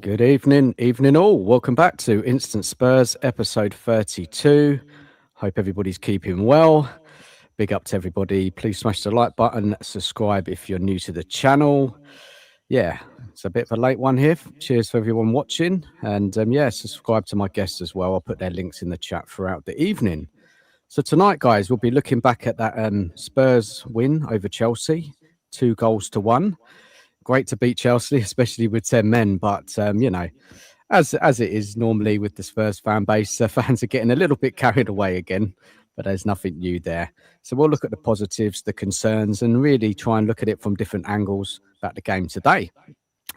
Good evening all. Welcome back to Instant Spurs, episode 32. Hope everybody's keeping well. Big up to everybody. Please smash the like button, subscribe if you're new to the channel. Yeah, it's a bit of a late one here. Cheers for everyone watching. And subscribe to my guests as well. I'll put their links in the chat throughout the evening. So tonight, guys, we'll be looking back at that Spurs win over Chelsea, 2-1. Great to beat Chelsea, especially with 10 men. But, as it is normally with the Spurs fan base, fans are getting a little bit carried away again. But there's nothing new there. So we'll look at the positives, the concerns, and really try and look at it from different angles about the game today.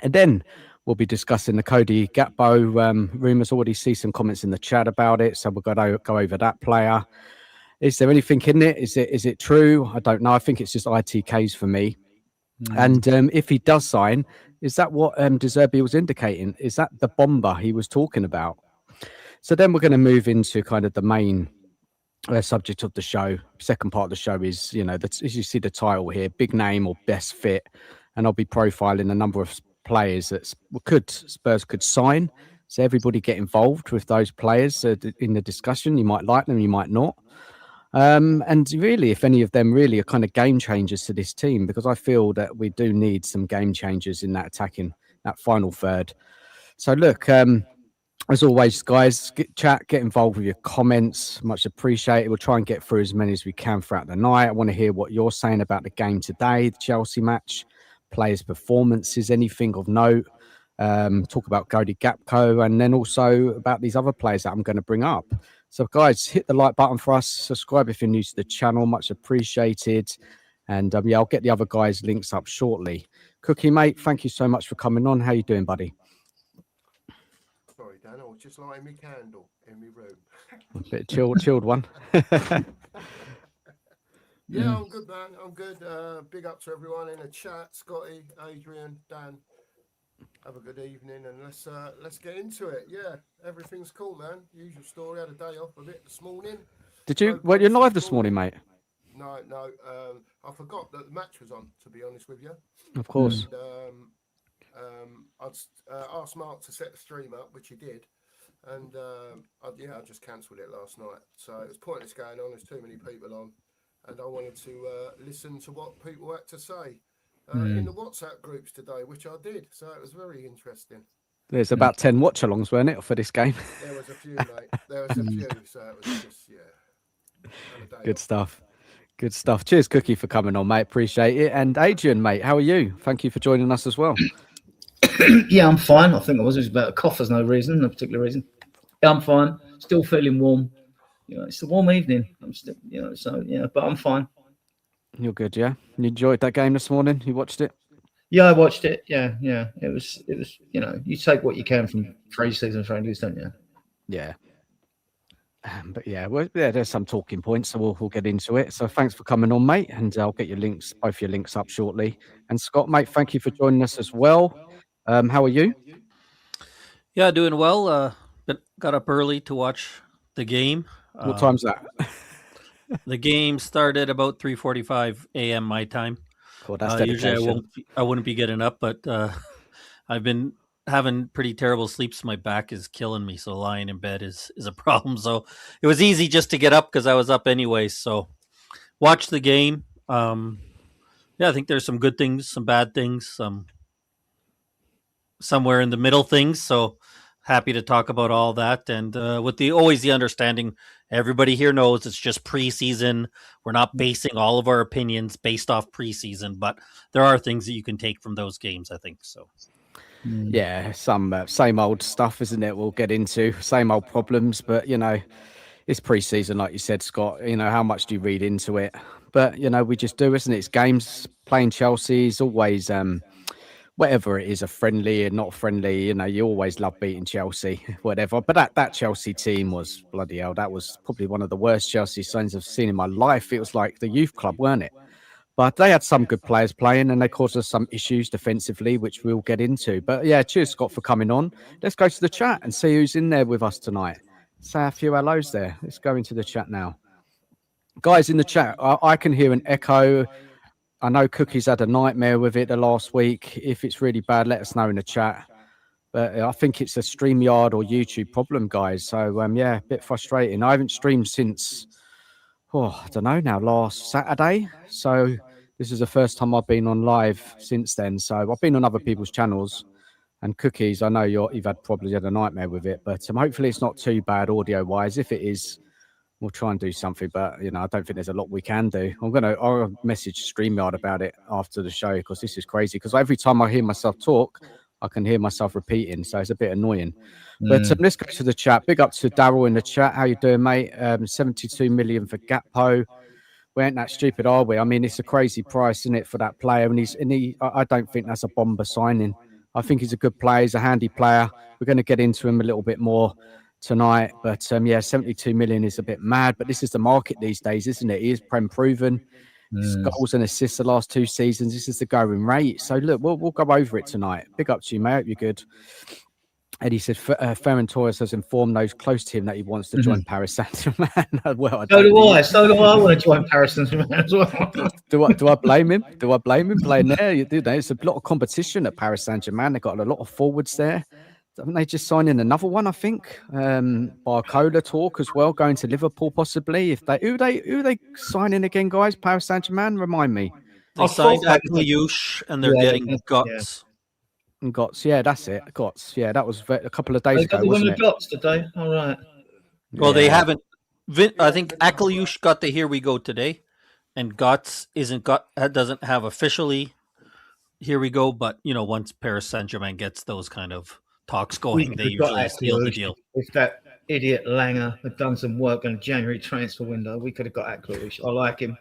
And then we'll be discussing the Cody Gakpo rumours. Already see some comments in the chat about it. So we'll go over that player. Is there anything in it? Is it true? I don't know. I think it's just ITKs for me. And if he does sign, is that what Therpy was indicating? Is that the bomber he was talking about? So then we're going to move into kind of the main subject of the show. Second part of the show is, as you see the title here, big name or best fit. And I'll be profiling a number of players that Spurs could sign. So everybody get involved with those players in the discussion. You might like them, you might not. And really, if any of them really are kind of game changers to this team, because I feel that we do need some game changers in that final third. So look, as always, guys, get involved with your comments. Much appreciated. We'll try and get through as many as we can throughout the night. I want to hear what you're saying about the game today, the Chelsea match, players' performances, anything of note. Talk about Cody Gakpo, and then also about these other players that I'm going to bring up. So, guys, hit the like button for us. Subscribe if you're new to the channel. Much appreciated. And, I'll get the other guys' links up shortly. Cookie, mate, thank you so much for coming on. How you doing, buddy? Sorry, Dan. I was just lighting my candle in my room. A bit chilled one. Yeah, I'm good, man. I'm good. Big up to everyone in the chat. Scotty, Adrian, Dan. Have a good evening, and let's get into it. Yeah, everything's cool, man. Usual story. Had a day off a bit this morning. Did you? Well, you're live this morning, mate. No. I forgot that the match was on. To be honest with you. Of course. And, I'd asked Mark to set the stream up, which he did, and I just cancelled it last night. So it was pointless going on. There's too many people on, and I wanted to listen to what people had to say. In the WhatsApp groups today, which I did. So it was very interesting. There's about 10 watch-alongs, weren't it, for this game? There was a few, mate. There was a few. So it was just, Good stuff. Good stuff. Cheers, Cookie, for coming on, mate. Appreciate it. And Adrian, mate, how are you? Thank you for joining us as well. Yeah, I'm fine. I think it was about a cough. There's no particular reason. Yeah, I'm fine. Still feeling warm. It's a warm evening. I'm still, but I'm fine. You're good, yeah? You enjoyed that game this morning? You watched it? Yeah, I watched it. Yeah. It was. You take what you can from pre-season friendlies, don't you? Yeah. But there's some talking points, so we'll get into it. So thanks for coming on, mate, and I'll get both your links up shortly. And Scott, mate, thank you for joining us as well. How are you? Yeah, doing well. Got up early to watch the game. What time's that? The game started about 3:45 a.m. my time. Cool, that's usually I wouldn't be getting up, but I've been having pretty terrible sleeps. My back is killing me, so lying in bed is a problem. So it was easy just to get up because I was up anyway. So watch the game. I think there's some good things, some bad things, some somewhere in the middle things. So happy to talk about all that, and with always the understanding. Everybody here knows it's just preseason. We're not basing all of our opinions based off preseason, but there are things that you can take from those games, I think. So, yeah, some same old stuff, isn't it? We'll get into same old problems, but it's preseason, like you said, Scott. How much do you read into it? But we just do, isn't it? It's games. Playing Chelsea is always whatever it is, a friendly and not friendly, you always love beating Chelsea, whatever. But that Chelsea team was bloody hell. That was probably one of the worst Chelsea signs I've seen in my life. It was like the youth club, weren't it? But they had some good players playing, and they caused us some issues defensively, which we'll get into. But yeah, cheers, Scott, for coming on. Let's go to the chat and see who's in there with us tonight. Say a few hellos there. Let's go into the chat now. Guys in the chat, I can hear an echo. I know Cookie's had a nightmare with it the last week. If it's really bad, let us know in the chat. But I think it's a StreamYard or YouTube problem, guys. So yeah, a bit frustrating. I haven't streamed since I don't know now, last Saturday. So this is the first time I've been on live since then. So I've been on other people's channels. And Cookies, I know you've had probably had a nightmare with it, but hopefully it's not too bad audio wise. If it is, we'll try and do something. But I don't think there's a lot we can do. I'll message StreamYard about it after the show because this is crazy. Because every time I hear myself talk, I can hear myself repeating, so it's a bit annoying. But let's go to the chat. Big up to Daryl in the chat. How you doing, mate? 72 million for Gakpo. We ain't that stupid, are we? I mean, it's a crazy price, isn't it, for that player? And I don't think that's a bomber signing. I think he's a good player. He's a handy player. We're going to get into him a little bit more tonight. But 72 million is a bit mad. But this is the market these days, isn't it? He is Prem proven. His goals and assists the last 2 seasons. This is the going rate. So look, we'll go over it tonight. Big up to you, mate. Hope you're good. Eddie said Ferran Torres has informed those close to him that he wants to join Paris Saint-Germain. Well, So do I want to join Paris Saint-Germain as well. Do I blame him? Do I blame him playing there? It's a lot of competition at Paris Saint-Germain. They've got a lot of forwards there. Haven't they just signed in another one? I think Barcola talk as well, going to Liverpool possibly. Who they signing again, guys? Paris Saint-Germain. Remind me. They signed Akliouche and they're getting Guts. And Gots, yeah, that's it. Gots, yeah, that was a couple of days ago, wasn't it? Gots today. All right. Well, they haven't. I think Akliouche got the Here We Go today, and Guts doesn't have officially Here We Go. But once Paris Saint-Germain gets those kind of talks going, they usually seal the deal. If that idiot Langer had done some work on a January transfer window, we could have got Akliouche. I like him.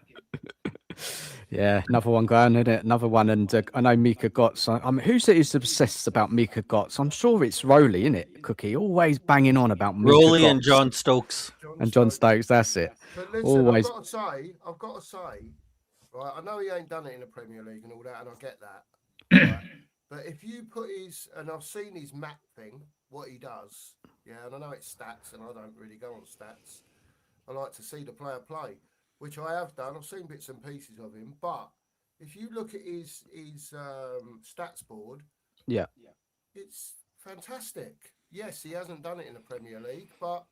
Yeah, another one going, isn't it? Another one, and I know Mika Gotts. I mean, who's it is obsessed about Mika Gotts? I'm sure it's Rowley, isn't it? Cookie, always banging on about Mika Rowley Gotts. and John Stokes. John Stokes, that's it. But listen, always. I've got to say, right? I know he ain't done it in the Premier League and all that, and I get that. Right? But if you put and I've seen his map thing, what he does, yeah, and I know it's stats, and I don't really go on stats. I like to see the player play, which I have done. I've seen bits and pieces of him, but if you look at his stats board, yeah, it's fantastic. Yes, he hasn't done it in the Premier League, but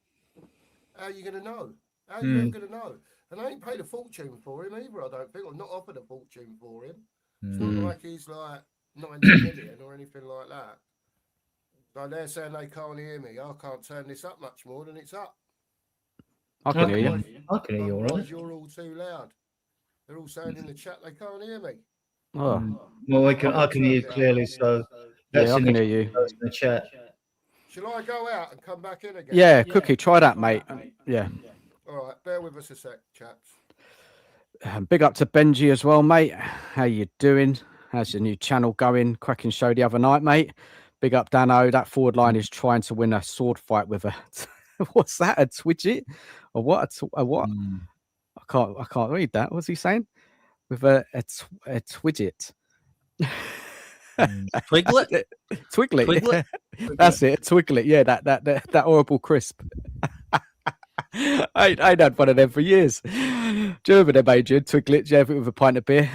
how are you going to know? How are you ever going to know? And I ain't paid a fortune for him either, I don't think. I've not offered a fortune for him. It's not like he's like 90 million or anything like that. So they're saying they can't hear me. I can't turn this up much more than it's up. I can hear you. I can hear you, all right. You're all too loud. They're all saying in the chat they can't hear me. Oh. Well, I can hear you clearly, so yeah, I can hear you. In the chat. Shall I go out and come back in again? Yeah, Cookie, try that, mate. Yeah. All right, bear with us a sec, chaps. Big up to Benji as well, mate. How you doing? How's your new channel going? Cracking show the other night, mate. Big up, Dano. That forward line is trying to win a sword fight with a... What's that? A twidget? Or what? A what? I can't read that. What's he saying? With a twidget. Twiglet? Twiglet. That's it. Twiglet. Yeah, that horrible crisp. I ain't had one of them for years. Do you remember them, Adrian? Twiglet, you have it with a pint of beer.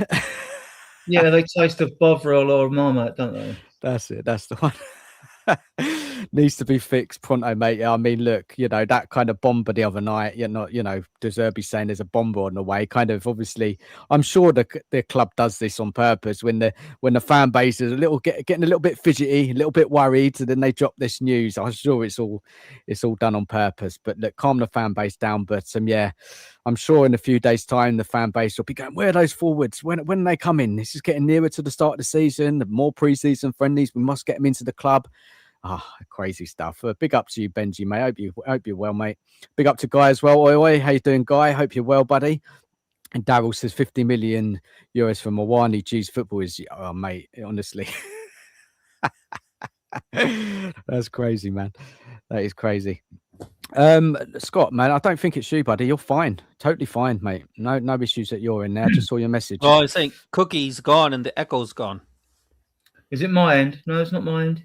Yeah, they taste of Bovril or Marmite, don't they? That's it. That's the one. Needs to be fixed pronto, mate. I mean, look, that kind of bomber the other night. Therpy saying there's a bomber on the way. Kind of obviously, I'm sure the club does this on purpose when the fan base is getting a little bit fidgety, a little bit worried, and then they drop this news. I'm sure it's all done on purpose. But look, calm the fan base down. But yeah, I'm sure in a few days' time the fan base will be going, where are those forwards? When are they coming? This is getting nearer to the start of the season. The more pre-season friendlies, we must get them into the club. Crazy stuff. Big up to you, Benji, mate. Hope you're well, mate. Big up to Guy as well. Oi. How you doing, Guy? Hope you're well, buddy. And Daryl says 50 million euros for Mawani. Geez, football is, mate, honestly. That's crazy, man. That is crazy. Scott, man, I don't think it's you, buddy. You're fine. Totally fine, mate. No issues that you're in there. I just saw your message. Oh, I was saying Cookie's gone and the echo's gone. Is it my end? No, it's not my end.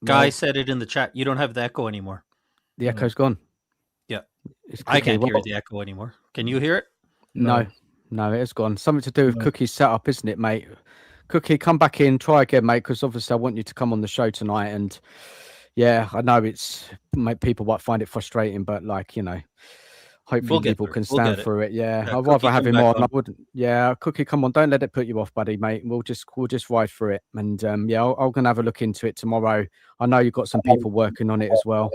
Guy said it in the chat. You don't have the echo anymore. The echo's gone. Yeah. I can't hear the echo anymore. Can you hear it? No, it's gone. Something to do with Cookie's setup, isn't it, mate? Cookie, come back in, try again, mate, because obviously I want you to come on the show tonight. And yeah, I know people might find it frustrating, but like, you know, hopefully We'll get people there. can We'll stand get it. through it. Yeah, Yeah, I'd Cookie, rather have come him back on. on. I wouldn't. Yeah, Cookie, come on. Don't let it put you off, buddy, mate. We'll just ride through it. And yeah, I'm gonna have a look into it tomorrow. I know you've got some people working on it as well.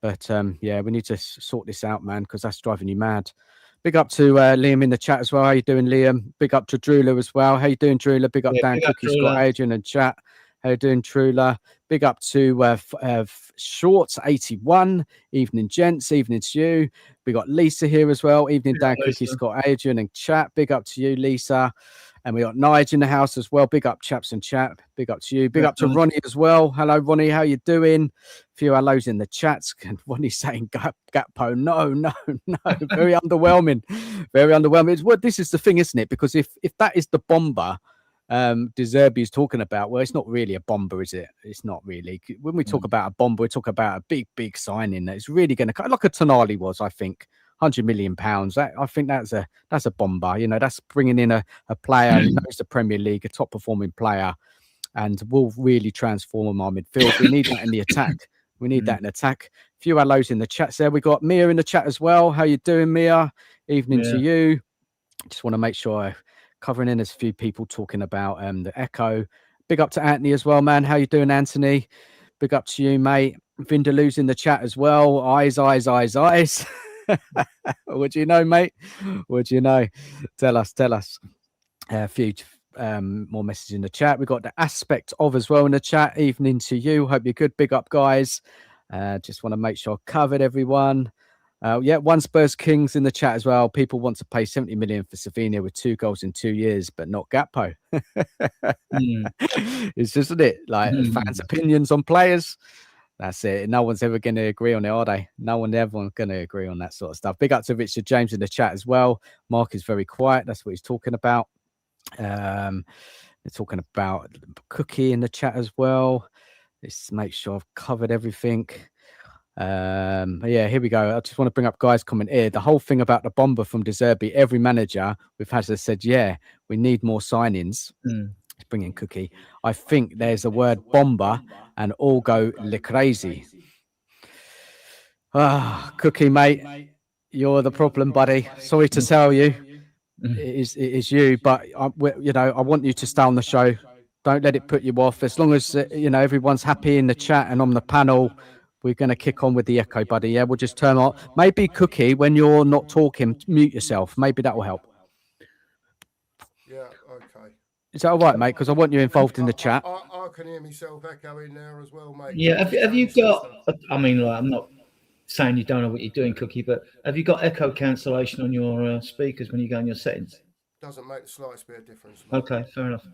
But yeah, we need to sort this out, man, because that's driving you mad. Big up to Liam in the chat as well. How you doing, Liam? Big up to Drula as well. How you doing, Drula? Big up Dan, big up, Cookie, Scott, Drula. Adrian, and chat. How you doing, Trula? Big up to Shorts 81. Evening, gents. Evening to you. We got Lisa here as well. Evening, Dan, Cookie, Scott, Adrian, and chat. Big up to you, Lisa. And we got Nige in the house as well. Big up, chaps and chat. Big up to you. Big up to Ronnie as well. Hello, Ronnie. How you doing? A few hellos in the chats. And Ronnie saying Gakpo. No. Very underwhelming. Very underwhelming. Well, this is the thing, isn't it? Because if that is the bomber De Zerbi is talking about, well, it's not really a bomber, is it? It's not really. When we talk about a bomber, we talk about a big signing that is really going to, like a Tonali was, I think. £100 million. I think that's a bomber. You know, that's bringing in a player who knows the Premier League, a top performing player, and will really transform our midfield. We need that in the attack. We need that in attack. A few hellos in the chats there. We got Mia in the chat as well. How you doing, Mia? Evening to you. Just want to make sure covering in as few people talking about the Echo. Big up to Anthony as well, man. How you doing, Anthony? Big up to you, mate. Vindaloo's in the chat as well. Eyes. What do you know, mate? What do you know? Tell us. A few more messages in the chat. We've got the aspect of as well in the chat. Evening to you. Hope you're good. Big up, guys. Just want to make sure I covered everyone. Yeah, one Spurs Kings in the chat as well. People want to pay 70 million for Savina with 2 goals in 2 years, but not Gakpo. It's just, isn't it? Like fans' opinions on players. That's it. No one's ever going to agree on it, are they? No one ever going to agree on that sort of stuff. Big up to Richard James in the chat as well. Mark is very quiet. That's what he's talking about. They're talking about Cookie in the chat as well. Let's make sure I've covered everything. Yeah, here we go. I just want to bring up guys' comment here. The whole thing about the bomber from De Zerbi, every manager we've had has said, yeah, we need more signings. Let's bring in Cookie. I think there's a word bomber and all go le crazy. Cookie, mate, you're the problem, buddy. Sorry to tell you. It is you, but I want you to stay on the show. Don't let it put you off. As long as everyone's happy in the chat and on the panel, we're going to kick on with the Echo, buddy. Yeah, we'll just turn on. Maybe Cookie, when you're not talking, mute yourself. Maybe that will help. Yeah, okay. Is that all right, mate? Because I want you involved in the chat. I can hear myself echoing there as well, mate. Yeah, have you got? I mean, like, I'm not saying you don't know what you're doing, Cookie, but have you got echo cancellation on your speakers when you go in your settings? Doesn't make the slightest bit of difference, mate. Okay, fair enough.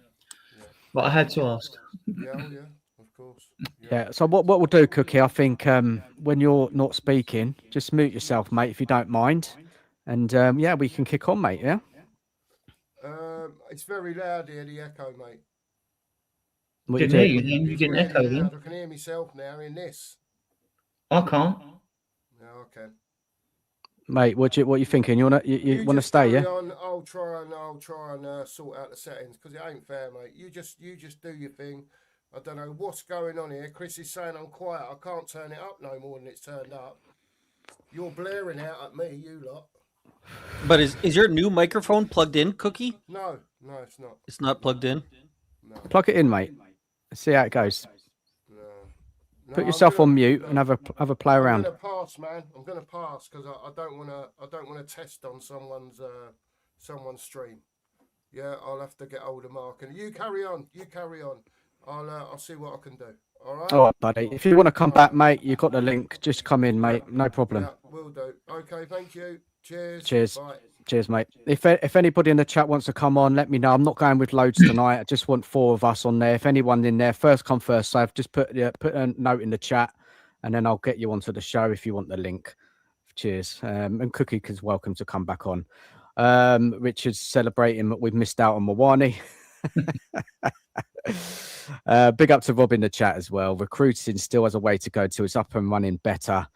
Yeah. But I had to ask. Yeah, of course. Yeah. So what we'll do, Cookie, I think when you're not speaking, just mute yourself, mate, if you don't mind. And yeah, we can kick on, mate. Yeah. It's very loud here, the echo, mate. You didn't echo again. I can hear myself now in this. I can't. No, I can. Mate, what you thinking? You want to stay? Yeah. I'll try and sort out the settings because it ain't fair, mate. You just do your thing. I don't know what's going on here. Chris is saying I'm quiet. I can't turn it up no more than it's turned up. You're blaring out at me, you lot. But is your new microphone plugged in, Cookie? No, it's not. It's not plugged in? No. Plug it in, mate. Let's see how it goes. No, Put yourself on mute and have a play around. I'm going to pass, man. I'm going to pass because I don't want to test on someone's stream. Yeah, I'll have to get hold of Mark. And you carry on. I'll see what I can do. All right. All right, buddy. If you want to come back, mate, you've got the link. Just come in, mate. No problem. Yeah, will do. Okay, thank you. Cheers. Bye. Cheers, mate. If anybody in the chat wants to come on, let me know. I'm not going with loads tonight. I just want 4 of us on there. If anyone in there, first come, first serve. Just put a note in the chat, and then I'll get you onto the show if you want the link. Cheers. And Cookie is welcome to come back on. Richard's celebrating that we've missed out on Mawani. Big up to Rob in the chat as well. Recruiting still has a way to go to. It's up and running better.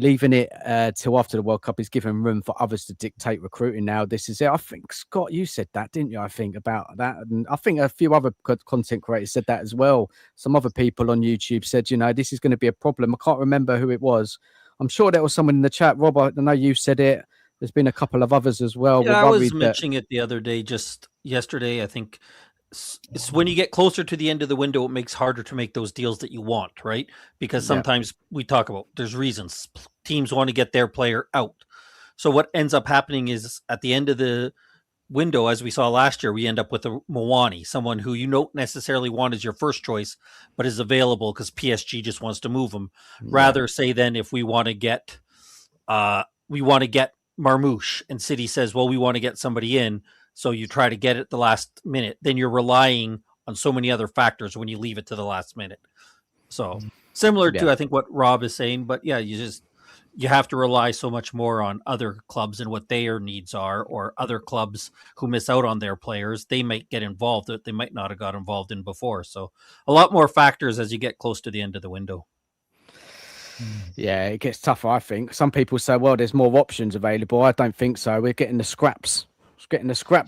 leaving it till after the World Cup is giving room for others to dictate recruiting now. This is it. I think, Scott, you said that, didn't you? I think about that. And I think a few other content creators said that as well. Some other people on YouTube said, this is going to be a problem. I can't remember who it was. I'm sure there was someone in the chat. Rob, I know you said it. There's been a couple of others as well. Yeah, I was mentioning it the other day, just yesterday. I think it's when you get closer to the end of the window, it makes harder to make those deals that you want, right? Because sometimes we talk about there's reasons teams want to get their player out. So what ends up happening is at the end of the window, as we saw last year, we end up with a Mwani, someone who you don't necessarily want as your first choice, but is available because PSG just wants to move him. Rather, say then if we want to get Marmouche, and City says, well, we want to get somebody in, so you try to get it the last minute, then you're relying on so many other factors when you leave it to the last minute. So similar to I think what Rob is saying, but you have to rely so much more on other clubs and what their needs are, or other clubs who miss out on their players. They might get involved that they might not have got involved in before. So a lot more factors as you get close to the end of the window. Yeah, it gets tougher, I think. Some people say, well, there's more options available. I don't think so. We're getting the scraps.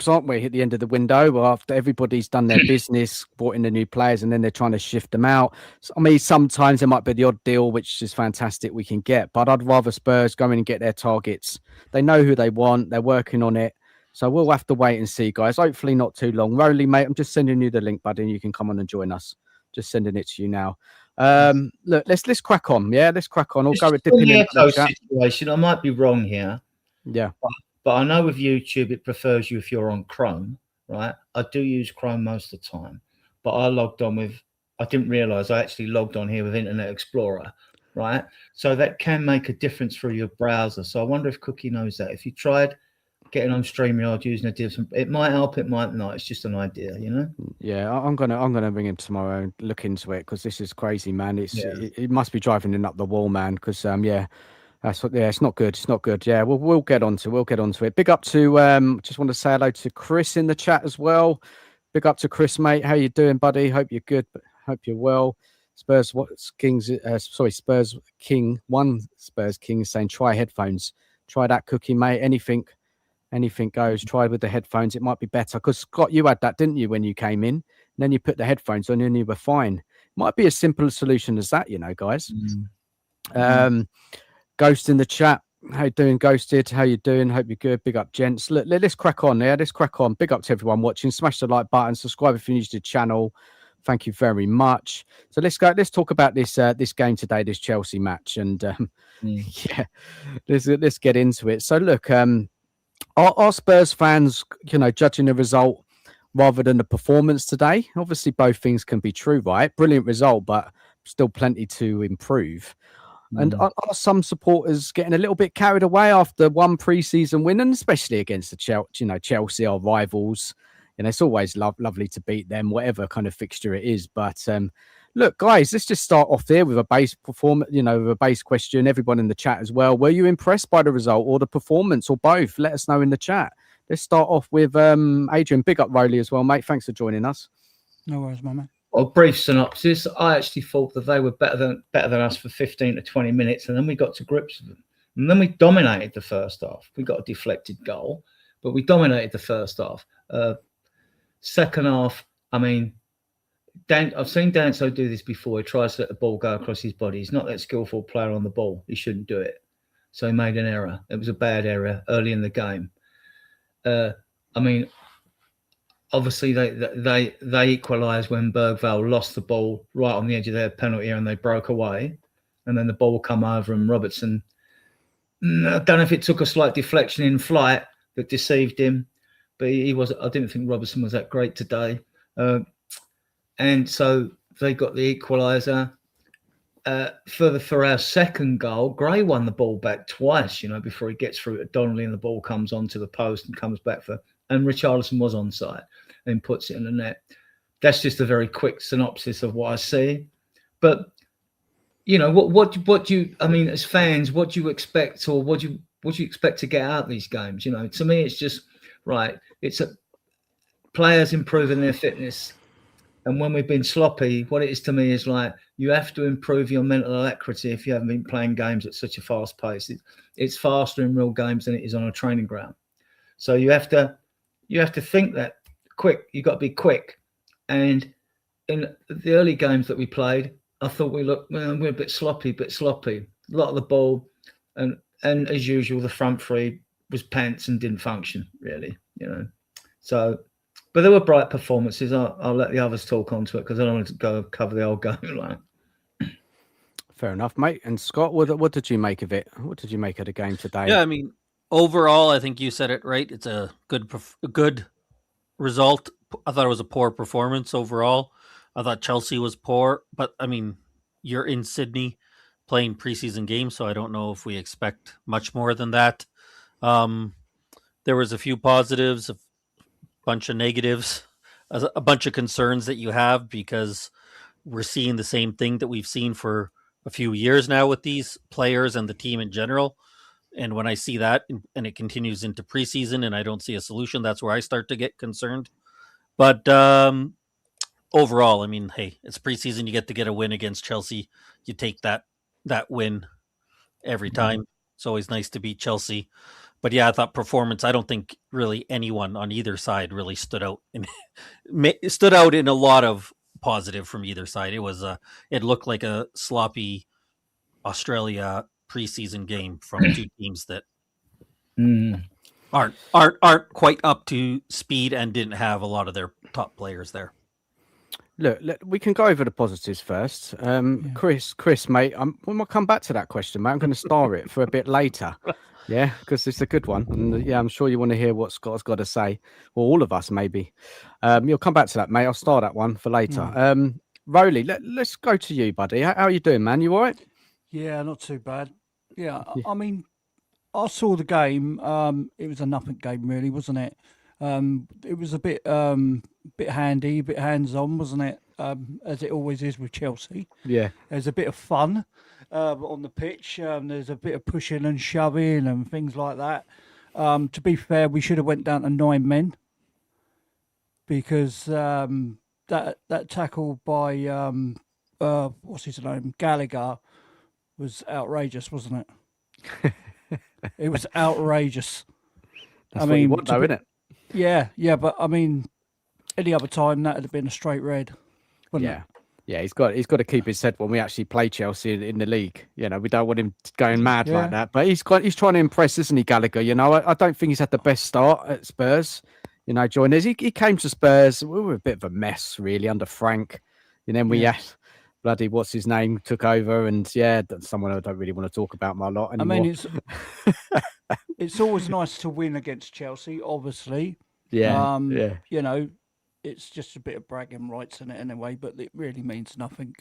Aren't we, at the end of the window? Well, after everybody's done their business, brought in the new players, and then they're trying to shift them out. So, I mean, sometimes there might be the odd deal, which is fantastic, we can get. But I'd rather Spurs go in and get their targets. They know who they want. They're working on it. So we'll have to wait and see, guys. Hopefully not too long. Rolly, mate, I'm just sending you the link, buddy, and you can come on and join us. Just sending it to you now. Look, let's crack on. Yeah, let's crack on. I'll go with dipping in the chat. Situation. I might be wrong here. Yeah. But I know with YouTube, it prefers you if you're on Chrome, right? I do use Chrome most of the time, but I didn't realize I actually logged on here with Internet Explorer, right? So that can make a difference through your browser. So I wonder if Cookie knows that. If you tried getting on StreamYard using a different, it might help, it might not. It's just an idea, Yeah, I'm gonna ring him tomorrow and look into it, because this is crazy, man. It must be driving him up the wall, man. Because it's not good. It's not good. Yeah, we'll get onto it. Big up to just want to say hello to Chris in the chat as well. Big up to Chris, mate. How you doing, buddy? Hope you're good. Hope you're well. Spurs King is saying try headphones. Try that, Cookie, mate. Anything goes. Try with the headphones. It might be better. Because Scott, you had that, didn't you, when you came in? And then you put the headphones on and you were fine. Might be a simple solution as that, guys. Ghost in the chat. How you doing, Ghosted? How you doing? Hope you're good. Big up, gents. Look, let's crack on. Yeah, let's crack on. Big up to everyone watching. Smash the like button. Subscribe if you're new to the channel. Thank you very much. So let's go. Let's talk about this game today, this Chelsea match, and let's get into it. So look, are Spurs fans, judging the result rather than the performance today? Obviously, both things can be true, right? Brilliant result, but still plenty to improve. And are some supporters getting a little bit carried away after one pre-season win, and especially against the Chelsea, our rivals? It's always lovely to beat them, whatever kind of fixture it is. But look, guys, let's just start off there with a base performance, with a base question. Everyone in the chat as well. Were you impressed by the result or the performance or both? Let us know in the chat. Let's start off with Adrian. Big up, Rolly, as well, mate. Thanks for joining us. No worries, my man. Well, brief synopsis. I actually thought that they were better than us for 15 to 20 minutes, and then we got to grips with them. And then we dominated the first half. We got a deflected goal, but we dominated the first half. Second half, I mean, I've seen Danso do this before. He tries to let the ball go across his body. He's not that skillful player on the ball. He shouldn't do it. So he made an error. It was a bad error early in the game. I mean, obviously, they equalised when Bergvall lost the ball right on the edge of their penalty area and they broke away. And then the ball come over and Robertson, I don't know if it took a slight deflection in flight that deceived him, but I didn't think Robertson was that great today. And so they got the equaliser. For our second goal, Gray won the ball back twice, before he gets through to Donnelly and the ball comes onto the post and comes back and Richarlison was onside and puts it in the net. That's just a very quick synopsis of what I see. But, what do you, I mean, as fans, what do you expect, or what do you expect to get out of these games? To me, it's just, right, it's players improving their fitness, And when we've been sloppy, what it is to me is like you have to improve your mental alacrity if you haven't been playing games at such a fast pace. It's faster in real games than it is on a training ground. So you have to think that quick. You've got to be quick. And in the early games that we played, I thought we're a bit sloppy. A lot of the ball, and as usual, the front three was pants and didn't function really, So, but there were bright performances. I'll let the others talk onto it because I don't want to go cover the old game. Like, fair enough, mate. And Scott, what did you make of it? What did you make of the game today? Yeah, I mean, overall, I think you said it right. It's a good result. I thought it was a poor performance overall. I thought Chelsea was poor, but I mean, you're in Sydney playing preseason games, so I don't know if we expect much more than that. There was a few positives, a bunch of negatives, a bunch of concerns that you have because we're seeing the same thing that we've seen for a few years now with these players and the team in general. And when I see that and it continues into preseason and I don't see a solution, that's where I start to get concerned. But overall, I mean, hey, it's preseason. You get a win against Chelsea. You take that win every time. It's always nice to beat Chelsea. But yeah, I thought performance, I don't think really anyone on either side really stood out in a lot of positive from either side. It looked like a sloppy Australia preseason game from two teams that aren't quite up to speed and didn't have a lot of their top players there. Look, we can go over the positives first. Chris, mate, we might come back to that question, mate. I'm going to star it for a bit later. Yeah, because it's a good one. And yeah, I'm sure you want to hear what Scott's got to say, or all of us maybe. You'll come back to that, mate. I'll star that one for later. Rowley, let's go to you, buddy. How are you doing, man? You all right? Yeah, not too bad. Yeah, I mean, I saw the game. It was a nothing game, really, wasn't it? It was a bit handy, a bit hands-on, wasn't it? As it always is with Chelsea. Yeah. There's a bit of fun on the pitch. There's a bit of pushing and shoving and things like that. To be fair, we should have went down to 9 men because that tackle by what's his name, Gallagher, was outrageous, wasn't it? It was outrageous. That's what you want, though, isn't it? Yeah, but I mean, any other time that would have been a straight red. Yeah. Yeah, he's got to keep his head when we actually play Chelsea in the league. We don't want him going mad like that. But he's trying to impress, isn't he, Gallagher? I don't think he's had the best start at Spurs. Join us. He came to Spurs. We were a bit of a mess, really, under Frank. And then we had bloody what's his name took over, and someone I don't really want to talk about my lot anymore. I mean, it's always nice to win against Chelsea, obviously. Yeah. It's just a bit of bragging rights in it anyway, but it really means nothing.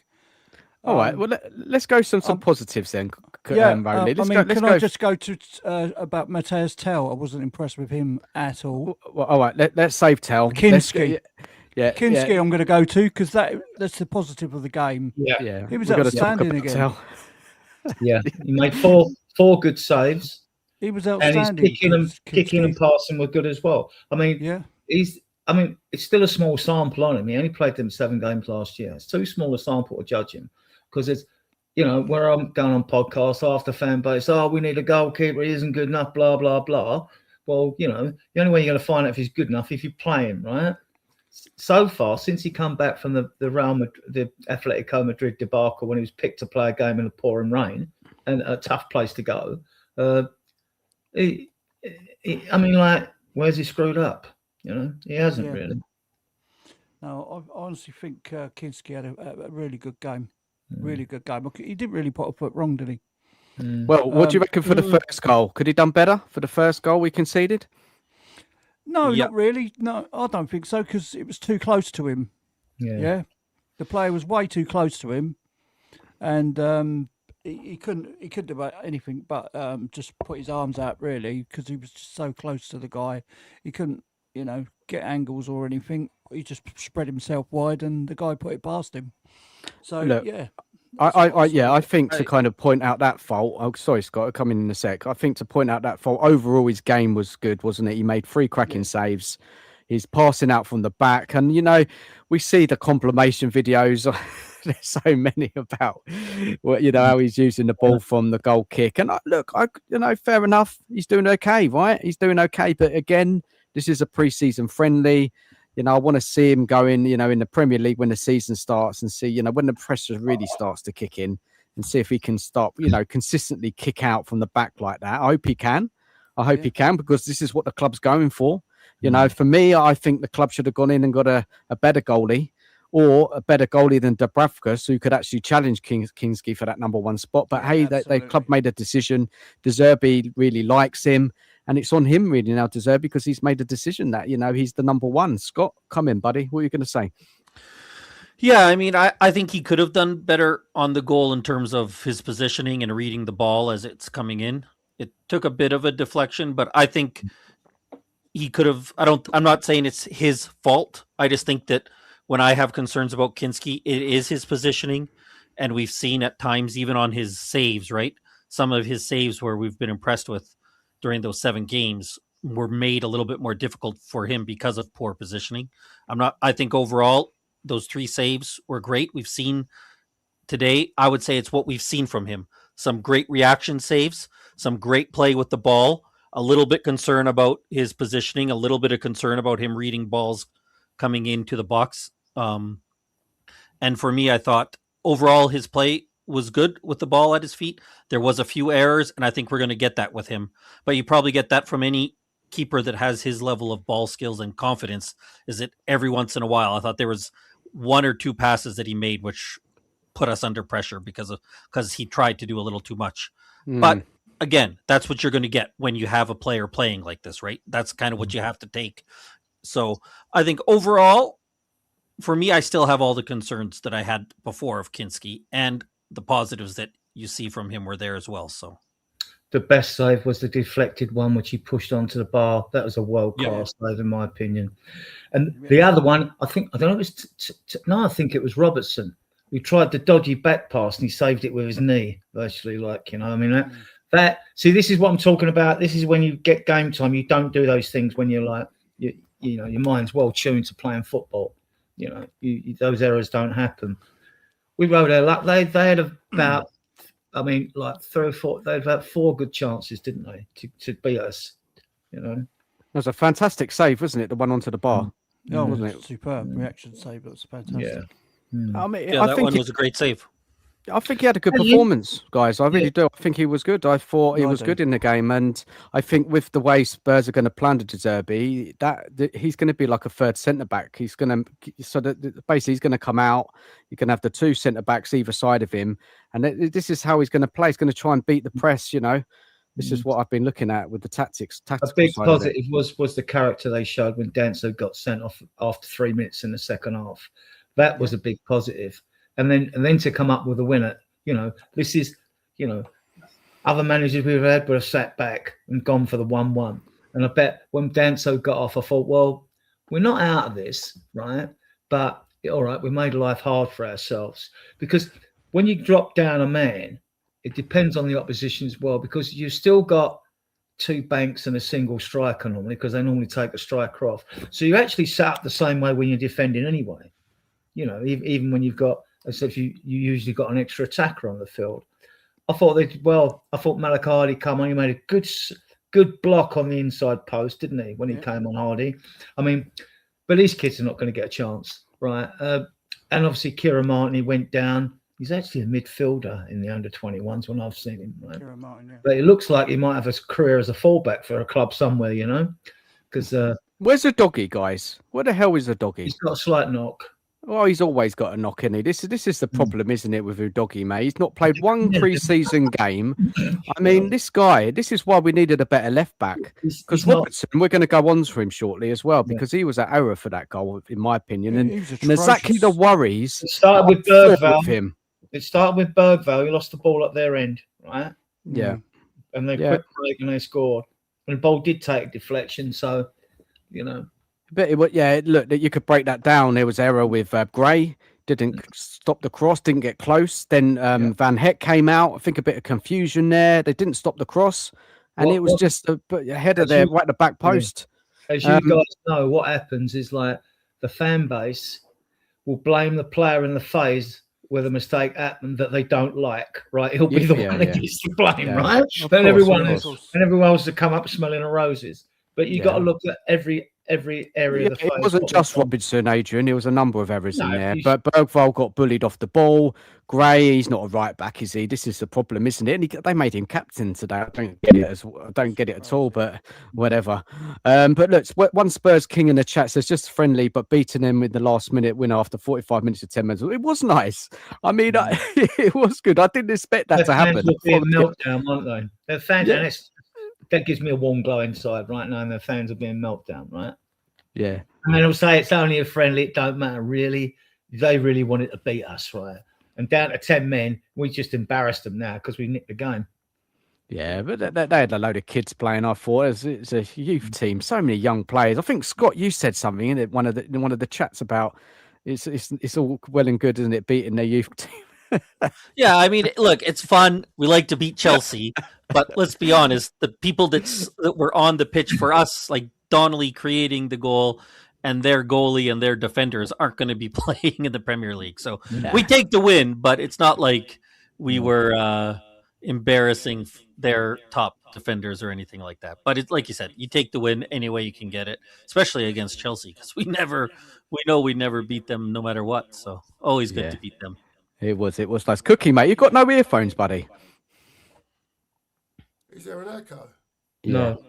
All right, well, let's go some positives then. Rowley. I just go to about Mateus Tell? I wasn't impressed with him at all. Well, all right, let's save Tell. Kinski. Kinski, I'm going to go to because that's the positive of the game. Yeah. He was outstanding again. Tell. Yeah, he made four good saves. He was outstanding. And his kicking and passing were good as well. I mean, it's still a small sample on him. He only played them 7 games last year. It's too small a sample to judge him because it's, where I'm going on podcasts after fan base, we need a goalkeeper. He isn't good enough, blah, blah, blah. Well, the only way you're going to find out if he's good enough if you play him, right? So far, since he come back from the Atletico Madrid debacle when he was picked to play a game in the pouring rain and a tough place to go, where's he screwed up? He hasn't really. No, I honestly think Kinski had a really good game. Really good game. He didn't really put a foot wrong, did he? Well, what do you reckon for the first goal? Could he done better for the first goal we conceded? No, not really. No, I don't think so because it was too close to him. Yeah. The player was way too close to him, and he couldn't do anything but just put his arms out really because he was just so close to the guy. He couldn't, get angles or anything. He just spread himself wide, and the guy put it past him. So look, I think to kind of point out that fault. Oh, sorry, Scott, I'll come in a sec. I think to point out that fault. Overall, his game was good, wasn't it? He made 3 cracking saves. He's passing out from the back. And, we see the compilation videos. There's so many about, how he's using the ball from the goal kick. And fair enough. He's doing okay, right? He's doing okay. But again, this is a pre-season friendly. I want to see him going, in the Premier League when the season starts and see, when the pressure really starts to kick in and see if he can stop, consistently kick out from the back like that. I hope he can. He can, because this is what the club's going for. For me, I think the club should have gone in and got a better goalie, or a better goalie than Dubravka, who could actually challenge Kinski for that number one spot. But hey, the club made a decision. De Zerbi really likes him, and it's on him really now, De Zerbi, because he's made a decision that, he's the number one. Scott, come in, buddy. What are you going to say? Yeah, I mean, I think he could have done better on the goal in terms of his positioning and reading the ball as it's coming in. It took a bit of a deflection, but I think he could have. I'm not saying it's his fault. I just think that when I have concerns about Kinski, it is his positioning. And we've seen at times, even on his saves, right? Some of his saves where we've been impressed with during those 7 games were made a little bit more difficult for him because of poor positioning. I think overall, those 3 saves were great. We've seen today, I would say it's what we've seen from him. Some great reaction saves, some great play with the ball, a little bit concern about his positioning, a little bit of concern about him reading balls coming into the box. And for me, I thought overall his play was good with the ball at his feet. There was a few errors, and I think we're going to get that with him. But you probably get that from any keeper that has his level of ball skills and confidence, is that every once in a while, I thought there was 1 or 2 passes that he made which put us under pressure because he tried to do a little too much. But again, that's what you're going to get when you have a player playing like this, right? That's kind of what you have to take. So I think overall, for me, I still have all the concerns that I had before of Kinski, and the positives that you see from him were there as well. So the best save was the deflected one, which he pushed onto the bar. That was a world-class save, in my opinion. And the other one, I think it was Robertson, who tried the dodgy back pass and he saved it with his knee, virtually. See, this is what I'm talking about. This is when you get game time. You don't do those things when you're like, your mind's well tuned to playing football. Those errors don't happen. We rode their luck. They had about, 3 or 4. They had about 4 good chances, didn't they, to beat us? It was a fantastic save, wasn't it? The one onto the bar. Oh, wasn't it? Superb reaction save. It was fantastic. Yeah. I think one was a great save. I think he had a good performance, guys. I really do. I think he was good. I thought he was good in the game, and I think with the way Spurs are going to plan to De Zerbi, that he's going to be like a third centre back. He's going to basically he's going to come out. You can have the 2 centre backs either side of him, and this is how he's going to play. He's going to try and beat the press. This is what I've been looking at with the tactics. A big positive was the character they showed when Danso got sent off after 3 minutes in the second half. That was a big positive. And then to come up with a winner, this is, other managers we've had would have sat back and gone for the 1-1. And I bet when Danso got off, I thought, well, we're not out of this, right? But all right, we made life hard for ourselves, because when you drop down a man, it depends on the opposition as well, because you've still got 2 banks and a single striker normally, because they normally take a striker off. So you actually set up the same way when you're defending anyway. Even when you've got, as if you usually got an extra attacker on the field. I thought Malak come on. He made a good block on the inside post, didn't he, when he came on Hardy? But these kids are not going to get a chance, right? And obviously Kieran Martin, went down. He's actually a midfielder in the under-21s when I've seen him, right? Kieran Martin, But it looks like he might have a career as a fullback for a club somewhere, because where's the doggy, guys? Where the hell is the doggy? He's got a slight knock. Well, he's always got a knock in it. This is the problem, isn't it, with Udogie, mate? He's not played 1 pre-season game. I mean, this is why we needed a better left back. Because Robertson, we're going to go on to him shortly as well, because he was at error for that goal, in my opinion. And exactly the worries. It started with Bergvall. It started with Bergvall. He lost the ball at their end, right? Yeah. And they quick break and they scored. And the ball did take a deflection, so, But look, you could break that down. There was error with Gray, didn't stop the cross, didn't get close. Then Van Heck came out. I think a bit of confusion there. They didn't stop the cross, and it was just a header there right at the back post. as you guys know, what happens is like the fan base will blame the player in the phase where the mistake happened that they don't like, right? He'll be the one that gets the blame, right? Then everyone else will come up smelling of roses. But you got to look at every area of the phase. It wasn't just Robinson, Adrian. There was a number of errors in there. But Bergvall got bullied off the ball. Gray, he's not a right back, is he? This is the problem, isn't it? And they made him captain today. I don't get it at all, but whatever. But look, one Spurs king in the chat says just friendly, but beating them in the last minute winner after 45 minutes of 10 minutes. It was nice. I mean, it was good. I didn't expect that to happen. They're being meltdown, aren't they? Their fans, and that gives me a warm glow inside right now, and their fans are being meltdown, right? Yeah. And they'll say it's only a friendly, it don't matter, really. They really wanted to beat us, right? And down to 10 men, we just embarrassed them now because we nicked the game. Yeah, but they had a load of kids playing. I thought it's a youth team, so many young players. I think Scott, you said something in one of the chats about it's all well and good, isn't it, beating their youth team? Yeah, I mean, look, it's fun. We like to beat Chelsea, but let's be honest, the people that were on the pitch for us, like Donnelly creating the goal, and their goalie and their defenders aren't going to be playing in the Premier League. So we take the win, but it's not like we were embarrassing their top defenders or anything like that. But it's like you said, you take the win any way you can get it, especially against Chelsea, because we know we never beat them no matter what. So always good to beat them. It was nice. Cookie, mate, you got no earphones, buddy? Is there an echo? No.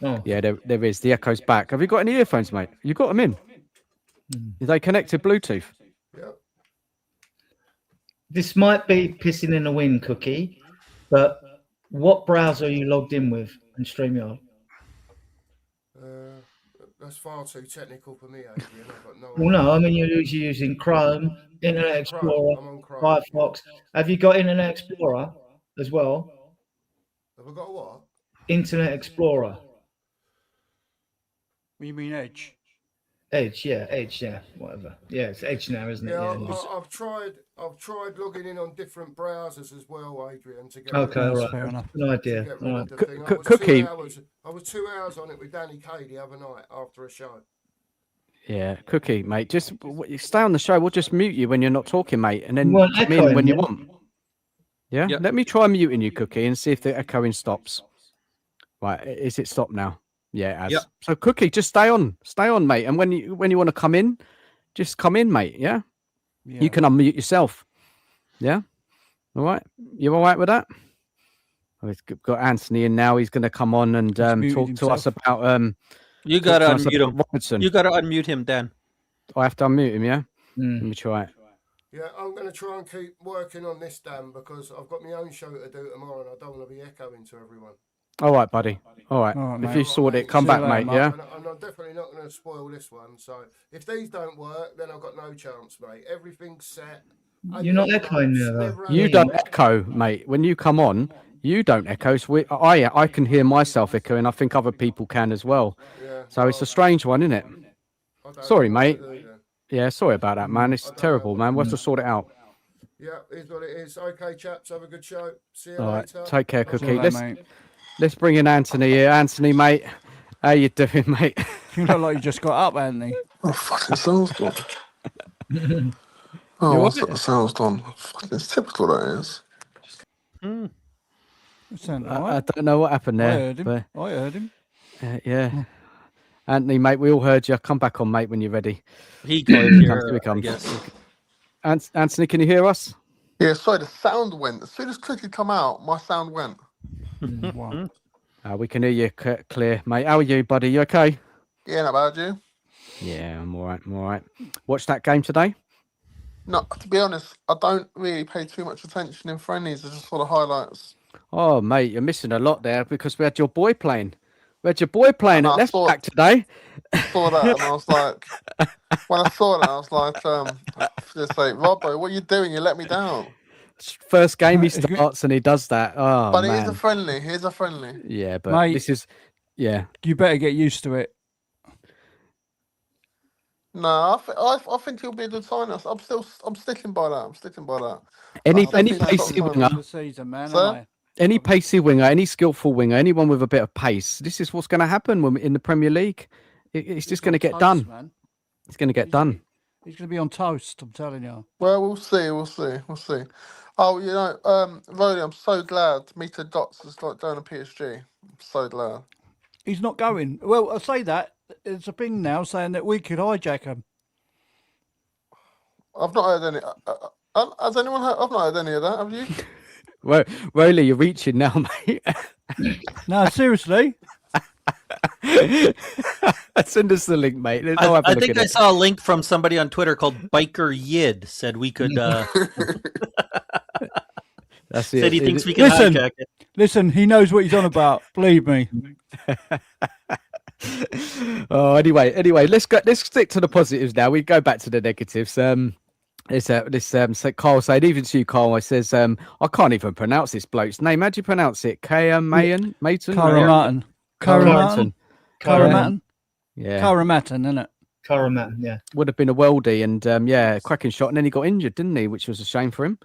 Oh. Yeah, there is. The echo's back. Have you got any earphones, mate? You got them in? Are they connected Bluetooth? Yeah. This might be pissing in the wind, Cookie, but what browser are you logged in with in StreamYard? That's far too technical for me, Adrian. I've got no. Well, no, I mean you're using Chrome, Internet Explorer, Firefox. Have you got Internet Explorer as well? Have I got what? Internet Explorer. You mean Edge? Edge, yeah, whatever. Yeah, it's Edge now, isn't it? Yeah, I've tried logging in on different browsers as well, Adrian, to get. Okay, right. Fair enough. Good idea. Cookie. I was 2 hours on it with Danny Kay the other night after a show. Yeah, Cookie, mate. Just stay on the show. We'll just mute you when you're not talking, mate, and then come in when you want. Yeah. Yep. Let me try muting you, Cookie, and see if the echoing stops. Right, is it stopped now? Yeah, it has. Yep. So, Cookie, just stay on, mate. And when you want to come in, just come in, mate. Yeah. You can unmute yourself. Yeah. All right. You all right with that? We've got Anthony in now. He's going to come on and talk to us about. You got to unmute him. Robinson. You got to unmute him, Dan. I have to unmute him. Yeah. Let me try it. Yeah, I'm going to try and keep working on this, Dan, because I've got my own show to do tomorrow, and I don't want to be echoing to everyone. All right, buddy. All right. If you sort it, come back, mate. Yeah. And I'm definitely not going to spoil this one. So if these don't work, then I've got no chance, mate. Everything's set. You're not echoing there, though. You don't echo, mate. When you come on, you don't echo. So I can hear myself echo, and I think other people can as well. Yeah, so it's a strange one, isn't it? Sorry, mate. Yeah, sorry about that, man. It's terrible, man. We'll have to sort it out. Yeah, it's what it is. Okay, chaps, have a good show. See you later. Right, take care, Cookie. Let's bring in Anthony here. Anthony, mate, how you doing, mate? You look like you just got up, Anthony. Oh, fucking sounds done. Oh, sounds done. Fucking, it's typical, that is. I don't know what happened there. I heard him. Yeah. Anthony, mate, we all heard you. Come back on, mate, when you're ready. Here he comes. Anthony, can you hear us? Yeah, sorry, the sound went. As soon as Cookie come out, my sound went. Wow. We can hear you clear, mate. How are you, buddy? You okay? Yeah, not bad, you? Yeah, I'm all right. Watch that game today? No, to be honest, I don't really pay too much attention in friendlies. I just saw the highlights. Oh, mate, you're missing a lot there because we had your boy playing. At left back today. I saw that and I was like, when I saw that, I was like, just like, Robbo, what are you doing? You let me down. First game he starts and he does that. Oh, but man. Here's a friendly. Yeah, but mate, this is, yeah. You better get used to it. No, I think he'll be a good sign. I'm sticking by that. Any PC winger. Season, man, sir? Any pacey winger, any skillful winger, anyone with a bit of pace, this is what's going to happen when in the Premier League. It's just going to get done. Man. It's going to get done. He's going to be on toast, I'm telling you. Well, we'll see. Oh, Roddy, I'm so glad Mita Dots is like down to PSG. I'm so glad. He's not going. Well, I say that. It's a thing now saying that we could hijack him. I've not heard any. Has anyone heard? I've not heard any of that. Have you? Well, Rolly, you're reaching now, mate. No, seriously. Send us the link, mate. I think I saw a link from somebody on Twitter called Bikeryid said we could. That's said it. he thinks we can hijack it. Listen, he knows what he's on about. Believe me. Oh, anyway, let's stick to the positives now. We go back to the negatives. So Carl said, even to you, Carl, I says, I can't even pronounce this bloke's name. How do you pronounce it? Mayton? Karamatton. Yeah. Karamatton, isn't it? Karamatton, yeah. Would have been a worldie and cracking shot, and then he got injured, didn't he? Which was a shame for him.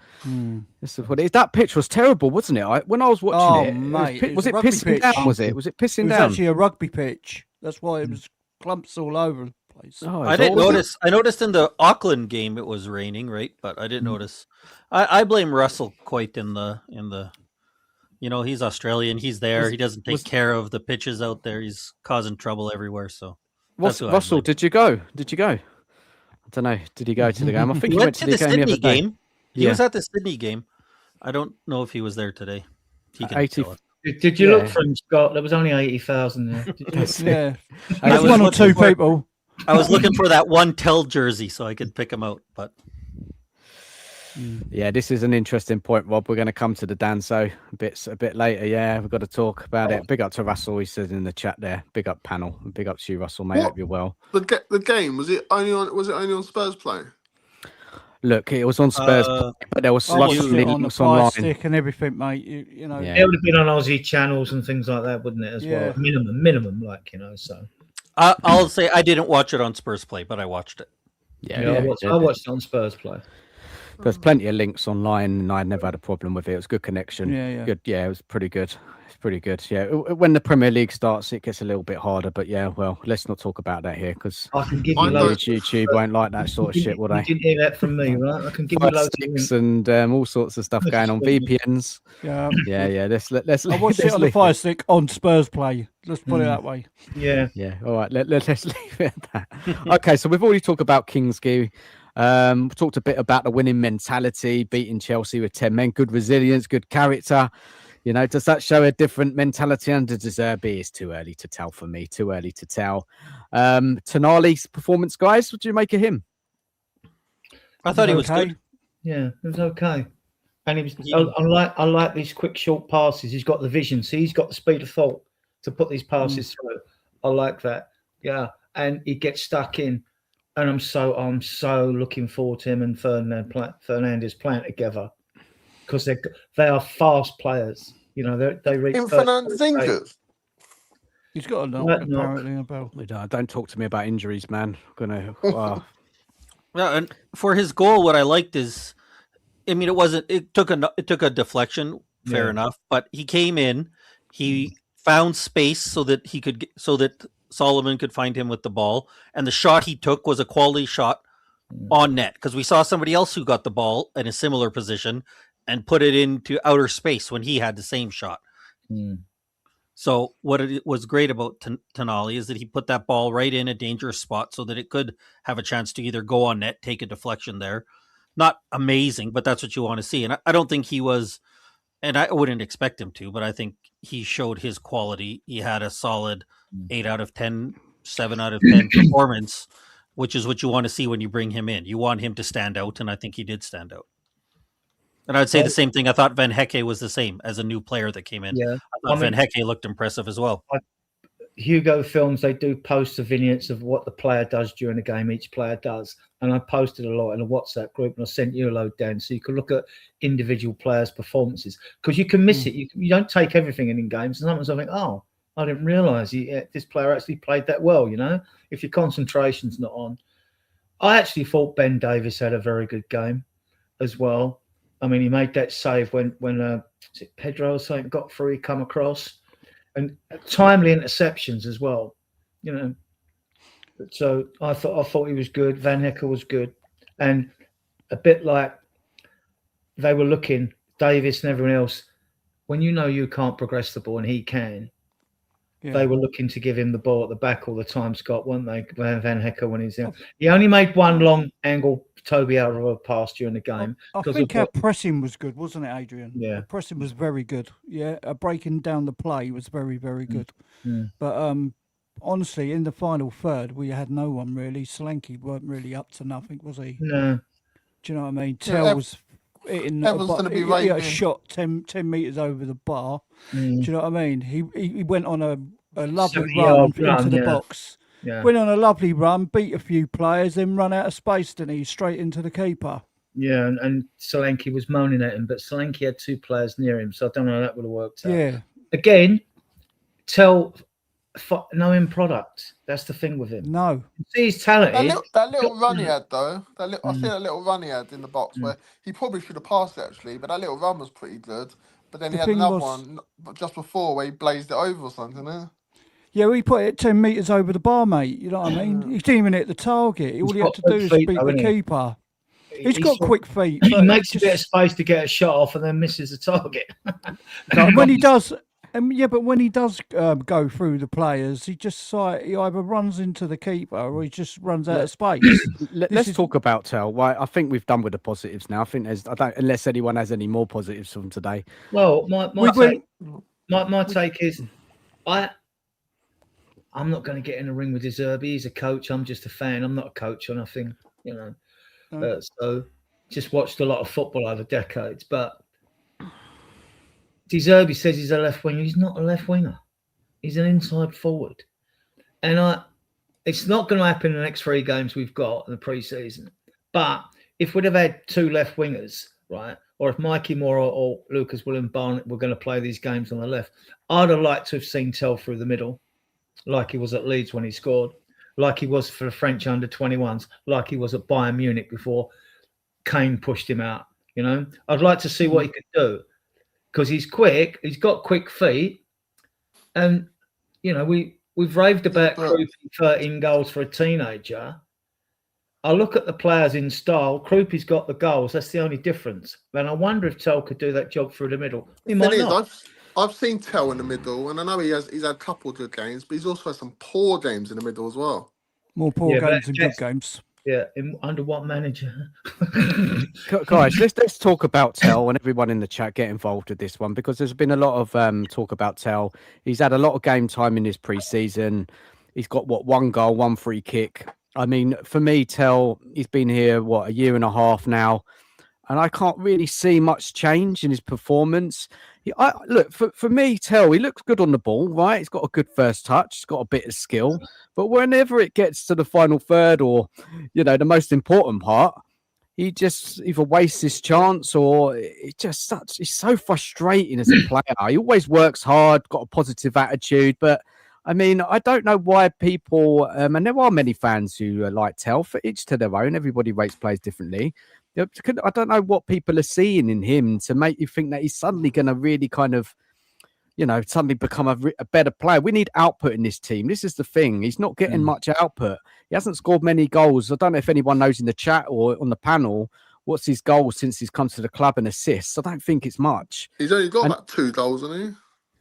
This is what it is. That pitch was terrible, wasn't it? When I was watching it was it pissing pitch. down? Was it pissing down? It was actually a rugby pitch. That's why it was clumps all over the place. Oh, I didn't notice. I noticed in the Auckland game it was raining, right? But I didn't notice. I blame Russell quite in the. He's Australian. He's there. He doesn't take care of the pitches out there. He's causing trouble everywhere. So, Russell, did you go? I don't know. Did he go to the game? I think he went to the Sydney game. He was at the Sydney game. I don't know if he was there today. He can 80. Did you look for him, Scott? There was only 80,000 there. Yeah, I was one or two people. I was looking for that one Tell jersey so I could pick him out, but. Yeah, this is an interesting point, Rob. We're going to come to the Danso a bit later. Yeah, we've got to talk about it. Big up to Russell. He said in the chat there. Big up panel. Big up to you, Russell. Mate, hope you're well. The game was it only on Spurs Play? Look, it was on Spurs, but there was links on the Fire Stick and everything, mate. You know, it would have been on Aussie channels and things like that, wouldn't it? As well, minimum, So I'll say I didn't watch it on Spurs Play, but I watched it. I watched it on Spurs Play. There's plenty of links online, and I never had a problem with it. It was good connection. Good. Yeah, it was pretty good. It's pretty good. Yeah, when the Premier League starts, it gets a little bit harder. But yeah, well, let's not talk about that here because YouTube won't like that sort of shit, will they? You didn't hear that from me, right? I can give you loads of links and all sorts of stuff going on. VPNs. Yeah. Let's. I watched it on the Fire Stick on Spurs Play. Let's put it that way. Yeah. All right. Let's leave it at that. Okay, so we've already talked about Kingsky. We talked a bit about the winning mentality, beating Chelsea with 10 men, good resilience, good character. Does that show a different mentality under De Zerbi? It's too early to tell for me. Too early to tell. Tonali's performance, guys. What do you make of him? I thought he was okay. good. Yeah, it was okay. And he was. I like these quick, short passes. He's got the vision. See, he's got the speed of thought to put these passes through. I like that. Yeah, and he gets stuck in. And I'm so looking forward to him and Fernandez playing together because they are fast players. They reach. Fernandez injured. He's got a knock apparently about. Don't talk to me about injuries, man. I'm gonna. Yeah, and for his goal, what I liked is, it took a deflection, fair enough, but he came in, he found space so that Solomon could find him with the ball, and the shot he took was a quality shot on net because we saw somebody else who got the ball in a similar position and put it into outer space when he had the same shot. So what it was great about Tonali is that he put that ball right in a dangerous spot so that it could have a chance to either go on net, take a deflection there. Not amazing, but that's what you want to see. And I don't think he was, and I wouldn't expect him to, but I think he showed his quality. He had a solid 8 out of 10, 7 out of 10 performance, which is what you want to see when you bring him in. You want him to stand out, and I think he did stand out. And I'd say the same thing. I thought Van Hecke was the same as a new player that came in. Yeah. I thought Van Hecke looked impressive as well. Hugo Films, they do post the vignettes of what the player does during the game, each player does. And I posted a lot in a WhatsApp group, and I sent you a load down so you could look at individual players' performances. Because you can miss it. You don't take everything in games. And sometimes I think, I didn't realise this player actually played that well, if your concentration's not on. I actually thought Ben Davies had a very good game as well. I mean, he made that save when is it Pedro or something got through, he come across, and timely interceptions as well, you know. So I thought he was good. Van Hecker was good, and a bit like they were looking, Davis and everyone else. When you know you can't progress the ball and he can, they were looking to give him the ball at the back all the time, Scott, weren't they? Van Hecker when he's there. He only made one long angle Toby out of a pass during the game. I think our pressing was good, wasn't it, Adrian? Yeah. The pressing was very good. Yeah, breaking down the play was very, very good. But honestly, in the final third, we had no one really. Solanke weren't really up to nothing, was he? No. Do you know what I mean? Tell was hitting a shot 10 metres over the bar. Do you know what I mean? He went on a lovely run into the box. Yeah. Went on a lovely run, beat a few players, then run out of space, didn't he? Straight into the keeper. Yeah, and Solanke was moaning at him, but Solanke had two players near him, so I don't know how that would have worked out. Yeah. Again, no end product. That's the thing with him. No. See, he's talented. That little run he had, though. I see that little run he had in the box where he probably should have passed it, actually, but that little run was pretty good. But then he had another one just before where he blazed it over or something, eh? Yeah, he put it 10 metres over the bar, mate. You know what I mean? He didn't even hit the target. All he had to do is beat the keeper. He's got quick feet. He makes a bit of space to get a shot off and then misses the target. When he does... but when he does go through the players, he either runs into the keeper or he just runs out of space. Let's talk about Tel. Right, I think we've done with the positives now. I think unless anyone has any more positives from today. Well, my take is, I'm not going to get in a ring with Therpy. He's a coach. I'm just a fan. I'm not a coach or nothing, you know. So just watched a lot of football over decades, but. Therpy says he's a left winger. He's not a left winger. He's an inside forward. And it's not going to happen in the next 3 games we've got in the pre-season. But if we'd have had 2 left wingers, right, or if Mikey Moore or Lucas William Barnett were going to play these games on the left, I'd have liked to have seen Tel through the middle, like he was at Leeds when he scored, like he was for the French under-21s, like he was at Bayern Munich before Kane pushed him out. You know, I'd like to see what he could do. Because he's quick, he's got quick feet, and you know we've raved about Krupi 13 goals for a teenager. I look at the players in style. Krupi's got the goals. That's the only difference. And I wonder if Tel could do that job through the middle. He might not. I've seen Tel in the middle, and I know he's had a couple of good games, but he's also had some poor games in the middle as well. More poor games than good games. Yeah, under what manager? Guys, let's talk about Tel and everyone in the chat get involved with this one because there's been a lot of talk about Tel. He's had a lot of game time in his pre-season. He's got 1 goal, 1 free kick. I mean, for me, Tel, he's been here a year and a half now, and I can't really see much change in his performance. Look, for me, Tel, he looks good on the ball, right? He's got a good first touch. He's got a bit of skill. But whenever it gets to the final third or, you know, the most important part, he just either wastes his chance or it's so frustrating as a player. He always works hard, got a positive attitude. But, I mean, I don't know why people, and there are many fans who like Tel, for each to their own. Everybody rates players differently. I don't know what people are seeing in him to make you think that he's suddenly going to really kind of, you know, suddenly become a better player. We need output in this team. This is the thing. He's not getting much output. He hasn't scored many goals. I don't know if anyone knows in the chat or on the panel what's his goal since he's come to the club and assists. I don't think it's much. He's only got about 2 goals, hasn't he?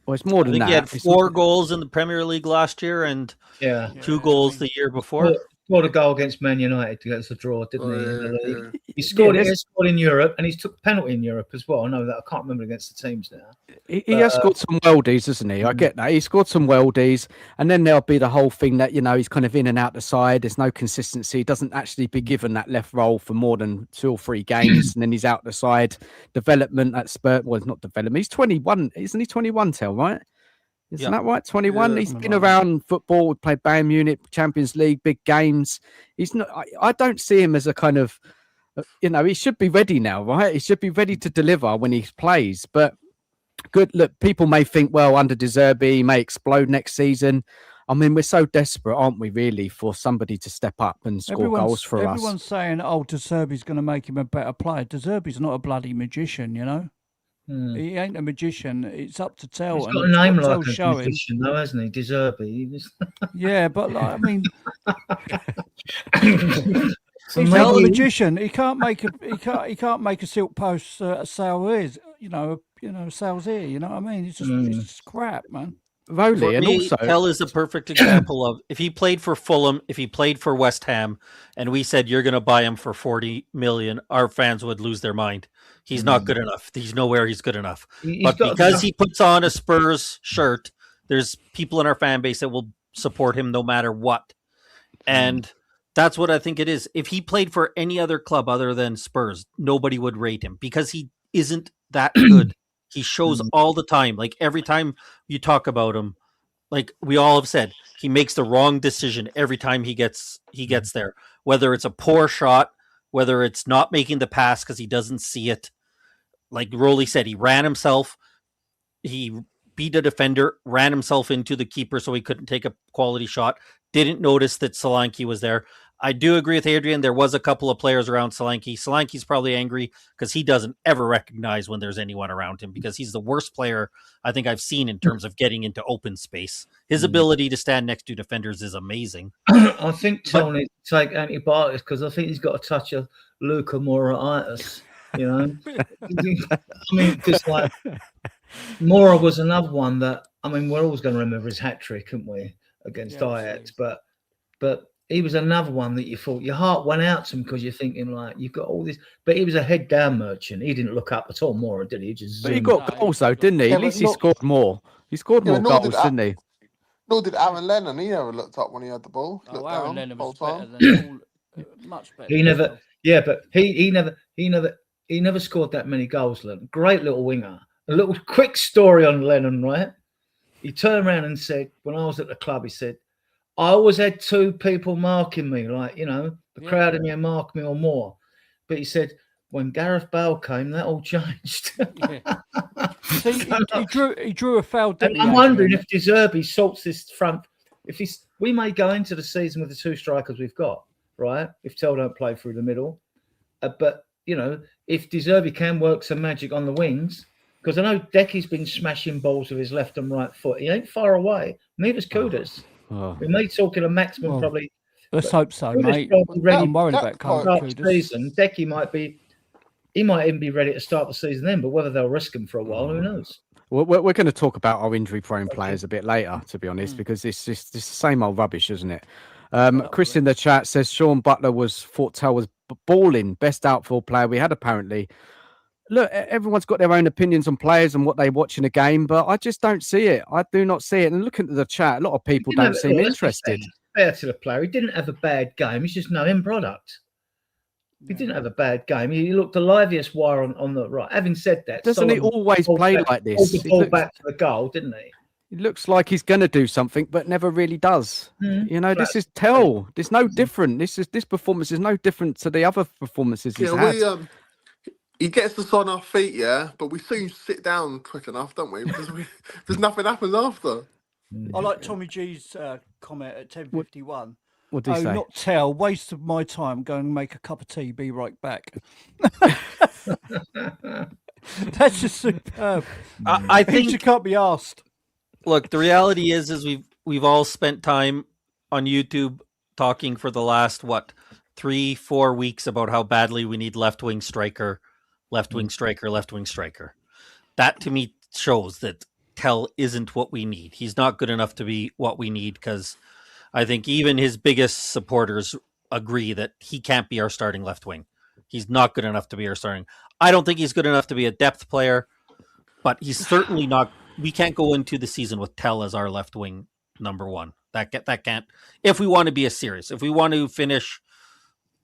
Well, it's more than that. He had 4 goals in the Premier League last year and 2 goals the year before. Scored a goal against Man United to get us a draw, didn't he? In the league. Yeah. He scored in Europe, and he's took a penalty in Europe as well. I know that. I can't remember against the teams now. He has scored some worldies, hasn't he? I get that. He scored some worldies, and then there'll be the whole thing that, you know, he's kind of in and out the side. There's no consistency. He doesn't actually be given that left role for more than 2 or 3 games, and then he's out the side. Development at Spurs, well, it's not development. He's 21, isn't he? 21, Tel, right? Isn't that right? 21. Yeah, he's been around football. We played Bayern Munich, Champions League, big games. He's not. I don't see him as a kind of, you know, he should be ready now, right? He should be ready to deliver when he plays. But good. Look, people may think, well, under Therpy, he may explode next season. I mean, we're so desperate, aren't we, really, for somebody to step up and score goals for us? Everyone's saying, oh, De Zerbi's going to make him a better player. De Zerbi's not a bloody magician, you know? He ain't a magician. It's up to Tell. He's got a name like a magician, though, hasn't he? De Zerbi. Yeah, but like, I mean, he's not a magician. He can't make a silk post sail ears. Sails here. You know what I mean? It's just crap, man. Rowley, and me, also Tell is a perfect example of if he played for Fulham, if he played for West Ham, and we said you're going to buy him for 40 million, our fans would lose their mind. He's not good enough. He's nowhere he's good enough. But because he puts on a Spurs shirt, there's people in our fan base that will support him no matter what. And that's what I think it is. If he played for any other club other than Spurs, nobody would rate him because he isn't that good. He shows all the time. Like every time you talk about him, like we all have said, he makes the wrong decision every time he gets there. Whether it's a poor shot, whether it's not making the pass because he doesn't see it. Like Rowley said, he ran himself. He beat a defender, ran himself into the keeper so he couldn't take a quality shot. Didn't notice that Solanke was there. I do agree with Adrian. There was a couple of players around Solanke. Solanke's probably angry because he doesn't ever recognize when there's anyone around him because he's the worst player I think I've seen in terms of getting into open space. His ability to stand next to defenders is amazing. I think Tony take antibiotics because I think he's got a touch of leukomoritis. You know, I mean, because like Mora was another one that we're always going to remember his hat trick, aren't we, against Ajax? But he was another one that you thought your heart went out to him because you're thinking like you've got all this, but he was a head down merchant. He didn't look up at all, Mora, did he? But he got goals though, didn't he? At least he scored more. He scored more goals, didn't he? Nor did Aaron Lennon. He never looked up when he had the ball. Aaron Lennon was better than much better. He never, yeah, but he never scored that many goals. Lennon, great little winger. A little quick story on Lennon, right? He turned around and said, when I was at the club, he said, I always had two people marking me, like, the crowd in here marked me or more. But he said, when Gareth Bale came, that all changed. See, he drew a foul. And I'm wondering if De Zerbi sorts this front. We may go into the season with the two strikers we've got, right? If Tell don't play through the middle. But, if De Zerbi can work some magic on the wings, because I know Decky's been smashing balls with his left and right foot. He ain't far away. Neither's Kudas. We may talk in a maximum probably. Let's hope so, mate. I'm worried about Kudas. Season. Decky might even be ready to start the season then, but whether they'll risk him for a while, who knows? We're going to talk about our injury-prone players a bit later, to be honest, because it's just the same old rubbish, isn't it? Chris in the chat says Sean Butler thought Tell was balling, best outfield player we had apparently. Look, everyone's got their own opinions on players and what they watch in a game, but I just don't see it. I do not see it. And looking at the chat, a lot of people don't seem interested. Fair to the player. He didn't have a bad game. He's just no end product. He didn't have a bad game. He looked the liveliest wire on the right. Having said that, doesn't he always play like this? He pulled back to the goal, didn't he? It looks like he's going to do something, but never really does. This is Tell. There's no different. This performance is no different to the other performances he's had. He gets us on our feet, but we soon sit down quick enough, don't we? Because there's nothing happens after. I like Tommy G's comment at 10:51. What did he say? Not Tell. Waste of my time. Go and make a cup of tea. Be right back. That's just superb. I think you can't be asked. Look, the reality is we've all spent time on YouTube talking for the last 3-4 weeks about how badly we need left wing striker. That to me shows that Tell isn't what we need. He's not good enough to be what we need because I think even his biggest supporters agree that he can't be our starting left wing. He's not good enough to be our starting. I don't think he's good enough to be a depth player, but he's certainly not. We can't go into the season with Tell as our left wing number one. That can't. If we want to be serious, if we want to finish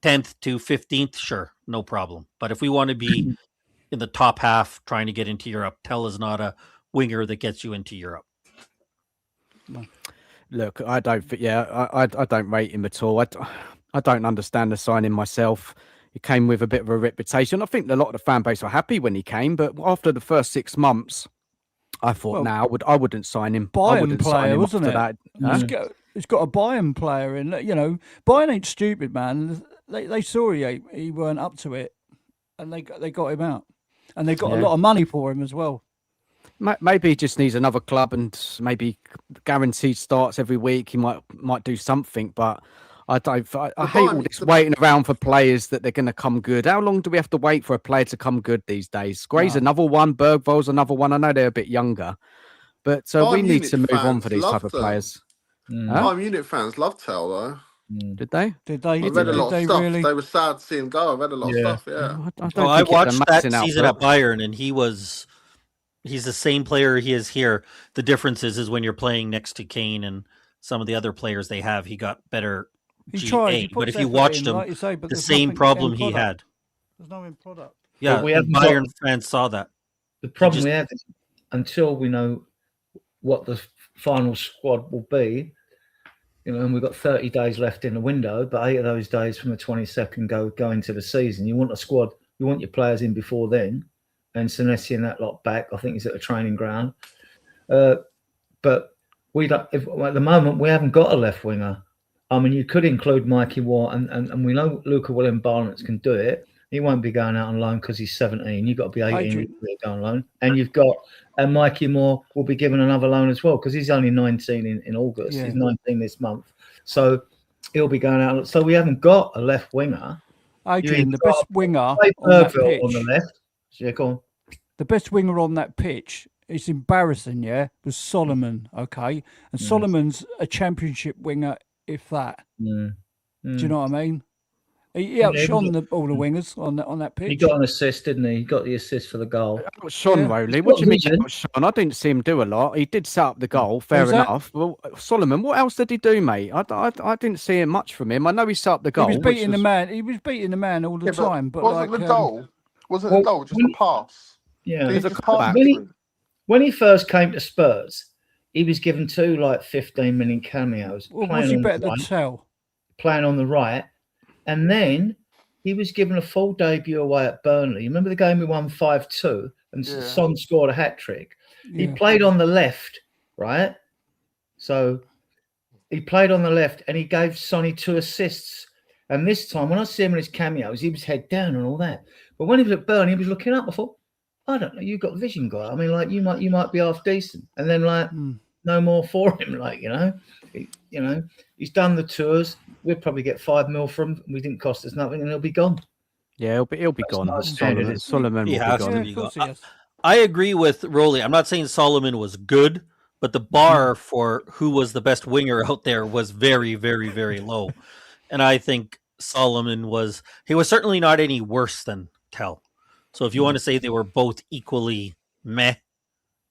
10th to 15th, sure, no problem. But if we want to be in the top half trying to get into Europe, Tell is not a winger that gets you into Europe. Look, I don't rate him at all. I don't understand the signing myself. He came with a bit of a reputation. I think a lot of the fan base were happy when he came, but after the first 6 months, I thought I wouldn't sign him. Bayern player, wasn't it? That. It's got a Bayern player in. Bayern ain't stupid, man. They saw he weren't up to it, and they got him out, and they got a lot of money for him as well. Maybe he just needs another club and maybe guaranteed starts every week. He might do something, but I hate all this waiting around for players that they're going to come good. How long do we have to wait for a player to come good these days? Gray's another one. Bergvall's another one. I know they're a bit younger, but we need to move on for these type of players. Bayern Munich fans love Tell though. Did they? I read a lot of stuff. Really? They were sad to see him go. I read a lot of stuff. Yeah. I watched that season at Bayern, and he's the same player he is here. The difference is when you're playing next to Kane and some of the other players they have, he got better. But if you watched him, the same problem he had. There's no end product. Yeah, Bayern fans saw that. The problem we have is until we know what the final squad will be, and we've got 30 days left in the window, but 8 of those days from the 22nd go into the season. You want a squad, you want your players in before then, and Senesi and that lot back. I think he's at the training ground. But we don't. At the moment, we haven't got a left winger. I mean, you could include Mikey Watt, and we know Luca William Barnett can do it. He won't be going out on loan because he's 17. You've got to be 18 to go on loan. And Mikey Moore will be given another loan as well because he's only 19 in August. Yeah. He's 19 this month. So he'll be going out. So we haven't got a left winger. Adrian, the best winger on that pitch. On the left. Yeah, go on. The best winger on that pitch, it's embarrassing, was Solomon, okay? And Solomon's a championship winger, if that. Do you know what I mean? He outshone all the wingers on that pitch. He got an assist, didn't he? He got the assist for the goal. Sean Rowley, what do you mean Sean? I didn't see him do a lot. He did set up the goal, fair enough. Well, Solomon, what else did he do, mate? I didn't see him much from him. I know he set up the goal. He was beating the man. He was beating the man all the time. But wasn't the goal? Wasn't the goal just a pass? Yeah. When he first came to Spurs, he was given 2 15-minute cameos. Well, was he better than Tell? Playing on the right. And then he was given a full debut away at Burnley. You remember the game we won 5-2 and Son scored a hat-trick? Yeah. He played on the left, right? So he played on the left and he gave Sonny 2 assists. And this time, when I see him in his cameos, he was head down and all that. But when he was at Burnley, he was looking up. I thought, I don't know, you've got vision, guy. I mean, you might be half decent. And then, no more for him, he's done the tours. We'll probably get 5 mil from him. We didn't cost us nothing, and he'll be gone. Yeah, he'll be gone. Solomon will be gone. I agree with Rowley. I'm not saying Solomon was good, but the bar for who was the best winger out there was very, very, very low. And I think Solomon was certainly not any worse than Tell. So if you want to say they were both equally meh,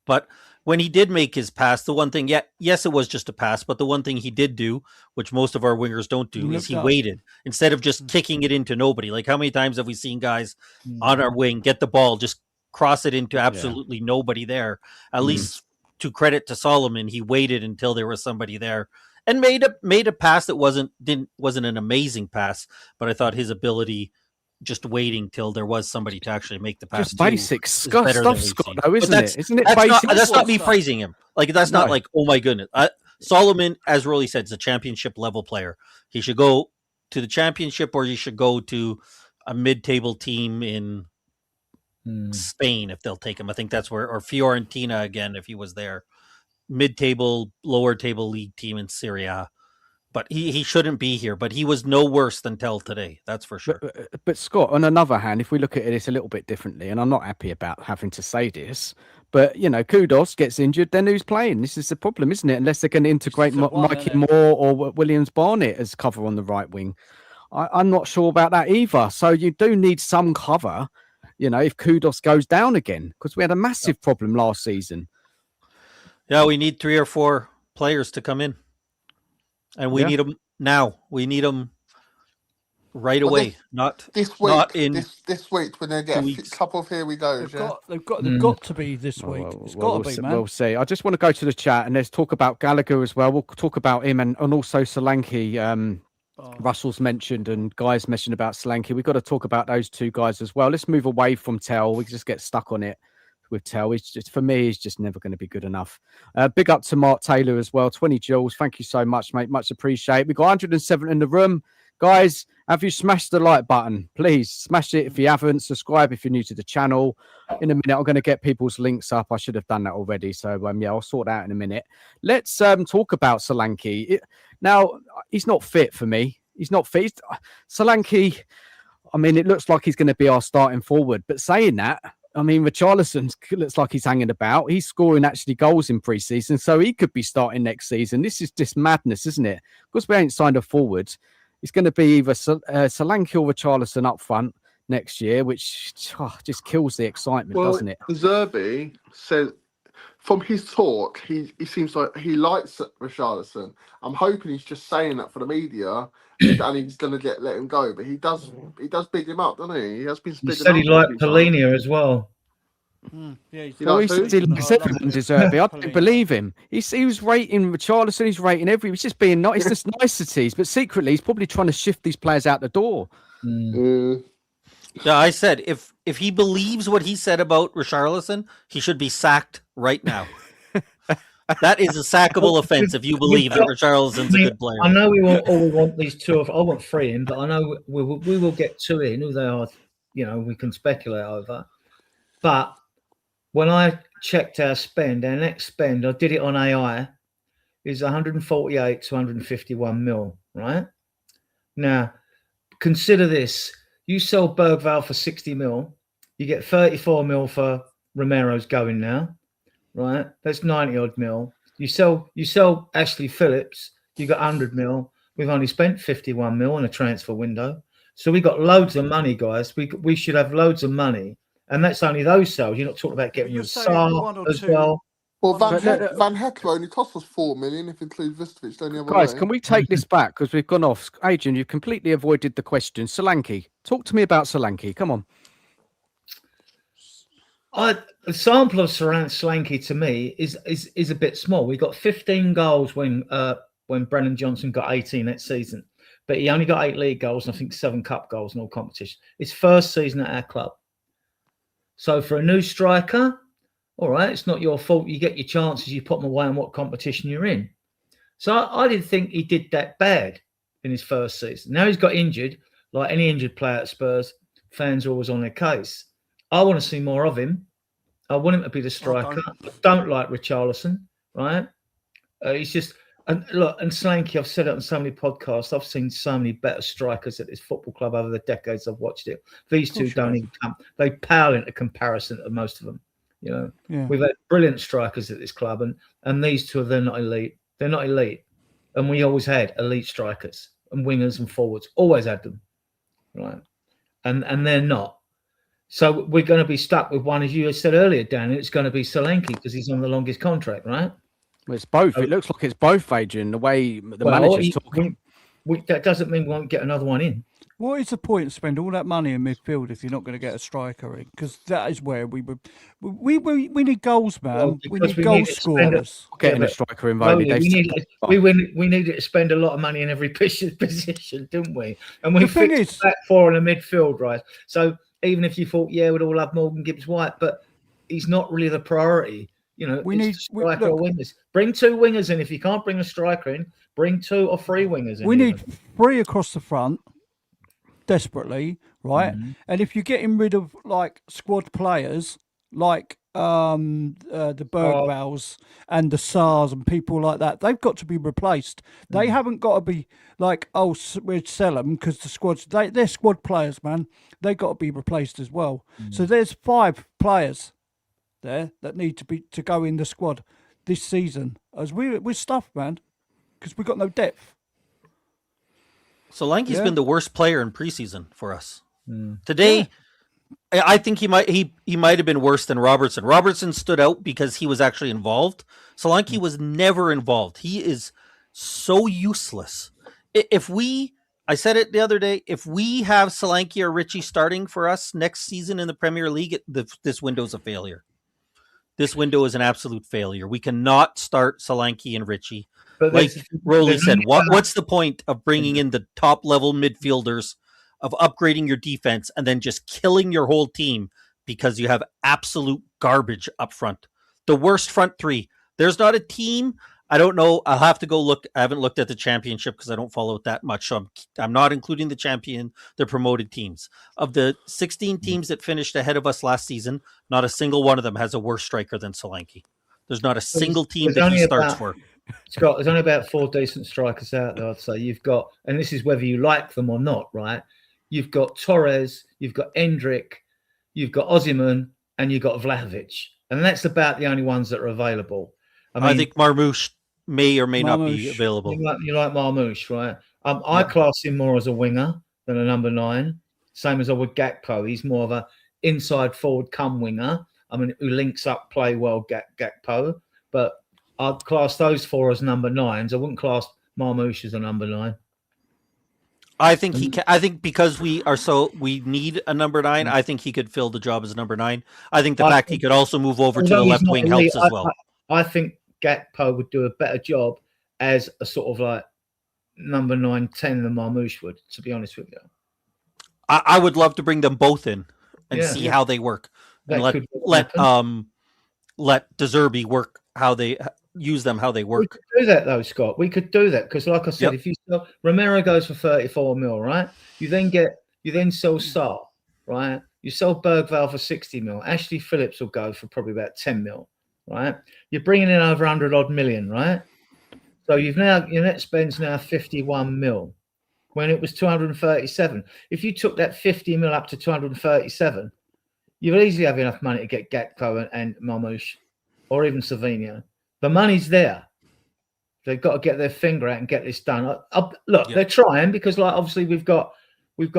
but when he did make his pass, the one thing, yes, it was just a pass, but the one thing he did do, which most of our wingers don't do, is he waited instead of just kicking it into nobody. Like how many times have we seen guys on our wing get the ball, just cross it into absolutely nobody there? At least to credit to Solomon, he waited until there was somebody there and made a pass that wasn't an amazing pass, but I thought his ability just waiting till there was somebody to actually make the pass. Just basic stuff, Scott, though, isn't it? Isn't it basic? That's not me praising him. That's not like, oh my goodness. Solomon, as Rolly said, is a championship level player. He should go to the championship or he should go to a mid-table team in Spain if they'll take him. I think that's where, or Fiorentina again, if he was there. Mid-table, lower table league team in Serie A. But he shouldn't be here. But he was no worse than Tell today. That's for sure. But Scott, on another hand, if we look at it a little bit differently, and I'm not happy about having to say this, but Kudos gets injured, then who's playing? This is the problem, isn't it? Unless they're going to integrate Mikey Moore or Williams Barnett as cover on the right wing. I'm not sure about that either. So you do need some cover, if Kudos goes down again, because we had a massive problem last season. Yeah, we need 3 or 4 players to come in. And we need them now. We need them right away. Not this week. Not in this week when they get a couple of here we go. They've got to be this week. It's got to be, man. We'll see. I just want to go to the chat and let's talk about Gallagher as well. We'll talk about him and also Solanke. Russell's mentioned and Guy's mentioned about Solanke. We've got to talk about those 2 guys as well. Let's move away from Tell. We just get stuck on it. with Tel. He's just, for me, he's just never going to be good enough. Big up to Mark Taylor as well. 20 joules. Thank you so much, mate. Much appreciated. We've got 107 in the room. Guys, have you smashed the like button? Please smash it if you haven't. Subscribe if you're new to the channel. In a minute, I'm going to get people's links up. I should have done that already. So, yeah, I'll sort that out in a minute. Let's talk about Solanke. Now, he's not fit for me. He's not fit. Solanke, I mean, it looks like he's going to be our starting forward. But saying that, I mean, Richarlison looks like he's hanging about. He's scoring actually goals in pre-season, so he could be starting next season. This is just madness, isn't it? Because we ain't signed a forward. It's going to be either Solanke or Richarlison up front next year, which just kills the excitement, doesn't it? Therpy says, from his talk, he seems like he likes Richarlison. I'm hoping he's just saying that for the media, and he's going to let him go. But he does big him up, doesn't he? He has been. He said he liked Polina as well. Yeah, he likes everyone Therpy. I don't believe him. He was rating Richarlison. He's rating he's just being nice. It's just niceties, but secretly he's probably trying to shift these players out the door. Yeah, I said if he believes what he said about Richarlison, he should be sacked right now. That is a sackable offense if you believe that Richarlison's a good player. I know we want these two. I want three in, but I know we will get two in. Who they are, we can speculate over. But when I checked our next spend, I did it on AI, is 148 to 151 mil, right? Now, consider this. You sell Bergvall for 60 mil. You get 34 mil for Romero's going now, right? That's 90 odd mil. You sell Ashley Phillips. You got 100 mil. We've only spent 51 mil in a transfer window. So we got loads of money, guys. We should have loads of money. And that's only those sales. You're not talking about getting your Saar as well. Well, Van Hecker only cost us 4 million if you include Vistovic. Guys, can we take this back? Because we've gone off. Adrian, you've completely avoided the question. Solanke. Talk to me about Solanke. Come on. The sample of Solanke to me is a bit small. We got 15 goals when Brennan Johnson got 18 that season. But he only got 8 league goals and I think 7 cup goals in all competitions. His first season at our club. So for a new striker, all right, it's not your fault. You get your chances, you put them away in what competition you're in. So I didn't think he did that bad in his first season. Now he's got injured, like any injured player at Spurs, fans are always on their case. I want to see more of him. I want him to be the striker. I don't like Richarlison, right? He's just, and look, and Solanke, I've said it on so many podcasts, I've seen so many better strikers at this football club over the decades I've watched it. These two don't even come. They pale into comparison to most of them. We've had brilliant strikers at this club, and these two, they're not elite. They're not elite. And we always had elite strikers and wingers and forwards. Always had them, right? And they're not. So we're going to be stuck with one, as you said earlier, Dan. It's going to be Solanke because he's on the longest contract, right? Well, it's both. It looks like it's both, Adrian, the way the manager's talking. That doesn't mean we won't get another one in. What is the point to spend all that money in midfield if you're not going to get a striker in? Because that is where we need goals, man. Well, we need goal scorers. Getting a striker in, we needed to spend a lot of money in every position, didn't we? And we fixed back four in the midfield, right? So even if you thought, we'd all have Morgan Gibbs-White, but he's not really the priority. We need striker or wingers. Bring 2 wingers in. If you can't bring a striker in, bring 2 or 3 wingers in. We need 3 across the front. Desperately, right? Mm-hmm. And if you're getting rid of like squad players like the Bergvalls and the Saars and people like that, they've got to be replaced. They haven't got to be like, we'd sell them because the squads, they're squad players, man. They got to be replaced as well. So there's 5 players there that need to go in the squad this season. As we're stuffed, man, because we've got no depth. Solanke's been the worst player in preseason for us. Today, I think he might have been worse than Robertson. Robertson stood out because he was actually involved. Solanke was never involved. He is so useless. I said it the other day, if we have Solanke or Richie starting for us next season in the Premier League, this window's a failure. This window is an absolute failure. We cannot start Solanke and Richie. But like Rowley said, what's the point of bringing in the top level midfielders, of upgrading your defense, and then just killing your whole team because you have absolute garbage up front. The worst front three. There's not a team. I don't know. I'll have to go look. I haven't looked at the championship because I don't follow it that much. So I'm not including the promoted teams. Of the 16 teams that finished ahead of us last season, not a single one of them has a worse striker than Solanke. There's not a single team that he starts for. Scott, there's only about 4 decent strikers out there, I'd say. You've got, and this is whether you like them or not, right? You've got Torres, you've got Endrick, you've got Osimhen, and you've got Vlahovic. And that's about the only ones that are available. I think Marmoush may or may not be available. You like Marmoush, right? I class him more as a winger than a number 9. Same as I would Gakpo. He's more of a inside forward come winger. I mean, who links up, play well, Gakpo. But I'd class those 4 as number 9s. I wouldn't class Marmoush as a number 9. I think he can. I think because we need a number 9. I think he could fill the job as a number 9. I think the fact he could also move over to the left wing helps as well. I think Gakpo would do a better job as a sort of like number 9, 10 than Marmoush would, to be honest with you. I would love to bring them both in and see how they work. And let De Zerbi work how they use them, how they work. We could do that though, Scott. We could do that because, like I said, if you sell Romero goes for 34 mil, right? You then sell Sarr, right? You sell Bergvall for 60 mil. Ashley Phillips will go for probably about 10 mil, right? You're bringing in over 100 odd million, right? So your net spend's now 51 mil when it was 237. If you took that 50 mil up to 237, you would easily have enough money to get Gakpo and Marmoush or even Savinho. The money's there. They've got to get their finger out and get this done. They're trying because, like, obviously we've got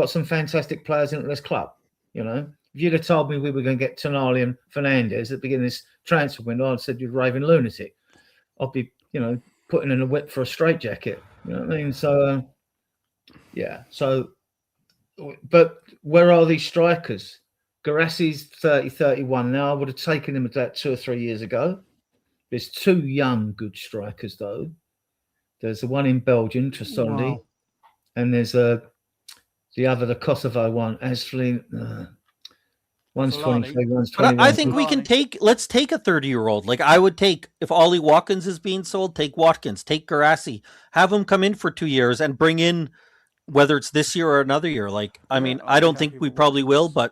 some fantastic players in this club. You know, if you'd have told me we were going to get Tonali and Fernandes at the beginning of this transfer window, I'd said you're raving lunatic. I'd be, putting in a whip for a straitjacket. You know what I mean? So, but where are these strikers? Garassi's 30, 31 now. I would have taken him about 2 or 3 years ago. There's 2 young, good strikers, though. There's the one in Belgium, Tressoldi, and there's the other, the Kosovo one. Actually, one's 23, one's 21. But I think we can let's take a 30-year-old. Like, I would take, if Ollie Watkins is being sold, take Watkins, take Garassi, have him come in for 2 years and bring in, whether it's this year or another year. Like, I mean, I don't think we probably will, but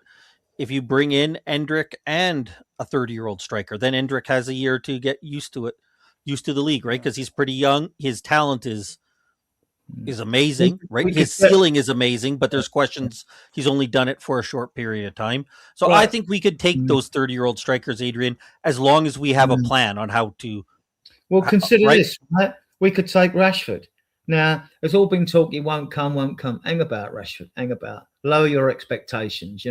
if you bring in Endrick and a 30-year-old striker, then Endrick has a year to get used to the league, right? Because he's pretty young. His talent is amazing, right? His ceiling is amazing, but there's questions. He's only done it for a short period of time. So I think we could take those 30-year-old strikers, Adrian, as long as we have a plan on how to. Well, consider this, right? We could take Rashford. Now, there's all been talk, he won't come. Hang about, Rashford. Hang about. Lower your expectations,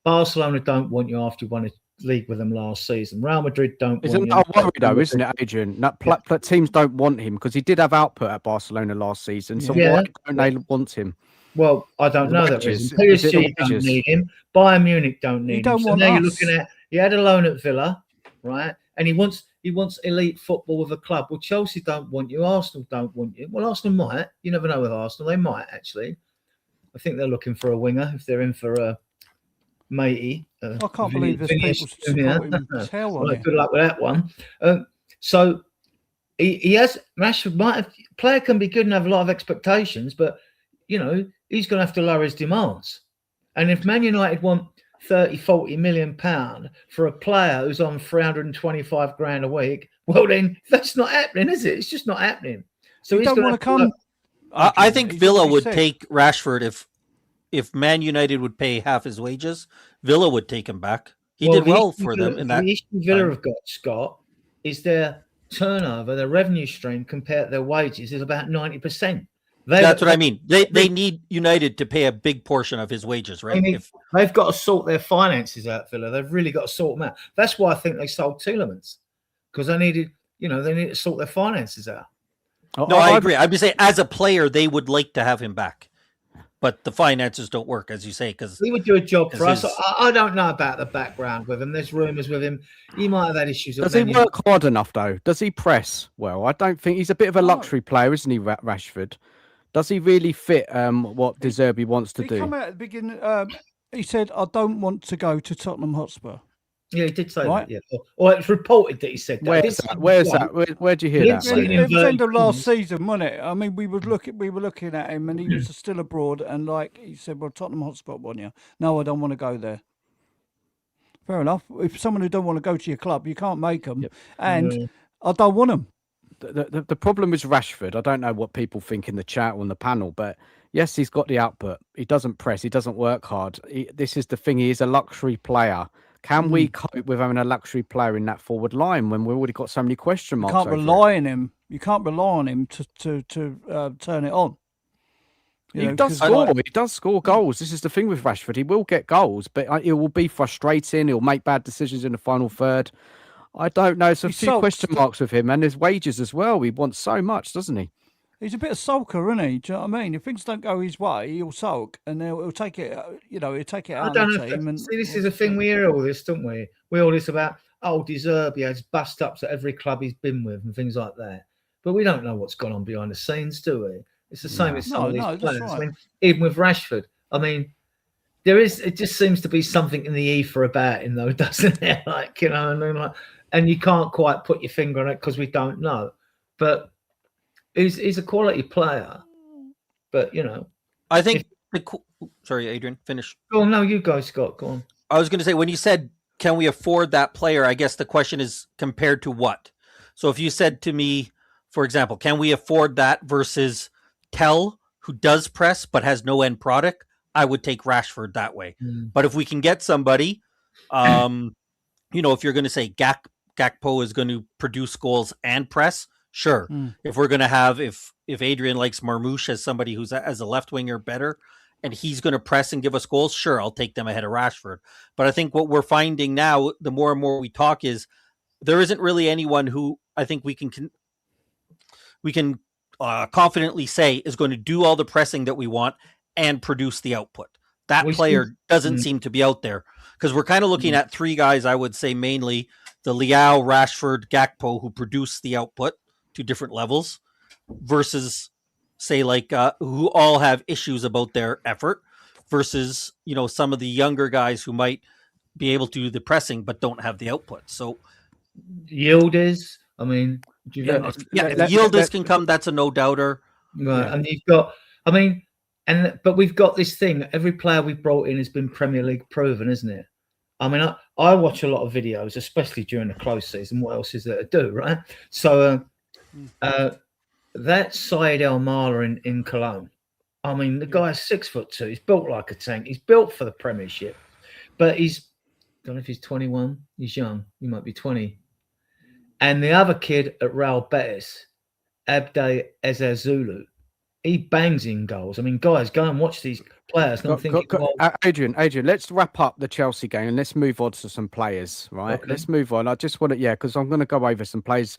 Barcelona don't want you after you won a league with them last season. Real Madrid don't want you. Isn't that a worry, though, isn't it, Adrian? Teams don't want him because he did have output at Barcelona last season. So why don't they want him? Well, I don't know that reason. PSG don't need him. Bayern Munich don't need him. So now you're looking at, he had a loan at Villa, right? And he wants elite football with a club. Well, Chelsea don't want you. Arsenal don't want you. Well, Arsenal might. You never know with Arsenal. They might, actually. I think they're looking for a winger if they're in for a matey. I can't believe there's people supporting hell on it. Good luck with that one. So he has, Rashford player can be good and have a lot of expectations, but he's going to have to lower his demands. And if Man United want 30, 40 million pound for a player who's on 325 grand a week, well then that's not happening, is it? It's just not happening. So he's don't want to come. I think Villa would take Rashford if Man United would pay half his wages. Villa would take him back. He did well for them in that. The issue Villa have got, Scott, is their turnover, their revenue stream compared to their wages is about 90%. That's what I mean. They need United to pay a big portion of his wages, right? They've got to sort their finances out, Villa. They've really got to sort them out. That's why I think they sold Tielemans, because they need to sort their finances out. No, I agree. I'm just saying, as a player, they would like to have him back, but the finances don't work, as you say, because he would do a job for us. I don't know about the background with him. There's rumours with him. He might have had issues. Does he work hard enough, though? Does he press well? I don't think he's a bit of a luxury player, isn't he, Rashford? Does he really fit what De Zerbi wants to do? He come out at the beginning. he said, "I don't want to go to Tottenham Hotspur." Yeah, he did say that. Yeah, or it's reported that he said that. Where's that? Where'd you hear that? It was end of last season, wasn't it? I mean, we were looking at him, and he was still abroad, and like he said, "Well, Tottenham Hotspur, want you? No, I don't want to go there." Fair enough. If someone who don't want to go to your club, you can't make them, and I don't want them. The problem is Rashford. I don't know what people think in the chat or on the panel, but yes, he's got the output. He doesn't press. He doesn't work hard. This is the thing. He is a luxury player. Can we cope with having a luxury player in that forward line when we've already got so many question marks? You can't rely on him. You can't rely on him to turn it on. He does score. He does score goals. This is the thing with Rashford. He will get goals, but it will be frustrating. He'll make bad decisions in the final third. I don't know. There's a few question marks with him, and there's wages as well. He wants so much, doesn't he? He's a bit of sulker, isn't he? Do you know what I mean? If things don't go his way, he'll sulk, and he'll take it. He'll take it out of the team. See, this is a thing we hear all this, don't we? We all this about De Zerbi has bust ups at every club he's been with and things like that. But we don't know what's gone on behind the scenes, do we? It's the same with some of these players. Right. I mean, even with Rashford, I mean, it just seems to be something in the ether about him, though, doesn't it? Like, and you can't quite put your finger on it because we don't know. But he's a quality player. But, I think sorry, Adrian, finish. Oh, no, you guys, Scott, go on. I was going to say, when you said, can we afford that player? I guess the question is compared to what? So if you said to me, for example, can we afford that versus Tell, who does press but has no end product, I would take Rashford that way. But if we can get somebody, if you're going to say Gakpo is going to produce goals and press, sure. If we're going to have, if Adrian likes Marmouche as somebody who's as a left winger better, and he's going to press and give us goals, sure, I'll take them ahead of Rashford. But I think what we're finding now, the more and more we talk, is there isn't really anyone who I think we can confidently say is going to do all the pressing that we want and produce the output. That player doesn't seem to be out there, because we're kind of looking at three guys, I would say mainly the Leao, Rashford, Gakpo, who produce the output to different levels, versus say who all have issues about their effort, versus some of the younger guys who might be able to do the pressing but don't have the output. So Yildiz, I mean, Yildiz can come. That's a no doubter. Right, and you've got, but we've got this thing. Every player we've brought in has been Premier League proven, isn't it? I mean, I watch a lot of videos, especially during the close season. What else is there to do, right? So that Syed El Mala in Cologne. I mean, the guy's 6'2". He's built like a tank. He's built for the Premiership, but I don't know if he's 21. He's young. He might be 20. And the other kid at Real Betis, Abde Ezazulu, he bangs in goals. I mean, guys, go and watch these players. Adrian, let's wrap up the Chelsea game and let's move on to some players, right? Okay. Let's move on. I just want to, because I'm going to go over some players.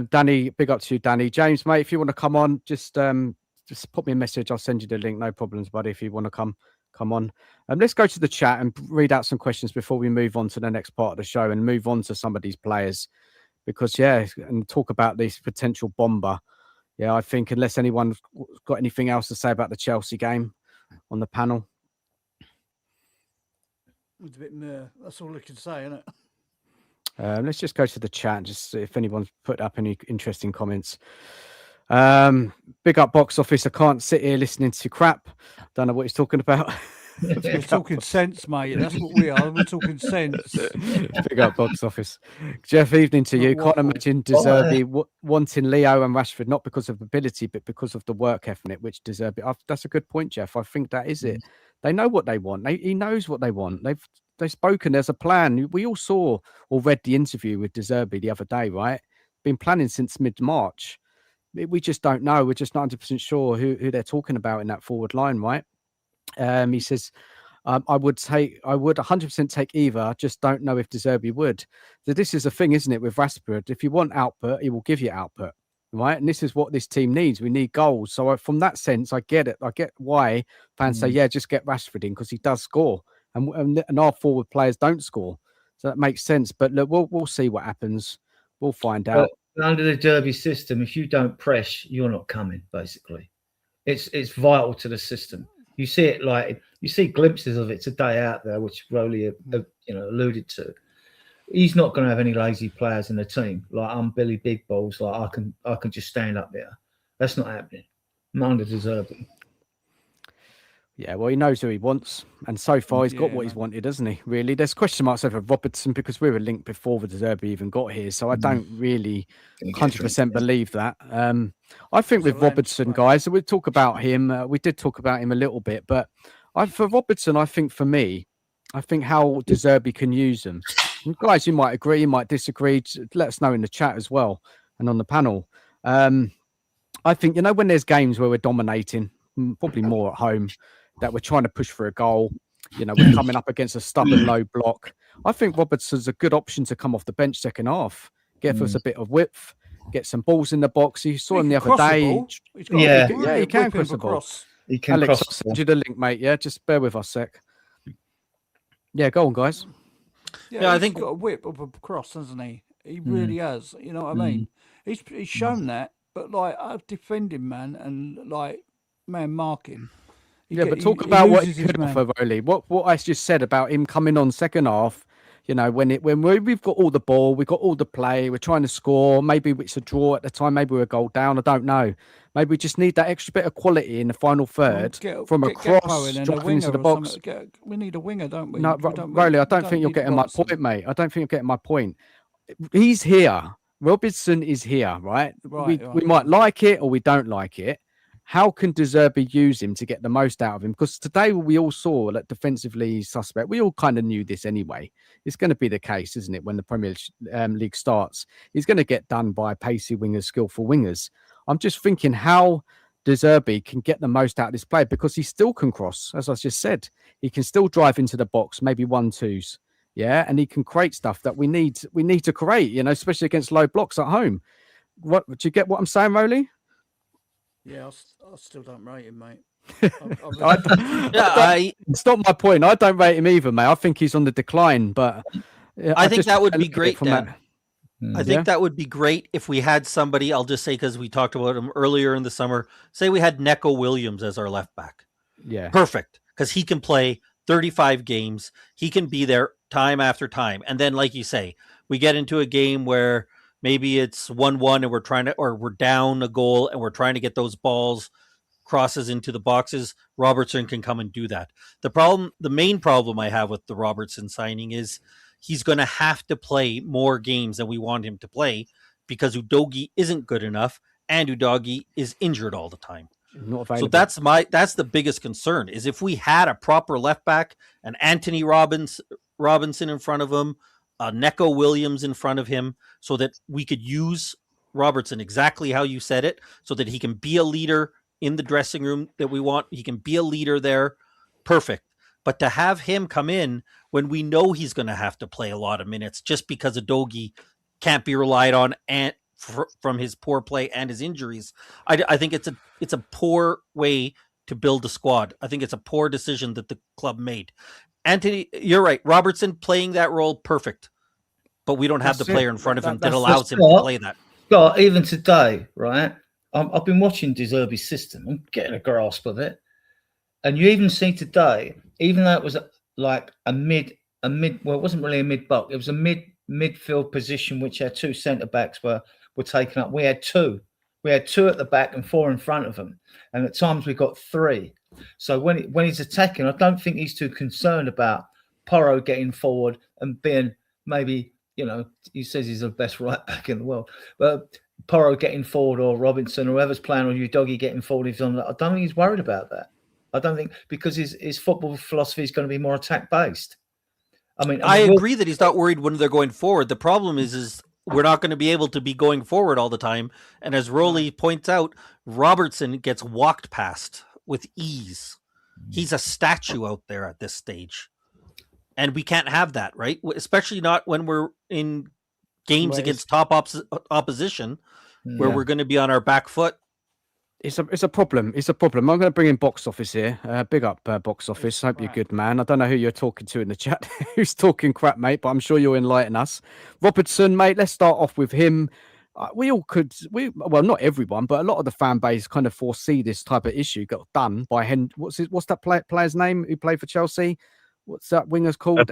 Danny, big up to you, Danny. James, mate, if you want to come on, just put me a message. I'll send you the link. No problems, buddy, if you want to come on. Let's go to the chat and read out some questions before we move on to the next part of the show and move on to some of these players. Because, and talk about this potential bomber. Yeah, I think unless anyone's got anything else to say about the Chelsea game on the panel. It's a bit meh. That's all I can say, isn't it? Let's just go to the chat and just see if anyone's put up any interesting comments. Big up box office. I can't sit here listening to crap. Don't know what he's talking about. We're talking sense, mate. That's what we are. We're talking sense. Big up box office. Jeff, evening to you. Can't imagine De Zerbi wanting Leo and Rashford, not because of ability, but because of the work ethic, which De Zerbi. That's a good point, Jeff. I think that is it. They know what they want. He knows what they want. They've spoken. There's a plan. We all saw or read the interview with De Zerbi the other day, right? Been planning since mid-March. We just don't know. We're just not 100% sure who they're talking about in that forward line, right? He says, I would 100% take either. I just don't know if De Zerbi would. So this is the thing, isn't it, with Rashford? If you want output, he will give you output, right? And this is what this team needs. We need goals. So from that sense, I get it. I get why fans say, just get Rashford in because he does score. And our forward players don't score. So that makes sense. But look, we'll see what happens. We'll find out. But under the Derby system, if you don't press, you're not coming, basically. It's vital to the system. You see it like you see glimpses of it today out there, which Rowley alluded to. He's not going to have any lazy players in the team. Like I'm Billy Big Balls. Like I can just stand up there. That's not happening. None of deserving. Yeah, well, he knows who he wants, and so far he's got what he's wanted, hasn't he? Really, there's question marks over Robertson because we were linked before the Therpy even got here, so I don't really 100% believe that. I think with Robertson, guys, we talk about him. We did talk about him a little bit, but for Robertson, I think for me, I think how De Zerbi can use them. And guys, you might agree, you might disagree. Let us know in the chat as well and on the panel. I think when there's games where we're dominating, probably more at home, that we're trying to push for a goal. We're coming up against a stubborn low block. I think Robertson's a good option to come off the bench second half, give us a bit of width, get some balls in the box. You saw him the other day. He can cross the ball. He can Alex, cross I'll send you the link, mate. Yeah, just bear with us a sec. Yeah, go on, guys. Yeah, I think he's got a whip of a cross, hasn't he? He really has. You know what I mean? He's shown that, but like defending man and like man marking. But talk about what he could offer, Rowley. What I just said about him coming on second half. When we've got all the ball, we've got all the play, we're trying to score. Maybe it's a draw at the time. Maybe we're a goal down. I don't know. Maybe we just need that extra bit of quality in the final third from a cross dropping into the box. We need a winger, don't we? No, Rowley, I don't think you're getting my point, mate. I don't think you're getting my point. He's here. Robertson is here, right? We might like it or we don't like it. How can De Zerbi use him to get the most out of him? Because today we all saw that defensively he's suspect. We all kind of knew this anyway. It's going to be the case, isn't it? When the Premier League starts, he's going to get done by pacey wingers, skillful wingers. I'm just thinking how De Zerbi can get the most out of this player because he still can cross, as I just said. He can still drive into the box, maybe 1-2s. Yeah, and he can create stuff that we need to create, especially against low blocks at home. Do you get what I'm saying, Rowley? Yeah, I still don't rate him, mate. It's not my point. I don't rate him either, mate. I think he's on the decline, but I think that would be great, Dan. I think that would be great if we had somebody, I'll just say because we talked about him earlier in the summer, say we had Neco Williams as our left back. Yeah. Perfect, because he can play 35 games. He can be there time after time. And then, like you say, we get into a game where maybe it's 1-1 and we're down a goal and we're trying to get those balls crosses into the boxes. Robertson can come and do that. The main problem I have with the Robertson signing is he's going to have to play more games than we want him to play because Udogie isn't good enough and Udogie is injured all the time. So that's the biggest concern is if we had a proper left back, an Anthony Robinson in front of him, a Neco Williams in front of him, so that we could use Robertson exactly how you said it, so that he can be a leader in the dressing room that we want. He can be a leader there. Perfect. But to have him come in when we know he's going to have to play a lot of minutes just because Udogie can't be relied on and from his poor play and his injuries, I think it's a poor way to build a squad. I think it's a poor decision that the club made. Anthony, you're right. Robertson playing that role, perfect. But we don't have the player in front of him that allows him to play that. Scott, even today, right? I've been watching De Zerbi's system and getting a grasp of it. And you even see today, even though it was like a mid, well, it wasn't really a mid-bulk. It was a midfield position, which our two centre-backs were taken up. We had two. We had two at the back and four in front of them. And at times we got three. So when he's attacking, I don't think he's too concerned about Porro getting forward and being maybe, he says he's the best right back in the world. But Porro getting forward or Robinson or whoever's playing or Udogie getting forward, I don't think he's worried about that. I don't think because his football philosophy is going to be more attack-based. I agree that he's not worried when they're going forward. The problem is we're not going to be able to be going forward all the time. And as Rowley points out, Robertson gets walked past with ease. He's a statue out there at this stage. And we can't have that, right? Especially not when we're in games against top opposition where we're going to be on our back foot. It's a problem. It's a problem. I'm going to bring in Box Office here. Big up, Box Office. Hope you're good, man. I don't know who you're talking to in the chat. Who's talking crap, mate? But I'm sure you'll enlighten us. Robertson, mate. Let's start off with him. we all could. Well, not everyone, but a lot of the fan base kind of foresee this type of issue got done by What's that player's name who played for Chelsea? What's that winger's called?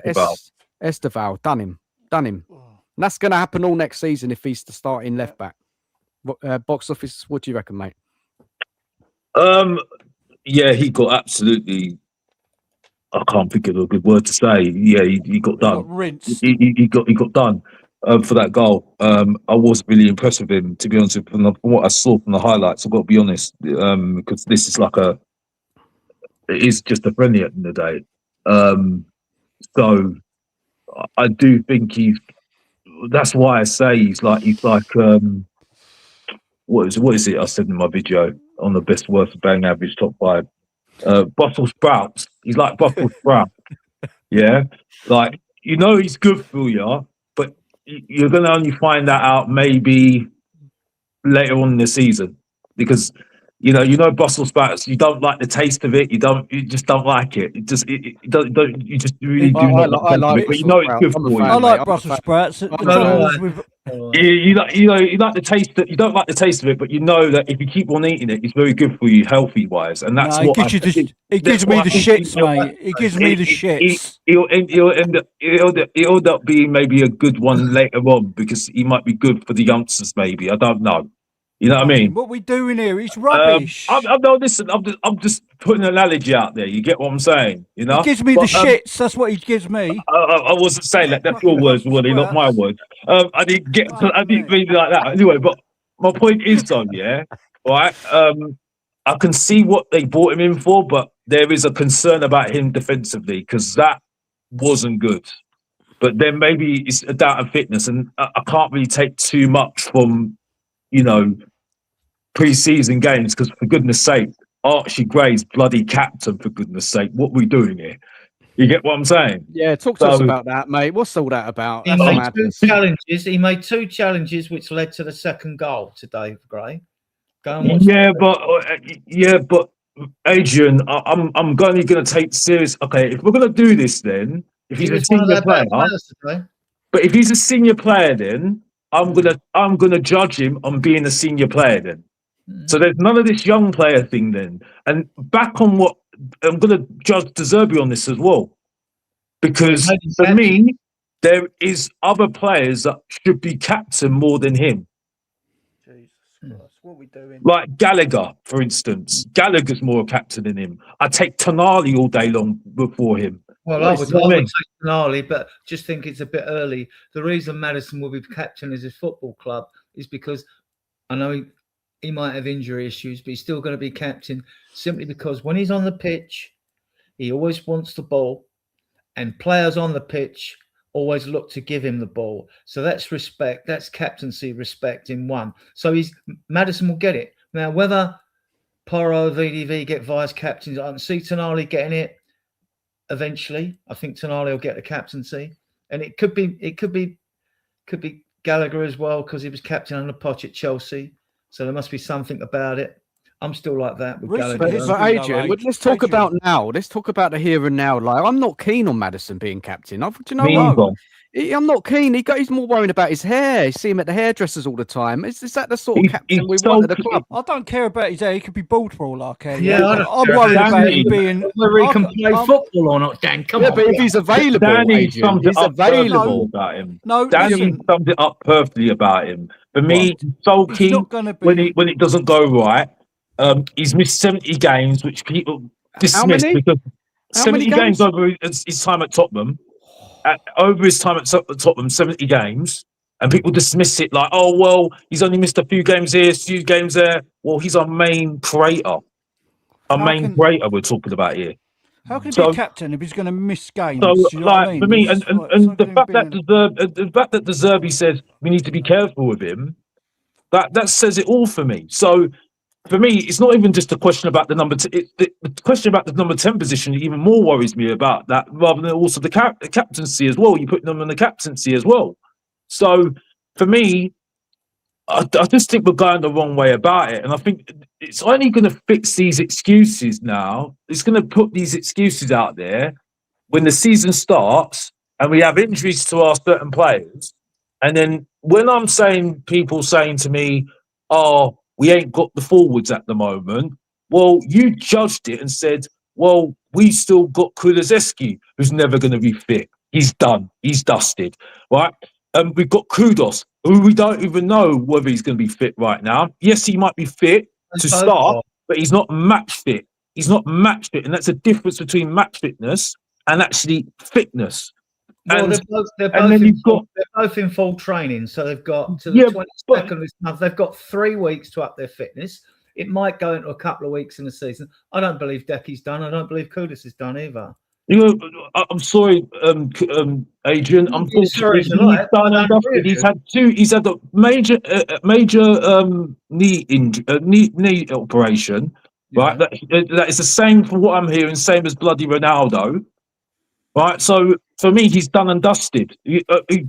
Esteval. Done him. And that's going to happen all next season if he's to start in left back. Box office. What do you reckon, mate? Yeah, he got absolutely. I can't think of a good word to say. Yeah, he got done. He got done for that goal. I wasn't really impressed with him, to be honest. From what I saw from the highlights, I've got to be honest, because this is it is just a friendly at the end of the day. So I do think that's why I say he's like what is it I said in my video on the best worst bang average top 5? Brussels sprouts. He's like Brussels sprouts. Yeah, like he's good for you, but you're gonna only find that out maybe later on in the season, because Brussels sprouts. You don't like the taste of it. You just don't like it. You just really do not like it. But it's good for you. I like Brussels sprouts. You like the taste that you don't like the taste of it, but you know that if you keep on eating it, it's very good for you, healthy wise, and that's what it gives me the shits, mate. It gives me the shits. It'll end up being maybe a good one later on, because he might be good for the youngsters. Maybe, I don't know. You know what I mean? What we doing here? It's rubbish. Listen, I'm just putting an analogy out there. You get what I'm saying? He gives me the shits. That's what he gives me. I wasn't saying that. That's your words, Willie, not my words. I didn't mean it like that. Anyway, but my point is, though, yeah, right. I can see what they brought him in for, but there is a concern about him defensively, because that wasn't good. But then maybe it's a doubt of fitness, and I can't really take too much from pre-season games, because for goodness sake, Archie Gray's bloody captain, for goodness sake. What are we doing here? You get what I'm saying? Yeah, talk to us about that, mate. What's all that about? He made two challenges which led to the second goal today, Gray. But Adrian, I'm only going to take serious. Okay, if we're going to do this, then if he's a senior player, but if he's a senior player, then I'm gonna judge him on being a senior player then. So there's none of this young player thing then. And back on what I'm gonna judge Therpy on this as well, because for me there is other players that should be captain more than him. Jesus Christ, what are we doing? Like Gallagher, for instance. Gallagher's more a captain than him. I take Tonali all day long before him. Well, I would take Tonali, but just think it's a bit early. The reason Maddison will be captain as his football club is because I know he might have injury issues, but he's still going to be captain simply because when he's on the pitch, he always wants the ball, and players on the pitch always look to give him the ball. So that's respect. That's captaincy respect in one. So Maddison will get it. Now, whether Porro, VDV get vice captains, I can see Tonali getting it. Eventually, I think Tonali will get the captaincy, and it could be Gallagher as well, because he was captain under Poch at Chelsea. So there must be something about it. I'm still like that with Gallagher. But Adrian, let's talk about now. Let's talk about the here and now. Like, I'm not keen on Maddison being captain. Do you know what? I'm not keen. He's more worried about his hair. You see him at the hairdressers all the time. Is that the sort of captain we want at the club? I don't care about his hair. He could be bald for all I care. Yeah, I'm worried about him being. Whether he can play football or not, Dan. Come on. But if he's available, Danny summed it up available about him. No, Danny summed it up perfectly about him. For me, sulky when it doesn't go right. He's missed 70 games, which people dismiss because 70 games over his time at Tottenham. Over his time at Tottenham, 70 games, and people dismiss it like, oh, well, he's only missed a few games here, a few games there. Well, he's our main creator. Creator we're talking about here. How can he be captain if he's going to miss games? So, for me, and the fact that Therpy says we need to be careful with him, that says it all for me. So, for me, it's not even just a question about the number. The question about the number 10 position even more worries me about that, rather than also the captaincy as well. You put them in the captaincy as well. So for me, I just think we're going the wrong way about it, and I think it's only going to fix these excuses now. It's going to put these excuses out there when the season starts and we have injuries to our certain players, And then when I'm saying people saying to me, "Oh, we ain't got the forwards at the moment," well, you judged it and said, "Well, we still got Kulusevski, who's never going to be fit. He's done. He's dusted, right?" We've got Kudos, who we don't even know whether he's going to be fit right now. Yes, he might be fit to start, but he's not match fit. He's not match fit, and that's a difference between match fitness and actually fitness. Well, And, they're both in full training, so they've got to the 22nd of this month. They've got 3 weeks to up their fitness. It might go into a couple of weeks in the season. I don't believe Decky's done. I don't believe Kudus is done either. You know, I'm sorry, Adrian. Unfortunately, he's done and dusted. He's had a major knee operation. Right, that is the same for what I'm hearing. Same as bloody Ronaldo. Right, so for me, he's done and dusted. You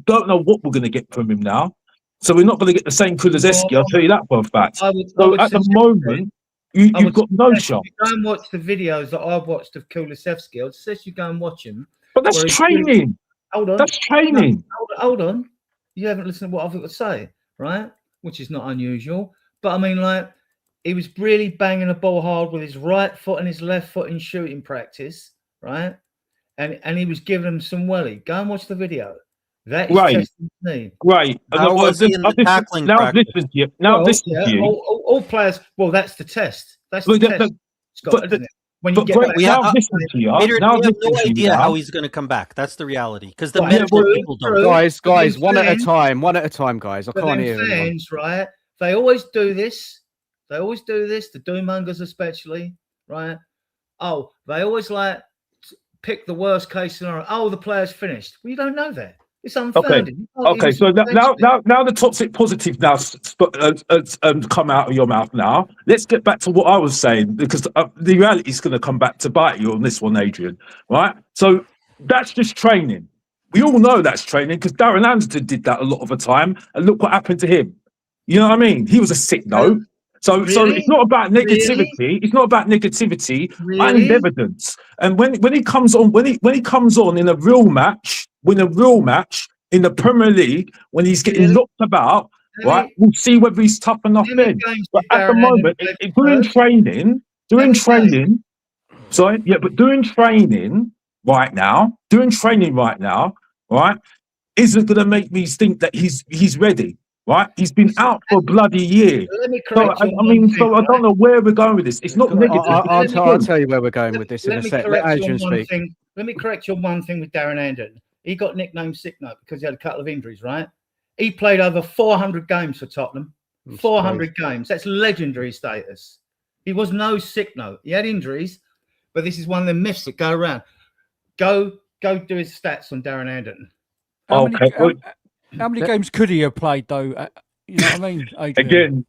don't know what we're going to get from him now. So we're not going to get the same Kulusevski. I'll tell you that for a fact. At the moment, you've got no chance. Go and watch the videos that I've watched of Kulusevski. I suggest you go and watch him. But that's training. Hold on. That's training. No, hold on. You haven't listened to what I've got to say, right? Which is not unusual. But I mean, like, he was really banging the ball hard with his right foot and his left foot in shooting practice, right? And he was giving them some welly. Go and watch the video. That is testing me. Right. How was he in the tackling practice? Listen to you. Now listen to you. All players. Well, that's the test. That's the test. Scott, isn't it? When you get we have no idea how he's going to come back. That's the reality. Because the medical people don't. Guys, one at a time, guys. I can't hear fans, right? They always do this. The doomongers especially, right? Oh, they always like pick the worst case scenario. Oh, the player's finished. Well, you don't know that. It's unfounded. Okay. So now the toxic positive now come out of your mouth. Now let's get back to what I was saying, because the reality is going to come back to bite you on this one, Adrian. Right? So that's just training. We all know that's training, because Darren Anderton did that a lot of the time, and look what happened to him. You know what I mean? He was a sick note. So it's not about negativity. Really? It's not about negativity. Really? I need evidence. And when he comes on, when he comes on in a real match, in the Premier League, when he's getting locked about, right, we'll see whether he's tough enough then. But at the moment, doing training right now, right, isn't going to make me think that he's ready. Right, he's been out for a bloody year. So I don't know where we're going with this. It's not negative. I'll tell you where we're going with this in a sec. Let Adrian speak. Let me correct you on one thing with Darren Anderton. He got nicknamed Sick Note because he had a couple of injuries. Right, he played over 400 games for Tottenham. 400 games. That's legendary status. He was no sick note. He had injuries, but this is one of the myths that go around. Go do his stats on Darren Anderton. How many games could he have played, though? You know what I mean, Adrian? Again,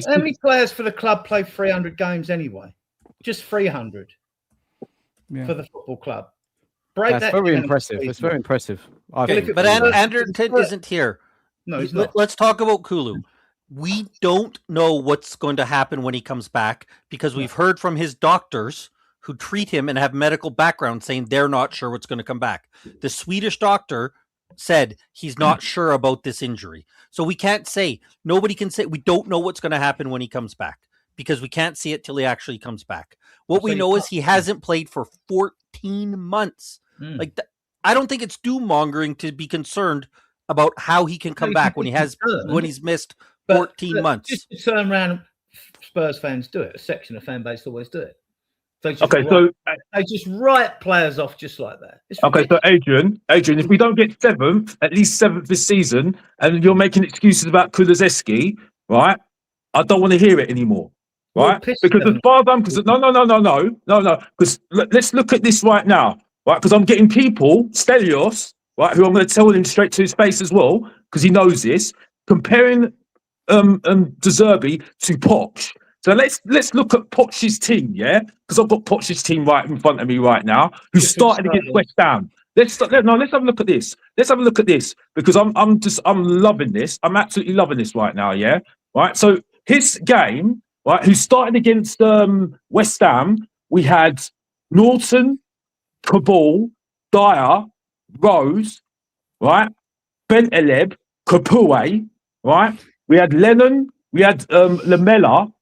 how many players for the club play 300 games anyway? Just 300 for the football club. That's very impressive. It's very impressive. But Anderton isn't here. No, he's not. Let's talk about Kulu. We don't know what's going to happen when he comes back, because we've heard from his doctors who treat him and have medical background saying they're not sure what's going to come back. The Swedish doctor said he's not sure about this injury. So we can't say, nobody can say, we don't know what's going to happen when he comes back, because we can't see it till he actually comes back. What we know is he hasn't played for 14 months. I don't think it's doom mongering to be concerned about how he can come back when he's missed 14 months. Just to turn around, Spurs fans do it. A section of fan base always do it. They just write players off just like that. So Adrian, if we don't get at least seventh this season, and you're making excuses about Kulusevski, right? I don't want to hear it anymore, right? Because as far as I'm concerned, no. Because let's look at this right now, right? Because I'm getting people, Stelios, right, who I'm going to tell him straight to his face as well, because he knows this, comparing Diehards to Poch. So let's look at Poch's team, yeah? Because I've got Poch's team right in front of me right now, who started against West Ham. Let's have a look at this. Let's have a look at this, because I'm loving this. I'm absolutely loving this right now, yeah? Right. So his game, right, who started against West Ham, we had Norton, Cabal, Dyer, Rose, right, Bentaleb, Capoue, right? We had Lennon, we had Lamela,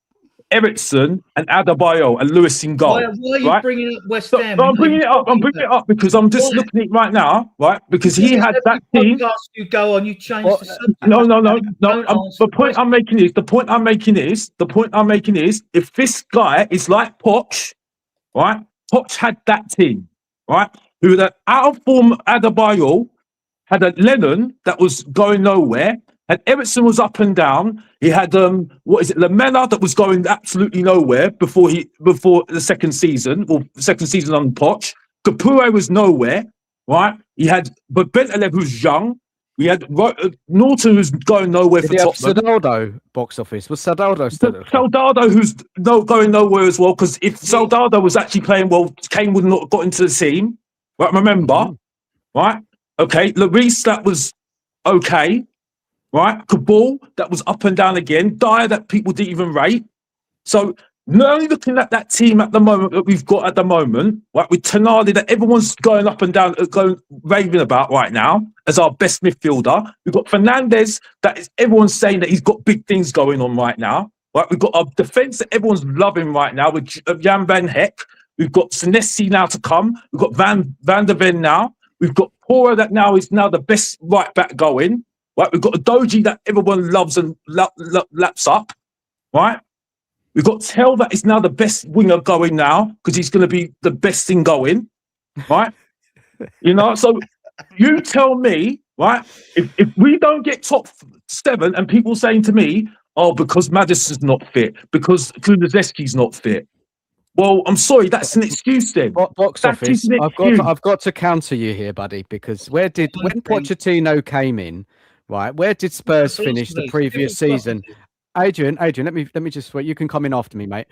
Ericsson, and Adebayo, and Lewis in goal. Why are you right? bringing up West So, Ham? I'm bringing it up. I'm bringing it up because I'm just looking at it right now, right? Because he had that team. Podcast you go on, you change the subject. No. The point I'm making is, if this guy is like Poch, right? Poch had that team, right? Who had out of form Adebayo, had a Lennon that was going nowhere, and Ericsson was up and down. He had Lamela that was going absolutely nowhere before the second season on Poch. Capoue was nowhere, right? He had Bentelev who's young. We had Norton who's going nowhere for Tottenham. Soldado box office. Was Soldado still at the club? Soldado who's going nowhere as well, because if Soldado was actually playing well, Kane would not have got into the team. Right, remember? Right? Okay, Lloris, that was okay. Right? Cabal, that was up and down again. Dyer, that people didn't even rate. So, not only looking at that team at the moment that we've got at the moment, right, with Tonali, that everyone's going up and down, raving about right now as our best midfielder. We've got Fernandez, that is everyone's saying that he's got big things going on right now. Right? We've got our defence that everyone's loving right now with Jan van Heck. We've got Senesi now to come. We've got Van der Ven now. We've got Pora that now is the best right back going. Right, we've got a Doji that everyone loves and laps up. Right, we've got Tell that is now the best winger going now because he's going to be the best thing going. Right, So you tell me, right? If we don't get top 7, and people saying to me, "Oh, because Maddison's not fit, because Kulusevski's not fit." Well, I'm sorry, that's an excuse then. Box office. I've got to counter you here, buddy, because when Pochettino came in, right, where did Spurs finish the previous season? Adrian, let me just wait. You can come in after me, mate.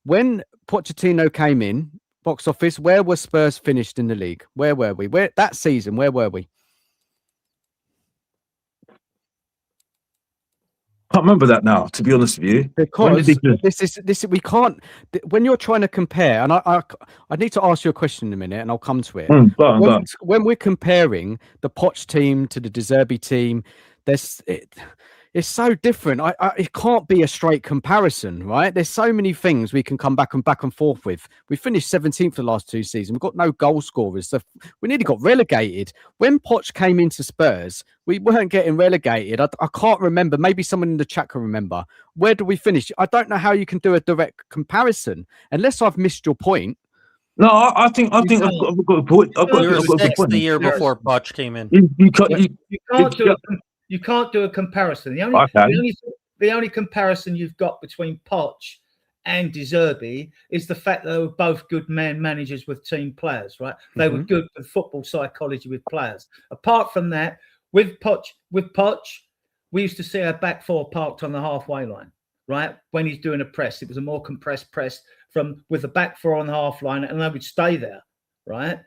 When Pochettino came in, box office, where were Spurs finished in the league? Where were we? Where that season? Where were we? I can't remember that now, to be honest with you. Because this we can't. When you're trying to compare, and I need to ask you a question in a minute, and I'll come to it. When we're comparing the Poch team to the De Zerbi team, it's so different. It can't be a straight comparison, right? There's so many things we can come back and forth with. We finished 17th the last 2 seasons. We've got no goal scorers. So we nearly got relegated. When Poch came into Spurs, we weren't getting relegated. I can't remember. Maybe someone in the chat can remember. Where do we finish? I don't know how you can do a direct comparison unless I've missed your point. No, I think I've got a point. We were 6th the year before Poch came in. You can't do a comparison. The only comparison you've got between Poch and De Zerbi is the fact that they were both good man managers with team players, right? They were good with football psychology with players. Apart from that, with Poch, we used to see our back four parked on the halfway line, right? When he's doing a press, it was a more compressed press with the back four on the half line, and they would stay there, right?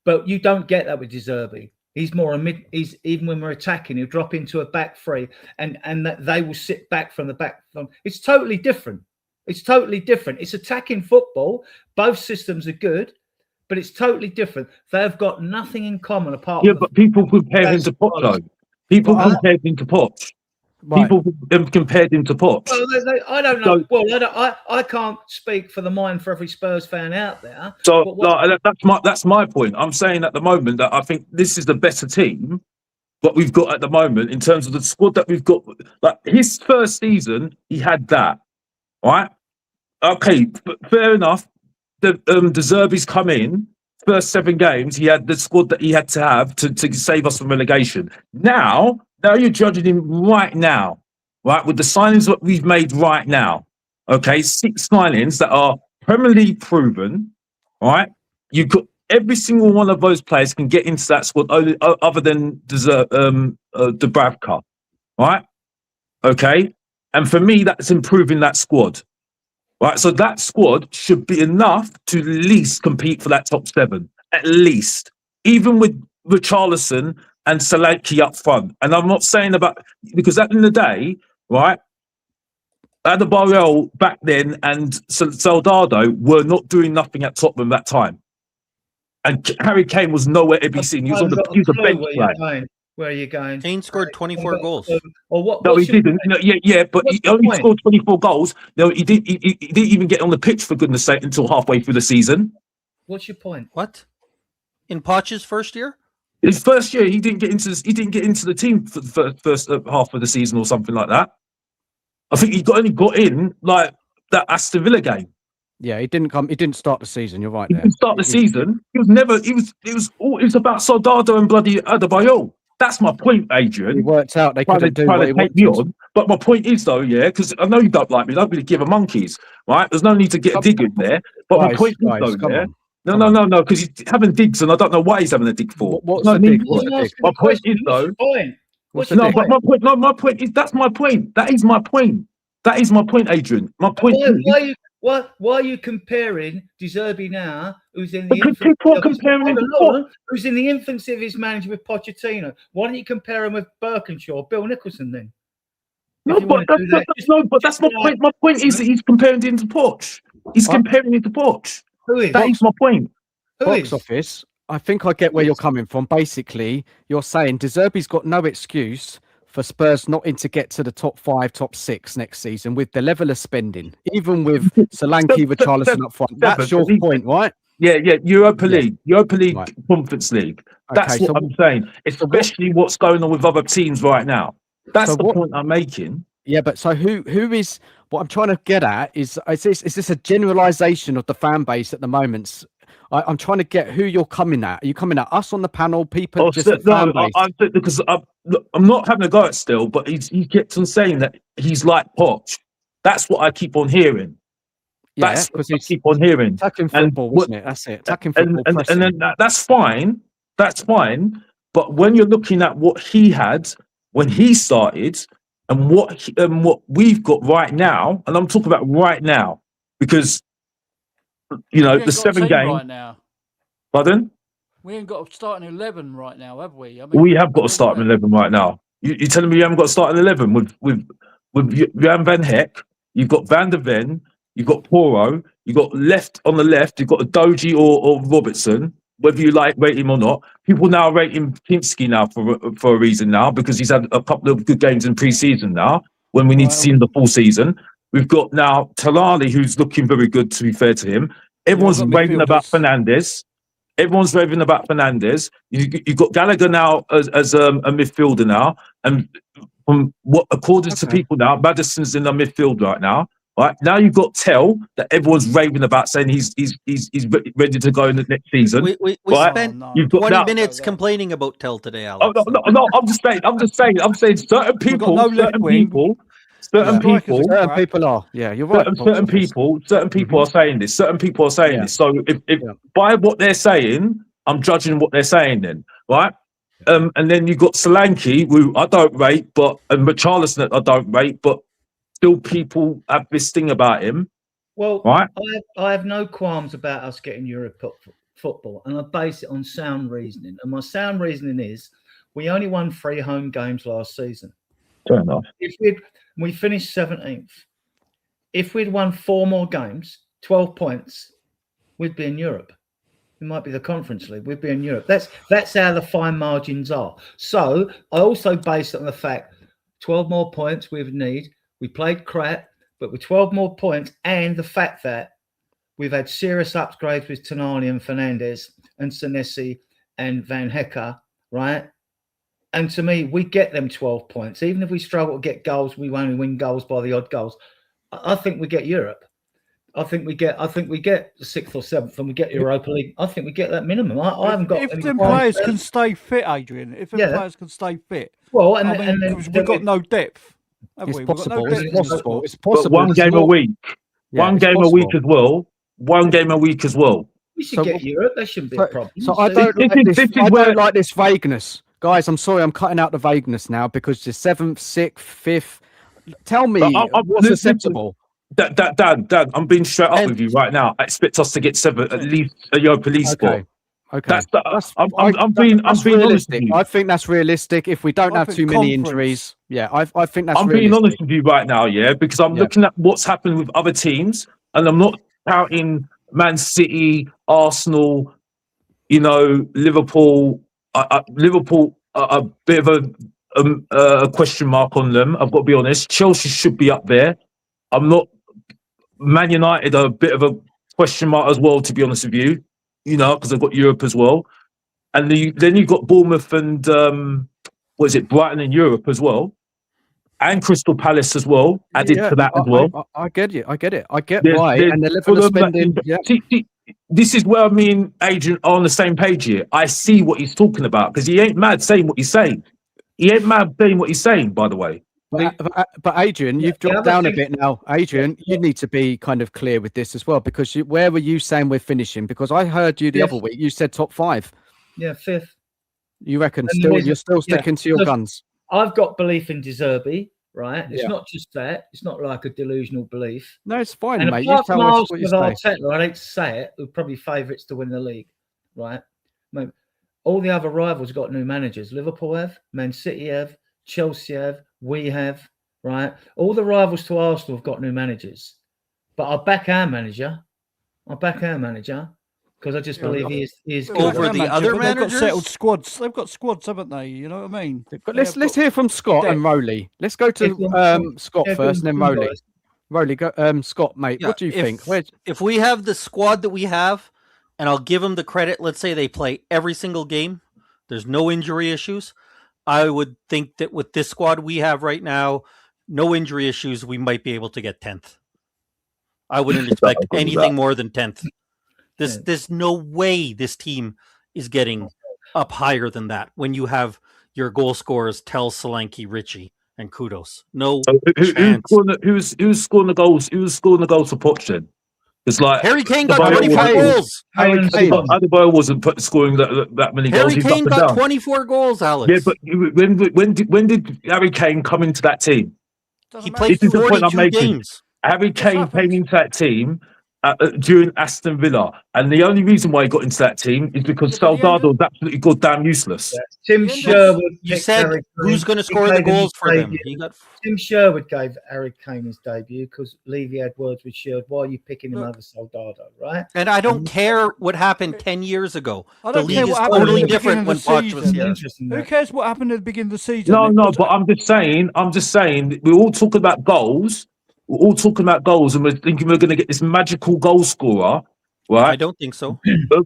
But you don't get that with De Zerbi. He's more he's even when we're attacking, he'll drop into a back three, and that they will sit back from the back. It's totally different. It's attacking football. Both systems are good, but it's totally different. They've got nothing in common apart. Yeah, but people compare him to Poch, though. People compared him to Poch. Right. People compared him to Poch. Well, I don't know. I can't speak for the mind for every Spurs fan out there. So that's my point. I'm saying at the moment that I think this is the better team what we've got at the moment in terms of the squad that we've got. Like his first season, he had that, right? Okay, but fair enough. The De Zerbi's come in. First 7 games, he had the squad that he had to have to save us from relegation. Now you're judging him right now, right? With the signings that we've made right now. Okay, 6 signings that are Premier League proven, right? You've got every single one of those players can get into that squad other than Dubravka, right? Okay, and for me, that's improving that squad. Right, so that squad should be enough to at least compete for that top 7, at least, even with Richarlison and Solanke up front. And I'm not saying because at the end of the day, right, Adebayo back then and Soldado were not doing nothing at Tottenham that time. And Harry Kane was nowhere to be seen. He was a bench player. Where are you going? Kane scored 24 goals. Or what? No, he didn't. No, but he only scored 24 goals. No, he didn't even get on the pitch, for goodness sake, until halfway through the season. What's your point? What? In Poch's first year? His first year, he didn't get into the team for the first half of the season or something like that. I think he only got in like that Aston Villa game. Yeah, he didn't start the season. You're right. He didn't start the season. He was never. It was about Soldado and bloody Adebayo. That's my point, Adrian. It worked out. They couldn't do what he wanted. Me on. But my point is, though, because I know you don't like me. Don't really give a monkeys, right? There's no need to get a dig in there. But my point is, though, no, because he's having digs, and I don't know why he's having a dig for. What's the dig? My point is, though. My point is that's my point. That is my point. That is my point, Adrian. My point is. Why are you comparing De Zerbi now, who's in the who's in the infancy of his manager with Pochettino? Why don't you compare him with Birkinshaw, Bill Nicholson then? But that's my point. My point is that he's comparing him to Poch. He's comparing him to Poch. Who is? That is my point. Box office. I think I get where you're coming from. Basically, you're saying De Zerbi's got no excuse for Spurs not to get to the top 5, top 6 next season with the level of spending, even with Solanke, Richarlison up front. That's your point, right? Yeah. Europa League, Conference League. That's what I'm saying. Especially what's going on with other teams right now. That's the point I'm making. Yeah, but so who is? What I'm trying to get at is this a generalization of the fan base at the moment? I'm trying to get who you're coming at. Are you coming at us on the panel, people? Because I'm not having a go at Still, but he kept on saying that he's like Poch. That's what I keep on hearing. That's what I keep on hearing. Attacking football, wasn't it? That's it. Attacking football. And then that's fine. That's fine. But when you're looking at what he had when he started and what we've got right now, and I'm talking about right now, because the 7 game right now. Pardon? We ain't got to start an 11 right now, have we? I mean, we have got to start an 11 right now. You're telling me you haven't got to start an 11 with Jan van Heck? You've got Van der Ven. You've got Poro. You've got on the left. You've got a Doji or Robertson. Whether you rate him or not, people now rate him Kinski now for a reason now, because he's had a couple of good games in pre-season now. When we need to see him the full season. We've got now Talali, who's looking very good, to be fair to him. Everyone's raving about Fernandes. You've got Gallagher now as a midfielder now. And from what, according to people now, Maddison's in the midfield right now. Right now, you've got Tell that everyone's raving about, saying he's ready to go in the next season. We spent 20 minutes complaining about Tell today, Alex. No, I'm just saying. Certain people are. Yeah, you're right. Certain people are saying this. Certain people are saying this. So if by what they're saying, I'm judging what they're saying then, right? And then you've got Solanke, who I don't rate, and Richarlison I don't rate, but still people have this thing about him. Well, right? I have no qualms about us getting Europe football, and I base it on sound reasoning. And my sound reasoning is we only won 3 home games last season. Fair enough. We finished 17th. If we'd won 4 more games, 12 points, we'd be in Europe. It might be the Conference League. We'd be in Europe. That's how the fine margins are. So I also base it on the fact 12 more points we would need. We played crap, but with 12 more points, and the fact that we've had serious upgrades with Tonali and Fernandes and Senesi and Van Hecker, right? And to me, we get them 12 points. Even if we struggle to get goals, we only win goals by the odd goals. I think we get Europe. I think we get the 6th or 7th, and we get Europa League. I think we get that minimum. I haven't got. If the players can stay fit, Adrian. If the players can stay fit. Well, we've got no depth. It's possible. It's But possible. one game a week. One game a week as well. We should get Europe. That shouldn't be a problem. So I don't like this vagueness. Guys, I'm sorry, I'm cutting out the vagueness now, because the 7th, 6th, 5th. Tell me what's acceptable. Dan, I'm being straight up with you right now. I expect us to get 7, at least a Europa League spot. Okay. I'm being honest with you. I think that's realistic. If we don't have too many injuries, I think that's. I'm being honest with you right now, because I'm looking at what's happened with other teams, and I'm not counting Man City, Arsenal, Liverpool. Liverpool a bit of a question mark on them. I've got to be honest. Chelsea should be up there. I'm not. Man United are a bit of a question mark as well, to be honest with you. You know, because I've got Europe as well, and then you've got Bournemouth and what is it, Brighton in Europe as well, and Crystal Palace as well. Added to that as well. I get it. I get why. And the level of spending. This is where me and Adrian are on the same page here. I see what he's talking about because he ain't mad saying what he's saying. He ain't mad saying what he's saying, by the way. But Adrian, you've dropped down a bit now. Adrian, you need to be kind of clear with this as well, because where were you saying we're finishing? Because I heard you the other week. You said top 5. Yeah, 5th. You reckon you're still sticking to your guns? I've got belief in De Zerbi, right? It's not just that. It's not like a delusional belief. No, it's fine, and mate. You tell us what you say. Arteta, I hate to say it, we're probably favourites to win the league, right? Mate, all the other rivals got new managers. Liverpool have, Man City have, Chelsea have, we have, right? All the rivals to Arsenal have got new managers. But I'll back our manager. Because I just believe he is over the other managers. They've got settled squads. They've got squads, haven't they? You know what I mean? But let's hear from Scott and Rowley. Let's go to Scott first, and then Rowley. Rowley, go, Scott, mate. What do you think? If we have the squad that we have, and I'll give them the credit. Let's say they play every single game. There's no injury issues. I would think that with this squad we have right now, no injury issues, we might be able to get 10th. I wouldn't expect anything more than 10th. There's no way this team is getting up higher than that when you have your goal scorers Tell, Solanke, Richie, and Kudos. No chance. Who's scoring the goals? Who's scoring the goals for Poch then? It's like Harry Kane got 24 goals. Adebayo wasn't scoring that many goals. Harry Kane got 24 goals, Alex. Yeah, but when did Harry Kane come into that team? He played 42 games. Harry Kane came into that team during Aston Villa, and the only reason why he got into that team is because Soldado was absolutely goddamn useless. Yeah. Tim Sherwood. You said who's going to score the goals for them? Tim Sherwood gave Harry Kane his debut because Levy had words with Sherwood. Why are you picking him over Soldado, right? And I don't care what happened 10 years ago. The league is totally different when Poch was here. Who cares what happened at the beginning of the season? No, but I'm just saying, we're all talking about goals. We're all talking about goals, and we're thinking we're going to get this magical goal scorer, right? I don't think so.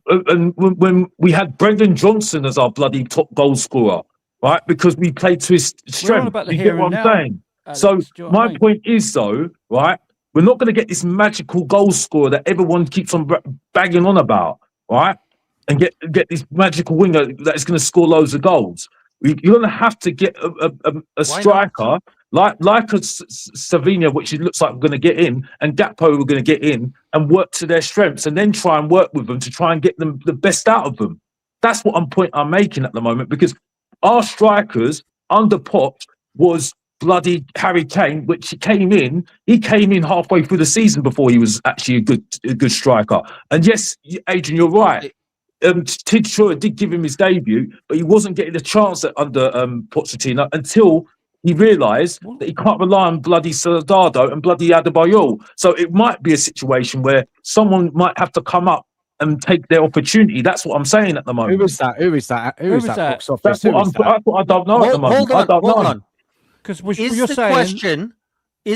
And when we had Brendan Johnson as our bloody top goal scorer, right? Because we played to his strength. You get what I'm saying? Alex, so my point is, though, right? We're not going to get this magical goal scorer that everyone keeps on bagging on about, right? And get this magical winger that is going to score loads of goals. You're going to have to get a striker. Like a Savinha, which it looks like we're going to get in, and Gakpo we're going to get in and work to their strengths, and then try and work with them to try and get them the best out of them. That's what I'm making at the moment, because our strikers under Poch was bloody Harry Kane, which he came in halfway through the season before he was actually a good striker. And yes, Adrian, you're right. Tid Shaw did give him his debut, but he wasn't getting the chance under Pochettino until he realised that he can't rely on bloody Soldado and bloody Adebayor. So it might be a situation where someone might have to come up and take their opportunity. That's what I'm saying at the moment. Who is that? Box office? That's what I don't know at the moment. Hold on. Because is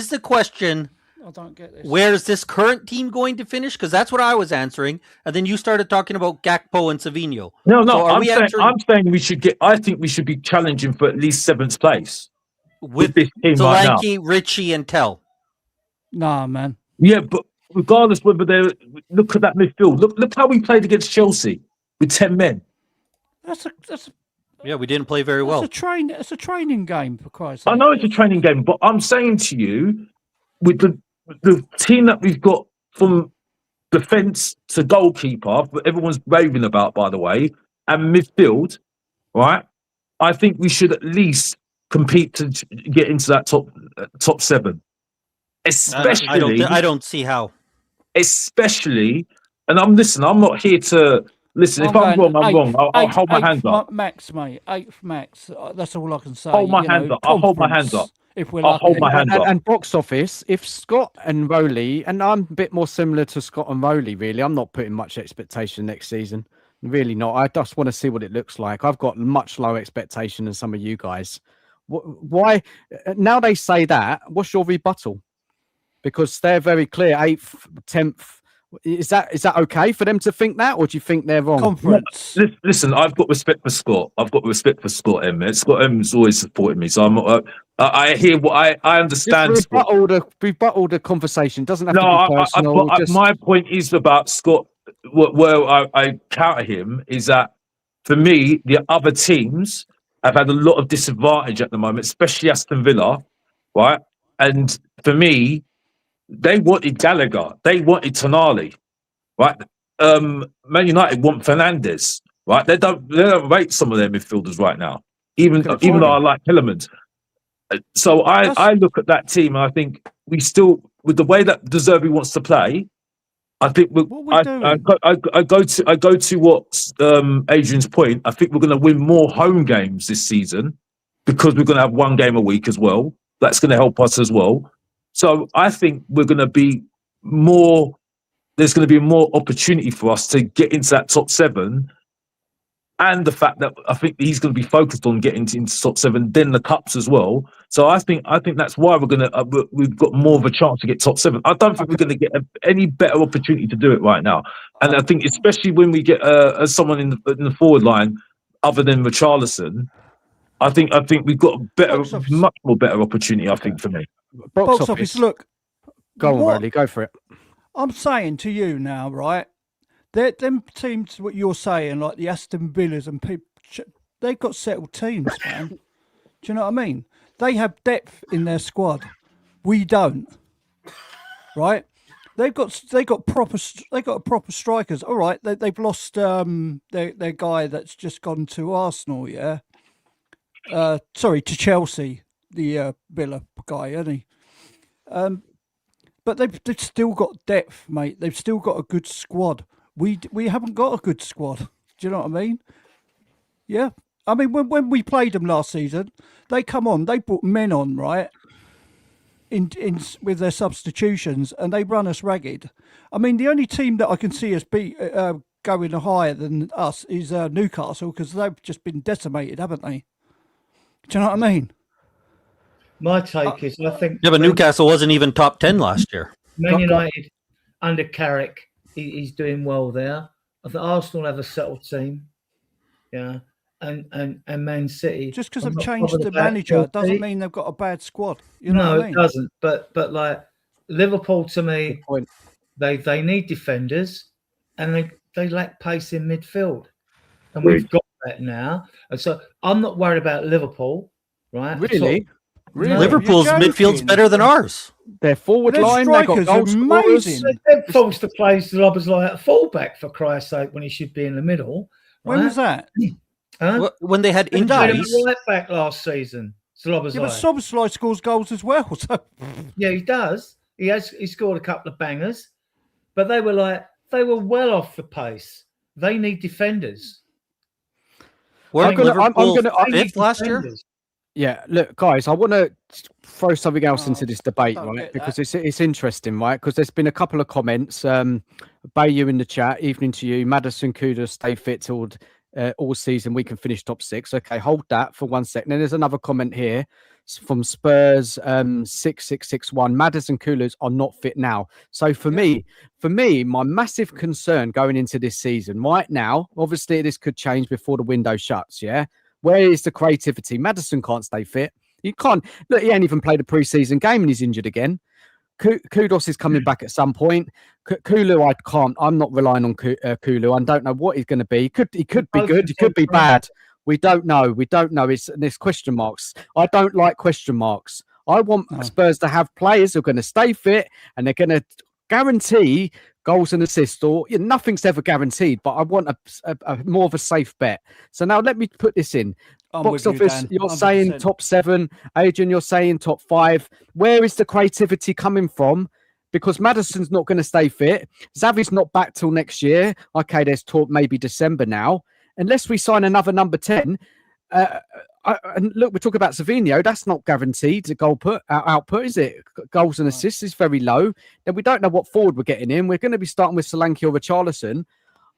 the question, I don't get this. Where is this current team going to finish? Because that's what I was answering, and then you started talking about Gakpo and Savinho. No. So I'm saying we should get. I think we should be challenging for at least 7th place with this team right now. Solanke, Richie, and Tell. Nah, man. Yeah, but regardless whether they're look at that midfield. Look how we played against Chelsea with 10 men. Yeah, we didn't play very well. It's a training game, for Christ's sake. I know it's a training game, but I'm saying to you, with the team that we've got from defence to goalkeeper, that everyone's raving about, by the way, and midfield, right? I think we should at least compete to get into that top 7. Especially, I don't see how. Especially, and I'm not here to listen. If I'm wrong, I'm wrong. I'll hold my hands up. Max, mate. 8th max. That's all I can say. Hold my hands up. I'll hold my hands up. I'll hold my hands up. And box office, if Scott and Rowley, and I'm a bit more similar to Scott and Rowley, really. I'm not putting much expectation next season. Really not. I just want to see what it looks like. I've got much lower expectation than some of you guys. Why? Now they say that. What's your rebuttal? Because they're very clear, 8th, 10th. Is that okay for them to think that, or do you think they're wrong? Conference. Listen, I've got respect for Scott. I've got respect for Scott M. Scott M's always supported me, so I hear what I understand. Just rebuttal the conversation. Doesn't have to be personal. My point is about Scott. Where I counter him is that for me, the other teams have had a lot of disadvantage at the moment, especially Aston Villa, right? And for me, they wanted Gallagher, they wanted Tonali, right? Man United want Fernandes, right? They don't rate some of their midfielders right now, even though I like Hillerman. So I look at that team and I think we still, with the way that De Zerbi wants to play, I think I go to what Adrian's point. I think we're going to win more home games this season because we're going to have one game a week as well. That's going to help us as well. So I think we're going to be more. There's going to be more opportunity for us to get into that top 7, and the fact that I think he's going to be focused on getting into top 7, then the cups as well. So I think that's why we've got more of a chance to get top 7. I don't think we're going to get any better opportunity to do it right now. And I think especially when we get someone in the forward line other than Richarlison, I think we've got a much more better opportunity. I think for me, box office. Look, go on, Riley, go for it. I'm saying to you now, right? Them teams, what you're saying, like the Aston Villas and people, they've got settled teams, man. Do you know what I mean? They have depth in their squad. We don't, right? They've got proper strikers. All right, they've lost their guy that's just gone to Arsenal, yeah. Sorry, to Chelsea, the Villa guy, isn't he? But they've still got depth, mate. They've still got a good squad. We haven't got a good squad. Do you know what I mean? Yeah. I mean, when we played them last season, they come on. They brought men on, right? In with their substitutions, and they run us ragged. I mean, the only team that I can see us going higher than us is Newcastle, because they've just been decimated, haven't they? Do you know what I mean? My take is, I think... Yeah, but Newcastle wasn't even top 10 last year. Man United, under Carrick, he's doing well there. I think Arsenal have a settled team. Yeah. And Man City... Just because they've changed the manager doesn't mean they've got a bad squad. You know what I mean? It doesn't. But like, Liverpool, to me, they need defenders, and they lack pace in midfield. And we've got that now. And so I'm not worried about Liverpool, right? Really? Really? Liverpool's midfield's better than ours. Their forward line, they've got goals amazing. They're forced to play Zlobers like a fullback, for Christ's sake, when he should be in the middle. Right? When was that? When they had injuries. Right back last season. Zlobers. Yeah, but Szoboszlai scores goals as well. So. Yeah, he does. He scored a couple of bangers, but they were well off the pace. They need defenders. I'm gonna fifth last year. Yeah, look, guys, I want to throw something else into this debate, right? Because it's interesting, right? Because there's been a couple of comments. Bayu in the chat, evening to you. Maddison Kuda, stay fit till all season. We can finish top 6. Okay, hold that for 1 second. Then there's another comment here from Spurs 6661. Maddison Coolers are not fit now. So for me, my massive concern going into this season right now, obviously this could change before the window shuts, yeah? Where is the creativity? Maddison can't stay fit. You can't. Look, he ain't even played a preseason game and he's injured again. Kudos is coming back at some point. Kulu, I can't. I'm not relying on Kulu. I don't know what he's going to be. He could be good. He could be bad. We don't know. There's question marks. I don't like question marks. I want Spurs to have players who are going to stay fit and they're going to guarantee goals and assists, or nothing's ever guaranteed, but I want a more of a safe bet. So now let me put this in. Box office, you're 100%. Saying top 7. Adrian, you're saying top 5. Where is the creativity coming from? Because Maddison's not going to stay fit. Xavi's not back till next year. Okay, there's talk maybe December now. Unless we sign another number 10. And look, we're talking about Savinho. That's not guaranteed to output, is it? Goals and assists is very low. Then we don't know what forward we're getting in. We're going to be starting with Solanke or Richarlison.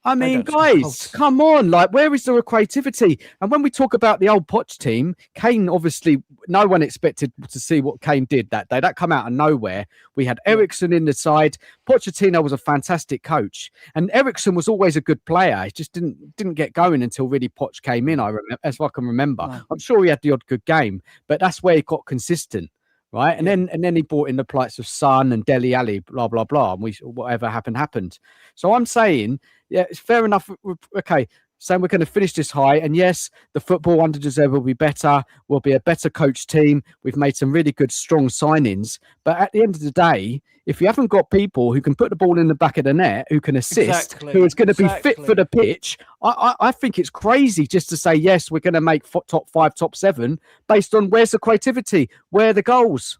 I mean, guys, come on. Like, where is the creativity? And when we talk about the old Poch team, Kane, obviously, no one expected to see what Kane did that day. That come out of nowhere. We had Ericsson in the side. Pochettino was a fantastic coach. And Ericsson was always a good player. He just didn't get going until really Poch came in, I remember, as I can remember. No. I'm sure he had the odd good game, but that's where he got consistent. Right. And then he brought in the plights of Son and Dele Alli, blah, blah, blah. And whatever happened. So I'm saying, yeah, it's fair enough. Okay. Saying we're going to finish this high. And yes, the football under Deserve will be better. We'll be a better coach team. We've made some really good, strong signings. But at the end of the day, if you haven't got people who can put the ball in the back of the net, who can assist, who is going to be fit for the pitch, I think it's crazy just to say, yes, we're going to make top 5, top 7 based on where's the creativity, where are the goals.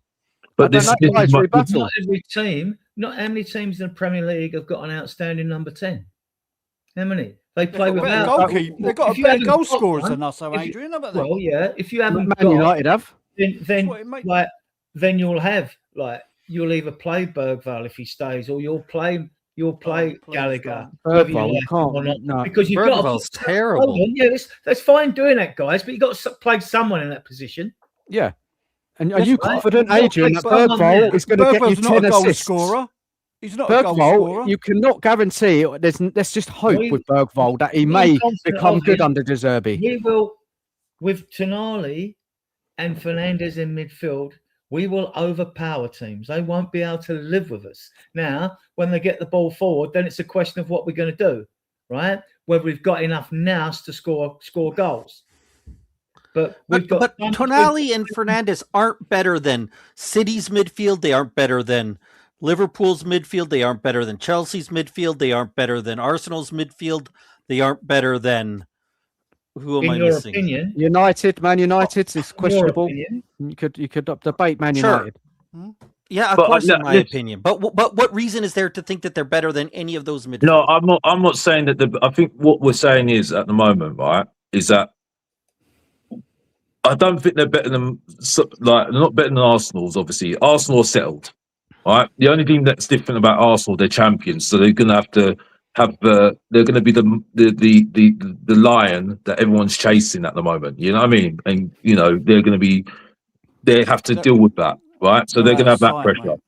But this is not every team, not how many teams in the Premier League have got an outstanding number 10? How many? They play without. They've got better goal scorers than us, though, Adrian, haven't they? Well, yeah. If you haven't Man United have, then you'll have you'll either play Bergvall if he stays, or you'll play Gallagher. Bergvall, you can't. No. Because you've Bergvall's terrible. Hold on, yeah, that's fine doing that, guys, but you've got to play someone in that position. Yeah. And are you confident, Adrian, that Bergvall is going to get you 10 assists? Scorer. He's not a goal scorer. You cannot guarantee. Let's just hope with Bergvall that he may become good under De Zerbi. We will, with Tonali and Fernandes in midfield, we will overpower teams. They won't be able to live with us. Now, when they get the ball forward, then it's a question of what we're going to do, right? Whether we've got enough nous to score goals. But Tonali and Fernandes aren't better than City's midfield. They aren't better than Liverpool's midfield. They aren't better than Chelsea's midfield. They aren't better than Arsenal's midfield. They aren't better than who am I missing? Opinion, Man United is questionable. You could debate Man United. Yeah, of course, in my opinion. But what reason is there to think that they're better than any of those midfield? No, I'm not saying that. I think what we're saying is at the moment, right, is that I don't think they're better than they're not better than Arsenal's. Obviously, Arsenal are settled. All right. The only thing that's different about Arsenal, they're champions, so they're going to have to have. They're going to be the lion that everyone's chasing at the moment. You know what I mean? And they're going to be. They have to deal with that, right? So they're going to have that pressure. Mate.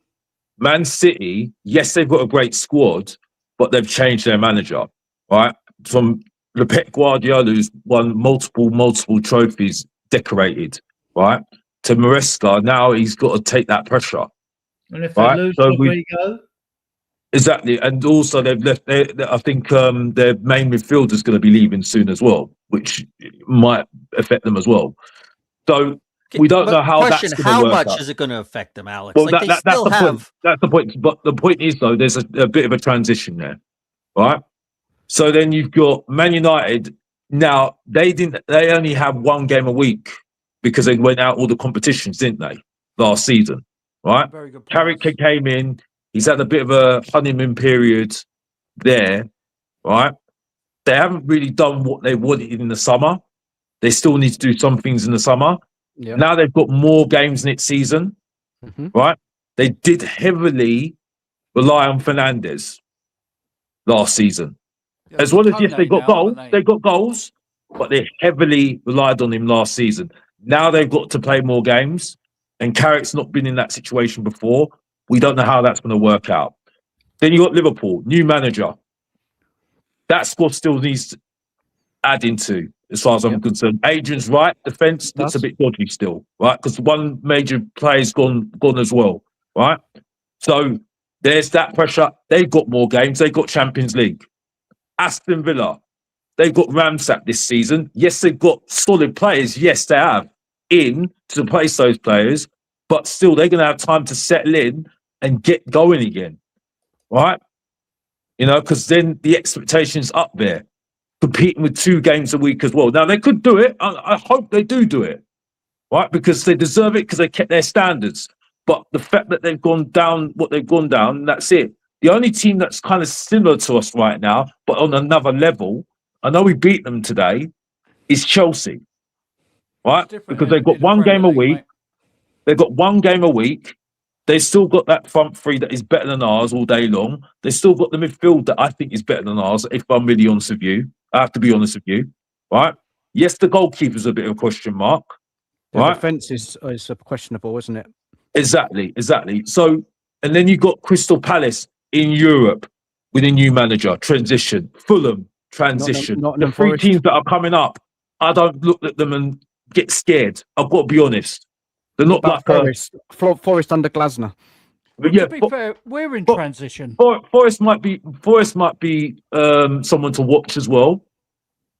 Man City, yes, they've got a great squad, but they've changed their manager, right? From Pep Guardiola, who's won multiple trophies, decorated, right? To Maresca, now he's got to take that pressure. And if they lose, where do you go? Exactly, and also they've left. I think their main midfielder is going to be leaving soon as well, which might affect them as well. So we don't know how that's going to work. How much is it going to affect them, Alex? Well, that's the point. That's the point. But the point is, though, there's a bit of a transition there, right? So then you've got Man United. Now they only have one game a week because they went out all the competitions, didn't they, last season? Right, Carrick came in. He's had a bit of a honeymoon period there, right? They haven't really done what they wanted in the summer. They still need to do some things in the summer. Yep. Now they've got more games next season, right? They did heavily rely on Fernandes last season. Yeah, as well as, yes, they got goals, but they heavily relied on him last season. Now they've got to play more games. And Carrick's not been in that situation before. We don't know how that's going to work out. Then you got Liverpool, new manager. That squad still needs adding to, as far as I'm concerned. Adrian's right, defence looks a bit dodgy still, right? Because one major player's gone as well, right? So there's that pressure. They've got more games. They've got Champions League. Aston Villa, they've got ransacked this season. Yes, they've got solid players. Yes, they have. In to replace those players, but still they're going to have time to settle in and get going again, right? Because then the expectation's up there, competing with 2 games a week as well. Now they could do it. I hope they do it, right? Because they deserve it because they kept their standards. But the fact that they've gone down what they've gone down, that's it. The only team that's kind of similar to us right now, but on another level, I know we beat them today, is Chelsea. Right? Because they've got one game a week. They've got one game a week, They've still got that front three that is better than ours all day long. They've still got the midfield that I think is better than ours, if I'm really honest with you. I have to be honest with you, right? Yes, the goalkeeper's a bit of a question mark, The right? defence is questionable, isn't it? Exactly. So, and then you got Crystal Palace in Europe with a new manager, transition. Fulham, transition. Nottingham The three Forest. teams that are coming up, I don't look at them and get scared. I've got to be honest. They're not But like Forest under Glasner. Well, yeah, to be fair, we're in transition. Forest might be someone to watch as well.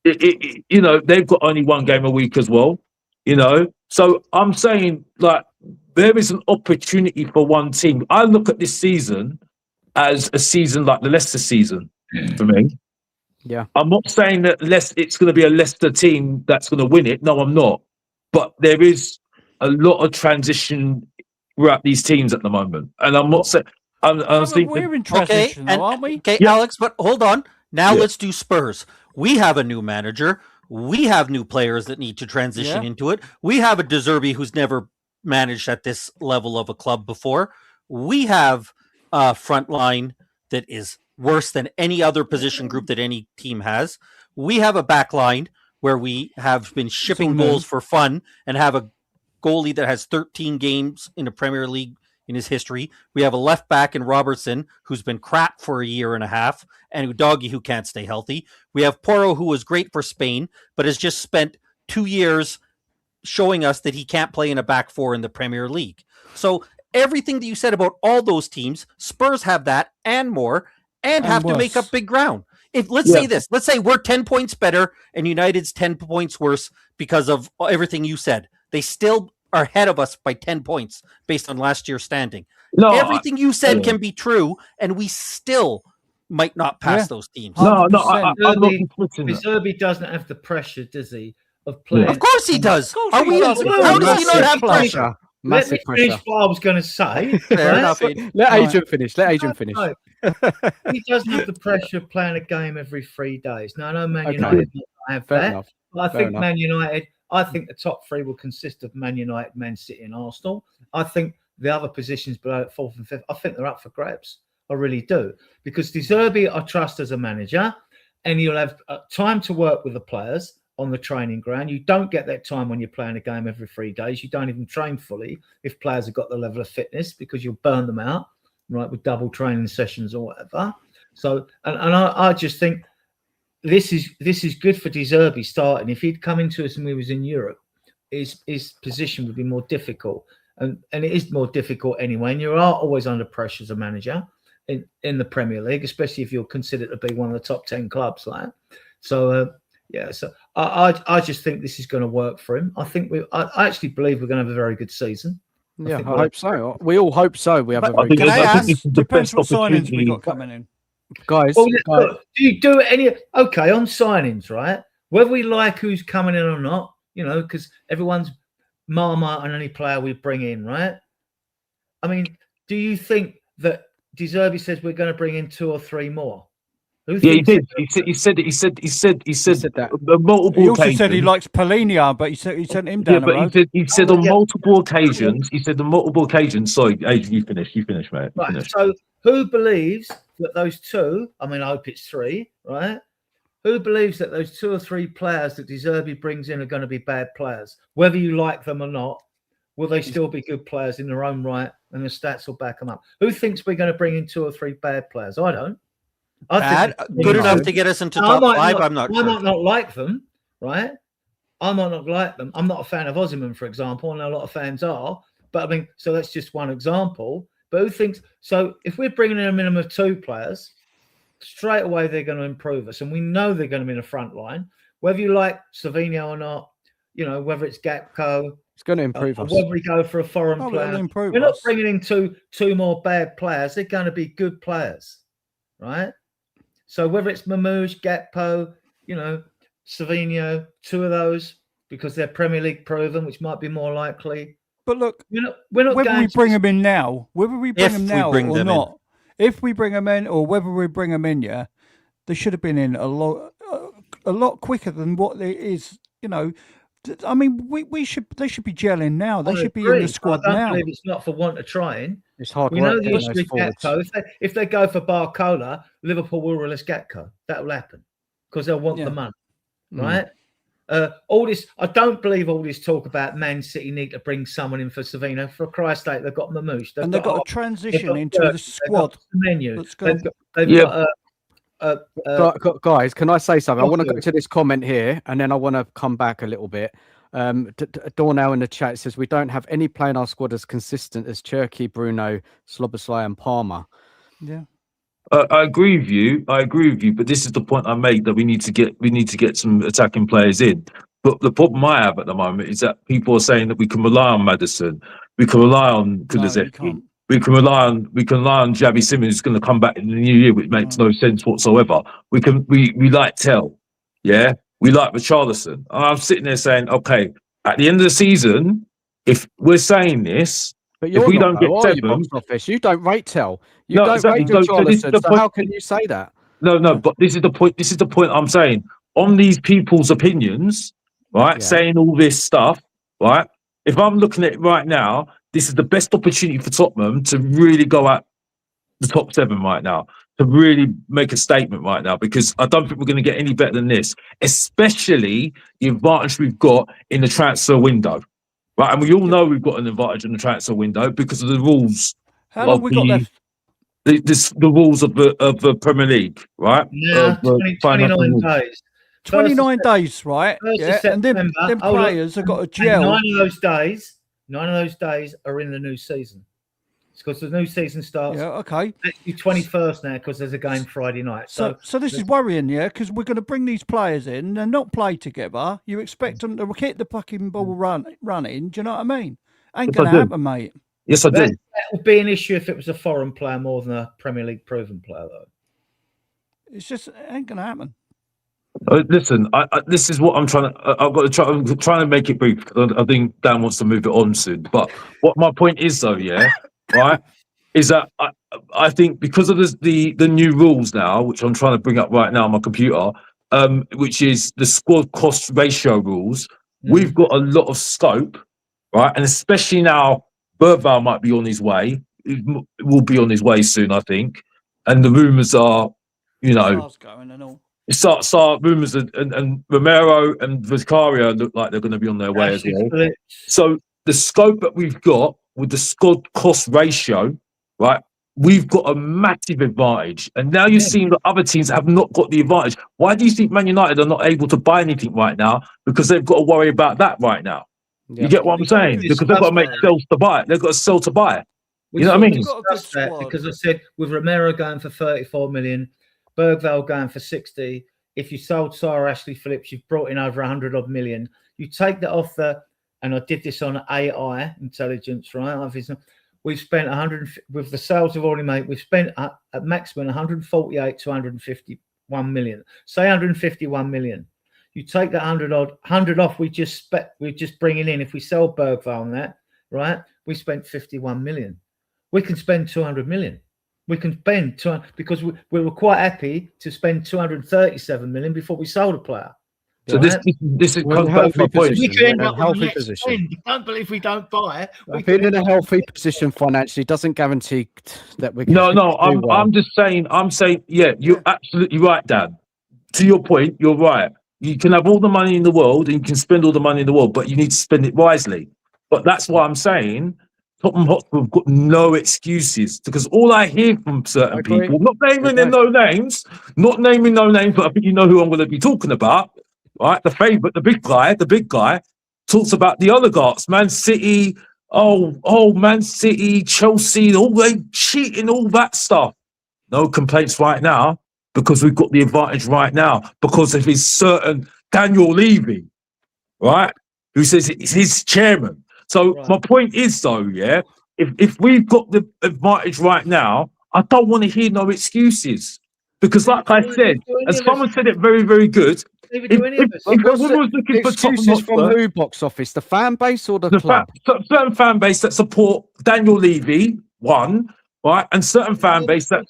You know, they've got only one game a week as well. You know, so I'm saying like there is an opportunity for one team. I look at this season as a season like the Leicester season for me. Yeah, I'm not saying that it's going to be a Leicester team that's going to win it. No, I'm not. But there is a lot of transition throughout these teams at the moment, and I'm not saying. We're in transition, though, aren't we? Okay, yeah. Alex, but hold on. Now let's do Spurs. We have a new manager. We have new players that need to transition into it. We have a De Zerbi who's never managed at this level of a club before. We have a front line that is worse than any other position group that any team has. We have a back line where we have been shipping goals for fun and have a goalie that has 13 games in the Premier League in his history. We have a left back in Robertson who's been crap for a year and a half, and Udogie who can't stay healthy. We have Porro who was great for Spain, but has just spent 2 years showing us that he can't play in a back four in the Premier League. So everything that you said about all those teams, Spurs have that and more, and have to make up big ground. If let's say this, let's say we're 10 points better and United's 10 points worse because of everything you said. They still are ahead of us by 10 points based on last year's standing. Everything you said can be true, and we still might not pass those teams. I'm not. Zerbi doesn't have the pressure, does he, of playing? Of course he does. How does he not have pressure? Massive pressure. Finish what I was going to say. Let Adrian finish. Let Adrian finish. He doesn't have the pressure of playing a game every 3 days. Now, I know Man United have that. But I think Man United, I think the top three will consist of Man United, Man City and Arsenal. I think the other positions below at fourth and fifth, I think they're up for grabs. I really do. Because De Zerbi I trust as a manager, and you'll have time to work with the players on the training ground. You don't get that time when you're playing a game every 3 days. You don't even train fully if players have got the level of fitness, because you'll burn them out, right, with double training sessions or whatever. So, and I just think this is good for De Zerbi starting. If he'd come into us and we was in Europe, his position would be more difficult. And it is more difficult anyway. And you are always under pressure as a manager in the Premier League, especially if you're considered to be one of the top 10 clubs. Like, so so I just think this is going to work for him. I actually believe we're going to have a very good season. I hope so. We all hope so. We have a very good season. I think this is the best signings we got coming in. Guys, look, do you do any on signings, right? Whether we like who's coming in or not, because everyone's marmite on any player we bring in, right? I mean, do you think that De Zerbi says we're going to bring in 2 or 3 more? He did. He said that multiple he also occasions. said he likes Polinia, but he sent him down the road. He said on multiple occasions. He said on multiple occasions. Sorry, Adrian, you finish, mate. Right. So who believes that those 2? I mean, I hope it's 3, right? Who believes that those 2 or 3 players that De Zerbi brings in are going to be bad players, whether you like them or not? Will they still be good players in their own right, and the stats will back them up? Who thinks we're going to bring in 2 or 3 bad players? I don't. Good enough to get us into top 5. I'm not sure. I might not like them, right? I might not like them. I'm not a fan of Osimhen, for example. I know a lot of fans are, but I mean, so that's just one example. But who thinks so? If we're bringing in a minimum of 2 players, straight away they're going to improve us, and we know they're going to be in the front line. Whether you like Savinho or not, whether it's Gakpo, it's going to improve us. Whether we go for a foreign player, we're not bringing in two more bad players. They're going to be good players, right? So whether it's Mamouche, Gakpo, Savinho, 2 of those, because they're Premier League proven, which might be more likely. But look, we're not whether we bring them in now, whether we bring them now or not, if we bring them in or whether we bring them in, they should have been in a lot quicker than what it is. I mean, they should be gelling now. They should be in the squad now. I don't believe it's not for want of trying. It's hard We work know the getting history those of forwards. Gakpo. If they go for Barcola, Liverpool will release Gakpo. That will happen because they'll want the money, right? All this, I don't believe all this talk about Man City need to bring someone in for Savino. For Christ's sake, they've got Mamouche. And they've got a transition into the squad. Menu. They've got Guys, can I say something? I want to go to this comment here, and then I want to come back a little bit. Dornell in the chat says we don't have any play in our squad as consistent as Cherky, Bruno, Sloboslai, and Palmer. Yeah, I agree with you. But this is the point I make, that we need to get some attacking players in. But the problem I have at the moment is that people are saying that we can rely on Maddison, we can rely on Kulusevski, we can rely on Javi Simmons, who's going to come back in the new year, which makes no sense whatsoever. We like Tell, yeah. We like Richarlison. And I'm sitting there saying, okay, at the end of the season, if we're saying this, but if we don't get 7, box office, you don't rate Tell. You No, don't exactly. rate Richarlison. So how can you say that? No. But this is the point. This is the point I'm saying. On these people's opinions, right? Saying all this stuff, right? If I'm looking at it right now, this is the best opportunity for Tottenham to really go at the top 7 right now, to really make a statement right now, because I don't think we're going to get any better than this, especially the advantage we've got in the transfer window, right? And we all know we've got an advantage in the transfer window because of the rules. How long we got left? The rules of the Premier League, right? Yeah, 29 days. 29 days, right? Yeah, and them players have got a gel. 9 of those days are in the new season. It's because the new season starts. Yeah, okay. Actually, 21st now because there's a game Friday night. So this is worrying, yeah, because we're going to bring these players in and not play together. You expect them to keep the fucking ball running. Do you know what I mean? Ain't going to happen, mate. Yes, I do. That would be an issue if it was a foreign player more than a Premier League proven player, though. It ain't going to happen. Listen, this is what I'm trying to. I'm trying to make it brief because I think Dan wants to move it on soon. But what my point is, though, right, is that I think because of the new rules now, which I'm trying to bring up right now on my computer, which is the squad cost ratio rules, we've got a lot of scope, right, and especially now, Bergvall might be on his way. It will be on his way soon, I think, and the rumours are, going and all. Start rumours and Romero and Vicario look like they're going to be on their way as well. So the scope that we've got with the squad cost ratio, right? We've got a massive advantage, and now you're seeing that other teams have not got the advantage. Why do you think Man United are not able to buy anything right now? Because they've got to worry about that right now. Yeah. You get what I'm saying? Because they've got to make sales to buy it. They've got to sell to buy it. You know what I mean? Because I said with Romero going for 34 million. Bergvall going for 60. If you sold Sarah Ashley Phillips, you've brought in over 100 odd million. You take that off and I did this on AI intelligence, right? We've spent 100 with the sales we've already made. We've spent at maximum 148 to 151 million. Say 151 million. You take that 100 off. We're just bringing in. If we sell Bergvall on that, right? We spent 51 million. We can spend 200 million. We can spend 200 because we were quite happy to spend 237 million before we sold a player. So right? this is comes back to my point. We can end up with a healthy position. Don't believe we don't buy it. Being in a healthy position financially doesn't guarantee that we're. No. I'm just saying. Yeah, you're absolutely right, Dan. To your point, you're right. You can have all the money in the world and you can spend all the money in the world, but you need to spend it wisely. But that's why I'm saying Tottenham Hotspur have got no excuses, because all I hear from certain people, not naming no names, but I think you know who I'm going to be talking about, right? The favourite, the big guy, talks about the oligarchs, Man City, Man City, Chelsea, all they cheating, all that stuff. No complaints right now, because we've got the advantage right now, because of his certain Daniel Levy, right? Who says it's his chairman. So my point is, though, if we've got the advantage right now, I don't want to hear no excuses, because, like I said, as someone said it very, very good. If everyone was looking for excuses from who, box office, the fan base or the club? Certain fan base that support Daniel Levy, one, right, and certain fan base that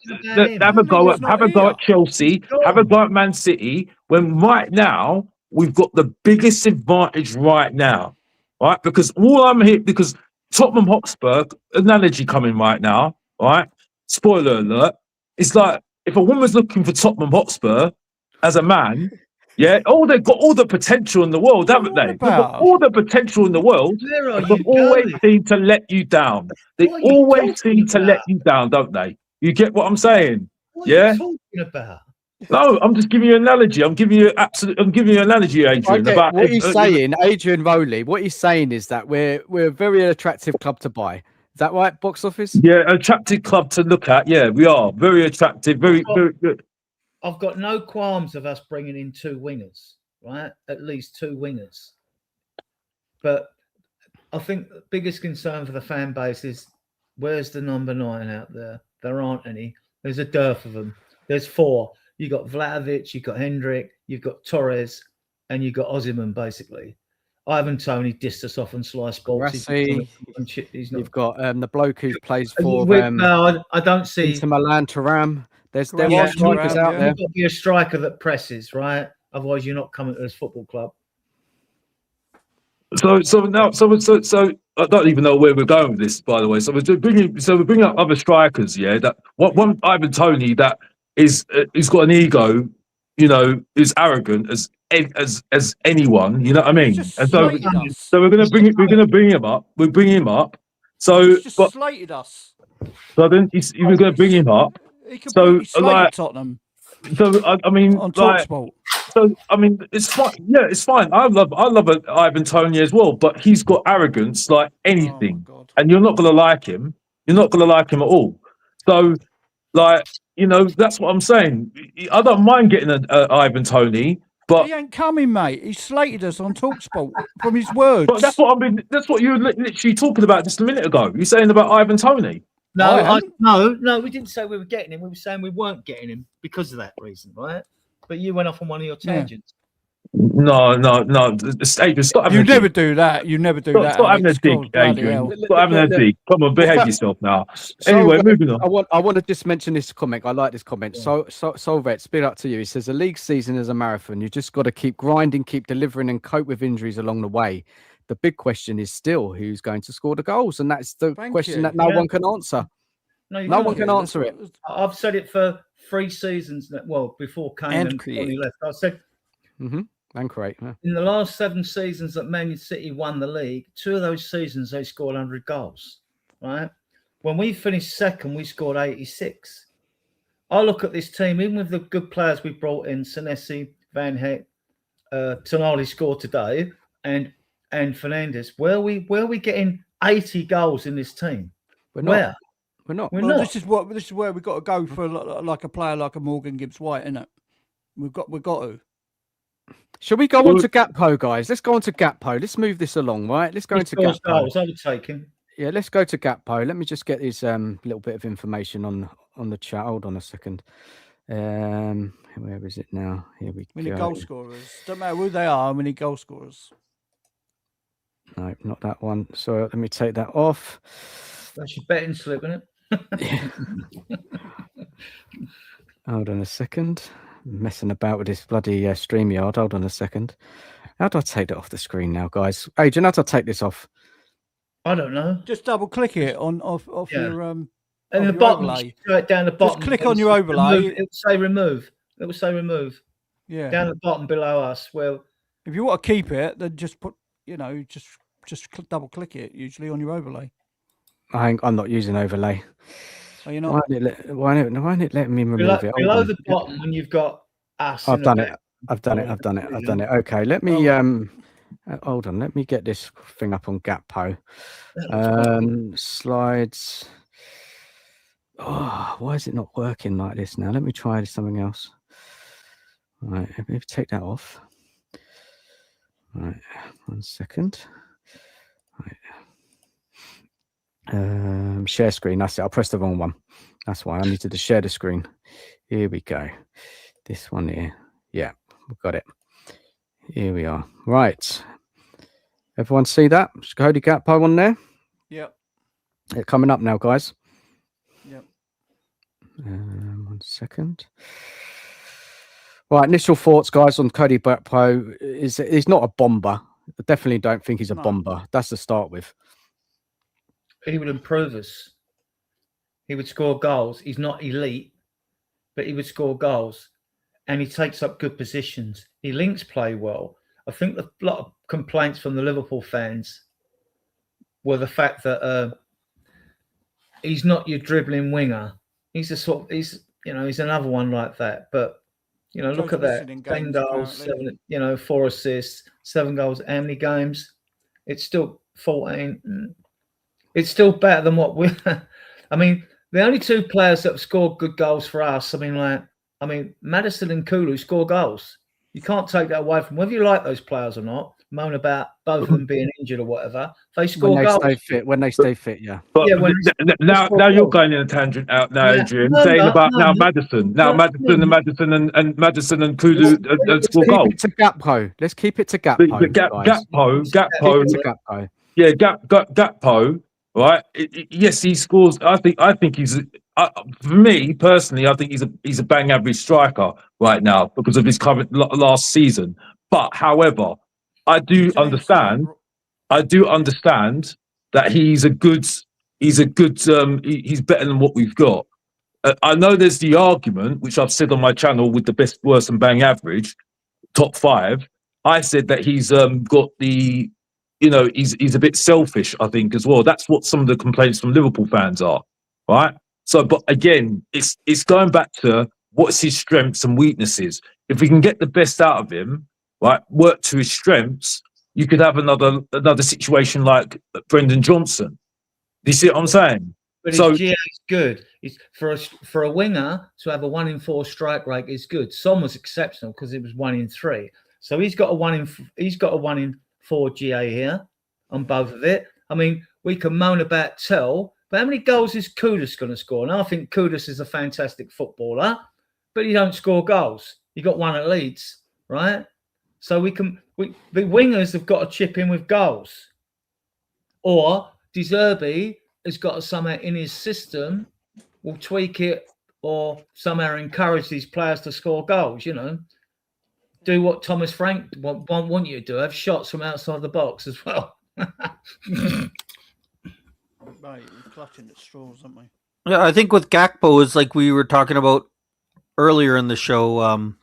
have a go at Chelsea, have a go at Man City. When right now we've got the biggest advantage right now. Right, because all I'm here, because Tottenham Hotspur analogy coming right now, right? Spoiler alert. It's like if a woman's looking for Tottenham Hotspur as a man, yeah, they've got all the potential in the world, haven't they? They've got all the potential in the world. Where are But you they always going? seem to let you down. They What are you always talking seem to let about? you down, don't they? You get what I'm saying? What are Yeah. you talking about? No, I'm just giving you an analogy. I'm giving you an analogy, Adrian. Okay, About what he's saying, Adrian Rowley, what he's saying is that we're a very attractive club to buy. Is that right, box office? Yeah, attractive club to look at. Yeah, we are very attractive. Very good. I've got no qualms of us bringing in 2 wingers, right? At least 2 wingers. But I think the biggest concern for the fan base is where's the number 9 out there? There aren't any. There's a dearth of them. There's 4. You got Vlahovic, you've got Hendrick, you've got Torres, and you've got Osimhen, basically. Ivan Toney dissed us off on Sly Sports. You've got the bloke who plays for no, I don't see Inter Milan, Thuram. There Yeah, are strikers out there. You've got to be a striker that presses, right? Otherwise, you're not coming to this football club. So I don't even know where we're going with this, by the way. So we're bringing up other strikers, yeah. That one Ivan Toney that is he's got an ego, you know, is arrogant as anyone, you know what I mean? And so we're gonna bring him up. We're bringing him up. So he's just slated us. So then we're gonna bring him up. He completely slated Tottenham. So I mean, on TalkSport. So I mean, it's fine. Yeah, it's fine. I love Ivan Toney as well, but he's got arrogance like anything, and you're not gonna like him. You're not gonna like him at all. So, like, you know, that's what I'm saying. I don't mind getting an Ivan Toney, but he ain't coming, mate. He slated us on TalkSport from his words. But that's what you were literally talking about just a minute ago. You're saying about Ivan Toney. No, we didn't say we were getting him. We were saying we weren't getting him because of that reason, right? But you went off on one of your tangents. No. Adrian, stop having you never do that. You never do that. Stop having a dig, Adrian. Stop having a dig. Come on, behave yourself now. Anyway, moving on. I want to just mention this comment. I like this comment. So Solvet, speak up to you. He says, a league season is a marathon. You just got to keep grinding, keep delivering, and cope with injuries along the way. The big question is still who's going to score the goals, and that's the question that no one can answer. No one can answer it. I've said it for 3 seasons. Well, before Kane and Tony left, I said, and create. Yeah. In the last 7 seasons that Man City won the league, 2 of those seasons they scored 100 goals. Right? When we finished second, we scored 86. I look at this team, even with the good players we brought in, Senesi, Van Heck, Tonali scored today, and Fernandes. Where are we getting 80 goals in this team? We're not. This is where we've got to go for like a player like a Morgan Gibbs-White, isn't it? We've got to. Shall we go on to Gakpo, guys? Let's go on to Gakpo. Let's move this along, right? Let's go into Gakpo. Goals, I would take him. Yeah, let's go to Gakpo. Let me just get this little bit of information on the chat. Hold on a second. Where is it now? Here we need go. Goal scorers. Don't matter who they are. We need goal scorers. No, not that one. So let me take that off. That's your betting slip, isn't it? Hold on a second. I'm messing about with this bloody StreamYard. Hold on a second. How do I take that off the screen now, guys? Adrian, how do I take this off? I don't know. Just double click it on off your and the bottom, straight down the bottom. Just click on your overlay. It will say remove. It will say remove. Yeah. Down the bottom below us. Well, if you want to keep it, then just put, just double click it. Usually on your overlay. I'm not using overlay. Are you not? Why isn't it letting me remove it? Below the bottom, when you've got us. I've done it. Okay, let me hold on. Let me get this thing up on Gakpo. Slides. Oh, why is it not working like this now? Let me try something else. All right, let me take that off. All right, 1 second. All right. Share screen. That's it. I pressed the wrong one. That's why I needed to share the screen. Here we go. This one here. Yeah, we've got it. Here we are. Right. Everyone see that? Cody Gakpo on there? Yep. It's coming up now, guys. Yep. 1 second. Right, initial thoughts, guys, on Cody Gakpo. He's not a bomber. I definitely don't think he's a bomber. That's to start with. improve us. He would score goals. He's not elite, but he would score goals, and he takes up good positions. He links play well. I think a lot of complaints from the Liverpool fans were the fact that he's not your dribbling winger. He's he's another one like that. But look at that: 10 goals, 7, 4 assists, 7 goals. How many games? It's still 14. It's still better than what we. I mean, the only 2 players that have scored good goals for us. Maddison and Kulu score goals. You can't take that away from whether you like those players or not. Moan about both of them being injured or whatever. They score goals when they stay fit. Yeah. But now you're going in a tangent out now, Adrian, saying about Maddison. Madison and Kulu score goals. Let's keep it to Gakpo. Gakpo. Yeah, Gakpo. Right? Yes, he scores. I think he's. For me personally, I think he's a bang average striker right now because of his current last season. But however, I do understand that he's better than what we've got. I know there's the argument, which I've said on my channel, with the best, worst, and bang average, top 5. I said that he's got the, he's a bit selfish, I think, as well. That's what some of the complaints from Liverpool fans are, right? So, but again, it's going back to what's his strengths and weaknesses. If we can get the best out of him, right, work to his strengths, you could have another situation like Brendan Johnson. Do you see what I'm saying? But his GA is good. It's for a winger to have a 1 in 4 strike rate is good. Son was exceptional because it was 1 in 3. So he's got a 1 in 4 GA here on both of it. I mean, we can moan about Tell, but how many goals is Kudus going to score? And I think Kudus is a fantastic footballer, but he don't score goals. He got 1 at Leeds, right? So the wingers have got to chip in with goals. Or Diehards has got to somehow in his system will tweak it or somehow encourage these players to score goals, Do what Thomas Frank want you to do, have shots from outside the box as well. Right, we're clutching at straws, aren't we? Yeah, I think with Gakpo is like we were talking about earlier in the show,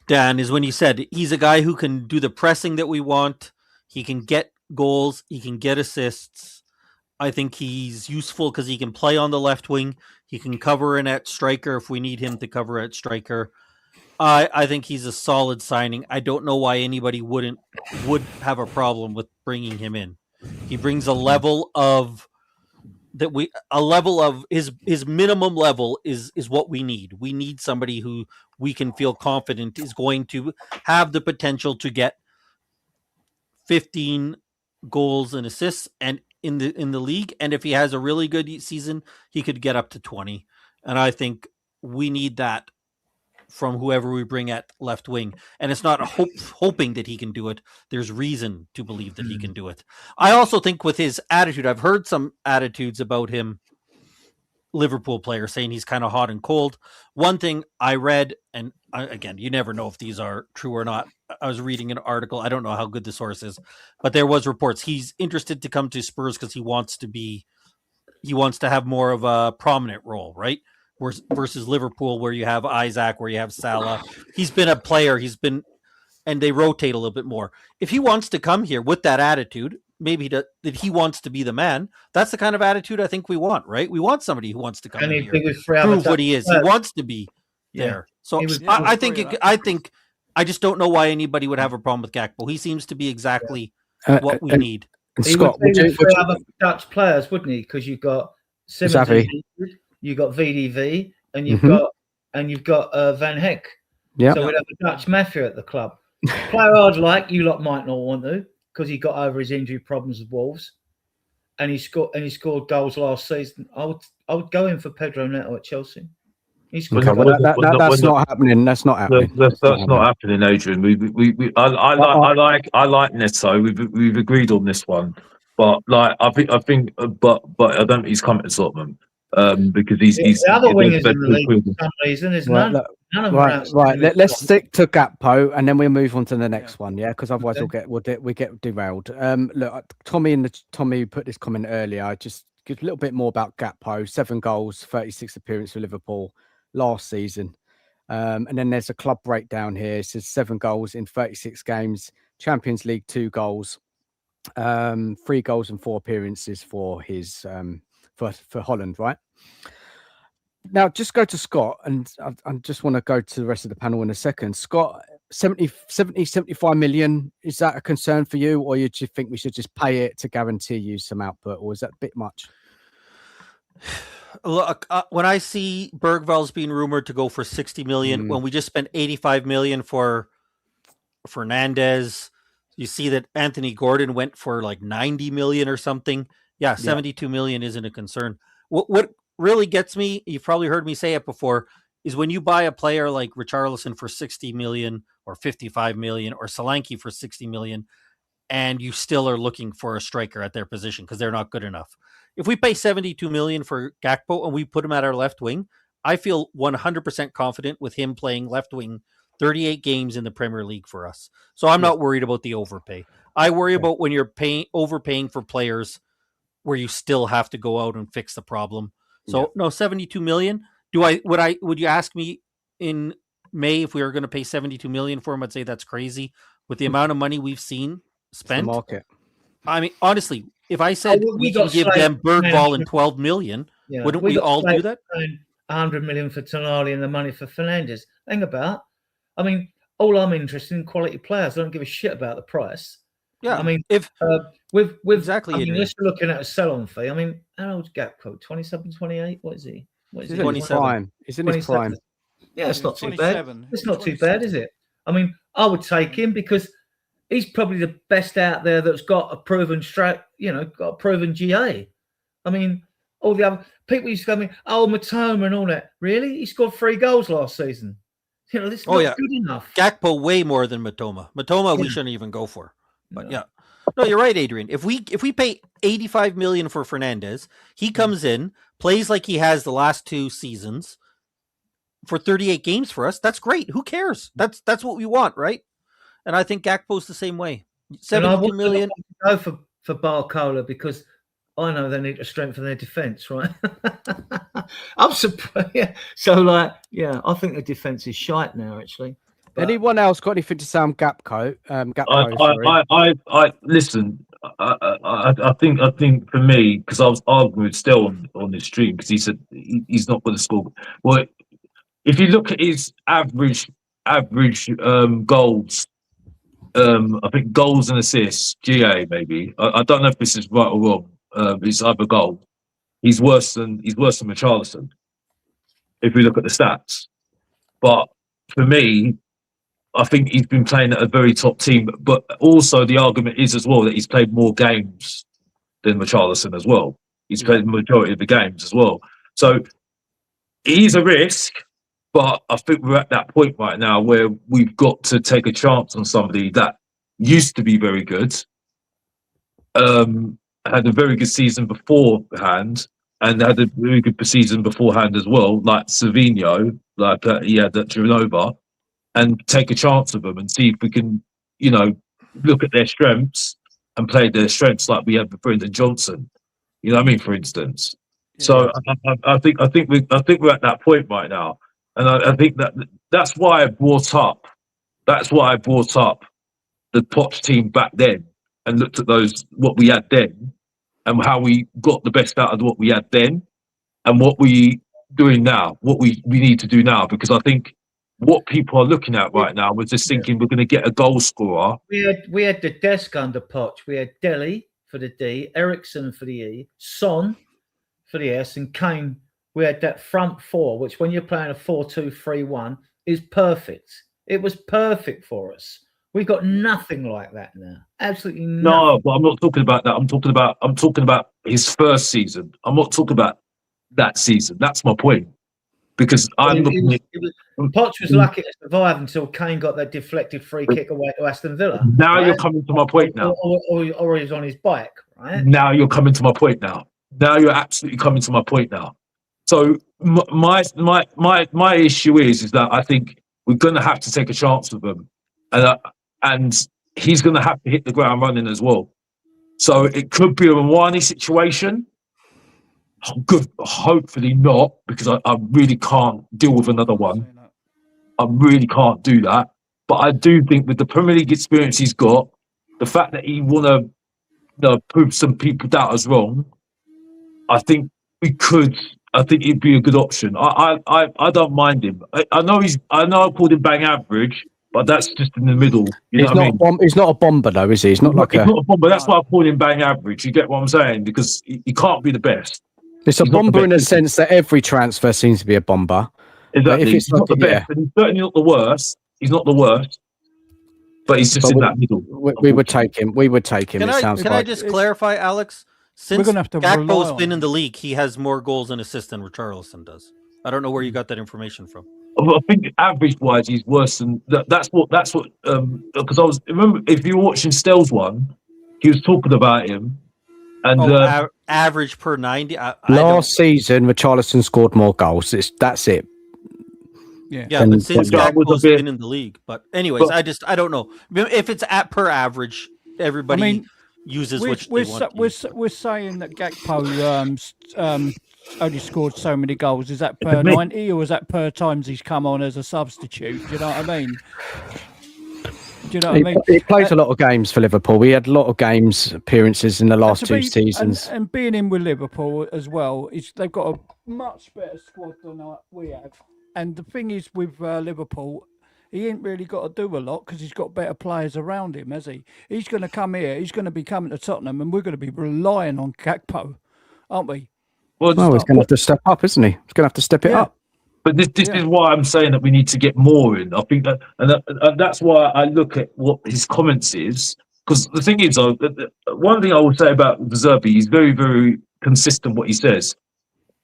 Dan, is when you said he's a guy who can do the pressing that we want. He can get goals. He can get assists. I think he's useful because he can play on the left wing. He can cover in at striker if we need him to cover at striker. I think he's a solid signing. I don't know why anybody would have a problem with bringing him in. He brings a level of his minimum level is what we need. We need somebody who we can feel confident is going to have the potential to get 15 goals and assists and in the league. And if he has a really good season, he could get up to 20. And I think we need that from whoever we bring at left wing. And it's not hoping that he can do it. There's reason to believe that he can do it. I also think with his attitude, I've heard some attitudes about him, Liverpool player, saying he's kind of hot and cold. One thing I read, and again, you never know if these are true or not. I was reading an article. I don't know how good the source is, but there was reports he's interested to come to Spurs because he wants to have more of a prominent role, right? Versus Liverpool, where you have Isaac, where you have Salah. He's been a player. And they rotate a little bit more. If he wants to come here with that attitude, maybe that he wants to be the man. That's the kind of attitude I think we want, right? We want somebody who wants to come in here, prove what he is. He wants to be there. So I think I just don't know why anybody would have a problem with Gakpo. He seems to be exactly what we need. He Scott, would be with other Dutch players, wouldn't he? Because you've got Simmons, you've got VDV, and you've got Van Heck. Yeah. So we'd have a Dutch mafia at the club. Player I'd like, you lot might not want to, because he got over his injury problems with Wolves, and he scored goals last season. I would go in for Pedro Neto at Chelsea. That's not happening. That's not happening. That's not happening, Adrian. I like Neto. We've agreed on this one, but like I think, but I don't think he's coming to Tottenham. because he's the other wingers in the league midfielder. for some reason. There's Right, none of them are right. outstanding. Let's stick to Gakpo, and then we'll move on to the next one. Yeah, because otherwise Okay. we get derailed. Look, Tommy put this comment earlier. Just give a little bit more about Gakpo. 7 goals, 36 appearances for Liverpool last season. And then there's a club breakdown here. It says 7 goals in 36 games, Champions League 2 goals, 3 goals and 4 appearances for his for Holland, right? Now, just go to Scott, and I just want to go to the rest of the panel in a second. Scott, 75 million, is that a concern for you, or do you think we should just pay it to guarantee you some output, or is that a bit much? Look, when I see Bergvall's being rumored to go for 60 million, when we just spent 85 million for Fernandez, you see that Anthony Gordon went for like 90 million or something. Yeah, 72 million isn't a concern. What really gets me, you've probably heard me say it before, is when you buy a player like Richarlison for 60 million or 55 million or Solanke for 60 million, and you still are looking for a striker at their position because they're not good enough. If we pay 72 million for Gakpo and we put him at our left wing, I feel 100% confident with him playing left wing 38 games in the Premier League for us. So I'm not worried about the overpay. I worry about when you're overpaying for players where you still have to go out and fix the problem. So no, 72 million. Would you ask me in May if we were going to pay 72 million for him? I'd say that's crazy with the amount of money we've seen spent. The market. I mean, honestly, if I said we can give them Bergvall and 12 million, wouldn't we all do that? 100 million for Tonali and the money for Fernandez. Think about. I mean, all I'm interested in quality players. I don't give a shit about the price. Yeah, I mean, if with exactly, I mean, unless you're looking at a sell-on fee. I mean, how old's Gakpo? 27, 28? What is he? He's in his prime. He's in his prime. Yeah, it's not too bad. It's not too bad, is it? I mean, I would take him because he's probably the best out there that's got a proven got a proven GA. I mean, all the other people used to go, Matoma and all that. Really? He scored 3 goals last season. This is not good enough. Gakpo way more than Matoma. We shouldn't even go for. But no, you're right, Adrian. If we pay 85 million for Fernandez, he comes in, plays like he has the last 2 seasons for 38 games for us. That's great. Who cares? That's what we want, right? And I think Gakpo's the same way. 72 million. Go for Barcola because I know they need to strengthen their defense, right? I'm surprised. Yeah. So, I think the defense is shite now, actually. But anyone else got anything to say on Gakpo? I listen. I think for me, because I was arguing with Stel on this stream because he said he's not going to score. Well, if you look at his average goals, I think goals and assists, GA maybe. I don't know if this is right or wrong. His other goal, he's worse than Richarlison. If we look at the stats, but for me, I think he's been playing at a very top team. But also the argument is as well that he's played more games than Richarlison as well. He's played the majority of the games as well. So he's a risk. But I think we're at that point right now where we've got to take a chance on somebody that used to be very good, had a very good season beforehand, and had a very good season beforehand as well, like Savinho, like he had at Genova, and take a chance of them and see if we can, look at their strengths and play their strengths like we had with Brendan Johnson. You know what I mean, for instance. Yeah. So I think we're at that point right now. And I think that's why I brought up the Poch team back then and looked at what we had then and how we got the best out of what we had then and what we doing now, what we need to do now. Because I think what people are looking at right now was just thinking we're going to get a goal scorer. We had the desk under Poch. We had Dele for the D, Ericsson for the E, Son for the S, and Kane. We had that front 4, which when you're playing a 4-2-3-1 is perfect. It was perfect for us. We've got nothing like that now. Absolutely nothing. No, but I'm not talking about that. I'm talking about his first season. I'm not talking about that season. That's my point. Because Poch was lucky to survive until Kane got that deflected free kick away to Aston Villa. Now you're coming to my point now. Or he's on his bike, right? Now you're coming to my point now. Now you're absolutely coming to my point now. So my issue is that I think we're going to have to take a chance with him, and he's going to have to hit the ground running as well. So it could be a Mwani situation. Good, hopefully not, because I really can't deal with another one. I really can't do that. But I do think with the Premier League experience he's got, the fact that he want to prove some people doubters wrong, I think we could. I think it'd be a good option. I don't mind him. I know I called him bang average, but that's just in the middle. You know what I mean? He's not a bomber though, is he? He's not not a bomber. That's why I called him bang average. You get what I'm saying? Because he can't be the best. It's a bomber in the sense that every transfer seems to be a bomber. Exactly. He's not the best, and he's certainly not the worst. He's not the worst, but he's just in that middle. We would take him. We would take him. Can I just clarify, Alex? Since Gakpo's been in the league, he has more goals and assists than Richarlison does. I don't know where you got that information from. I think average-wise, he's worse than that. That's what. Because remember if you were watching Stell's one, he was talking about him. And average per 90. Last season, Richarlison scored more goals. That's it. Yeah, but since Gakpo's been in the league. But anyways, I don't know if it's per average. Everybody uses which they want. We're saying that Gakpo only scored so many goals. Is that per 90 or is that per times he's come on as a substitute? Do you know what I mean? Do you know what I mean? He plays a lot of games for Liverpool. We had a lot of games appearances in the last two seasons. And being in with Liverpool as well, they've got a much better squad than we have. And the thing is with Liverpool, he ain't really got to do a lot because he's got better players around him, has he? He's going to come here, he's going to be coming to Tottenham, and we're going to be relying on Gakpo, aren't we? Well, he's going to have to step up, isn't he? He's going to have to step it up. But this is why I'm saying that we need to get more in. I think that, and that's why I look at what his comments is. Because the thing is, one thing I would say about Therpy, he's very, very consistent what he says.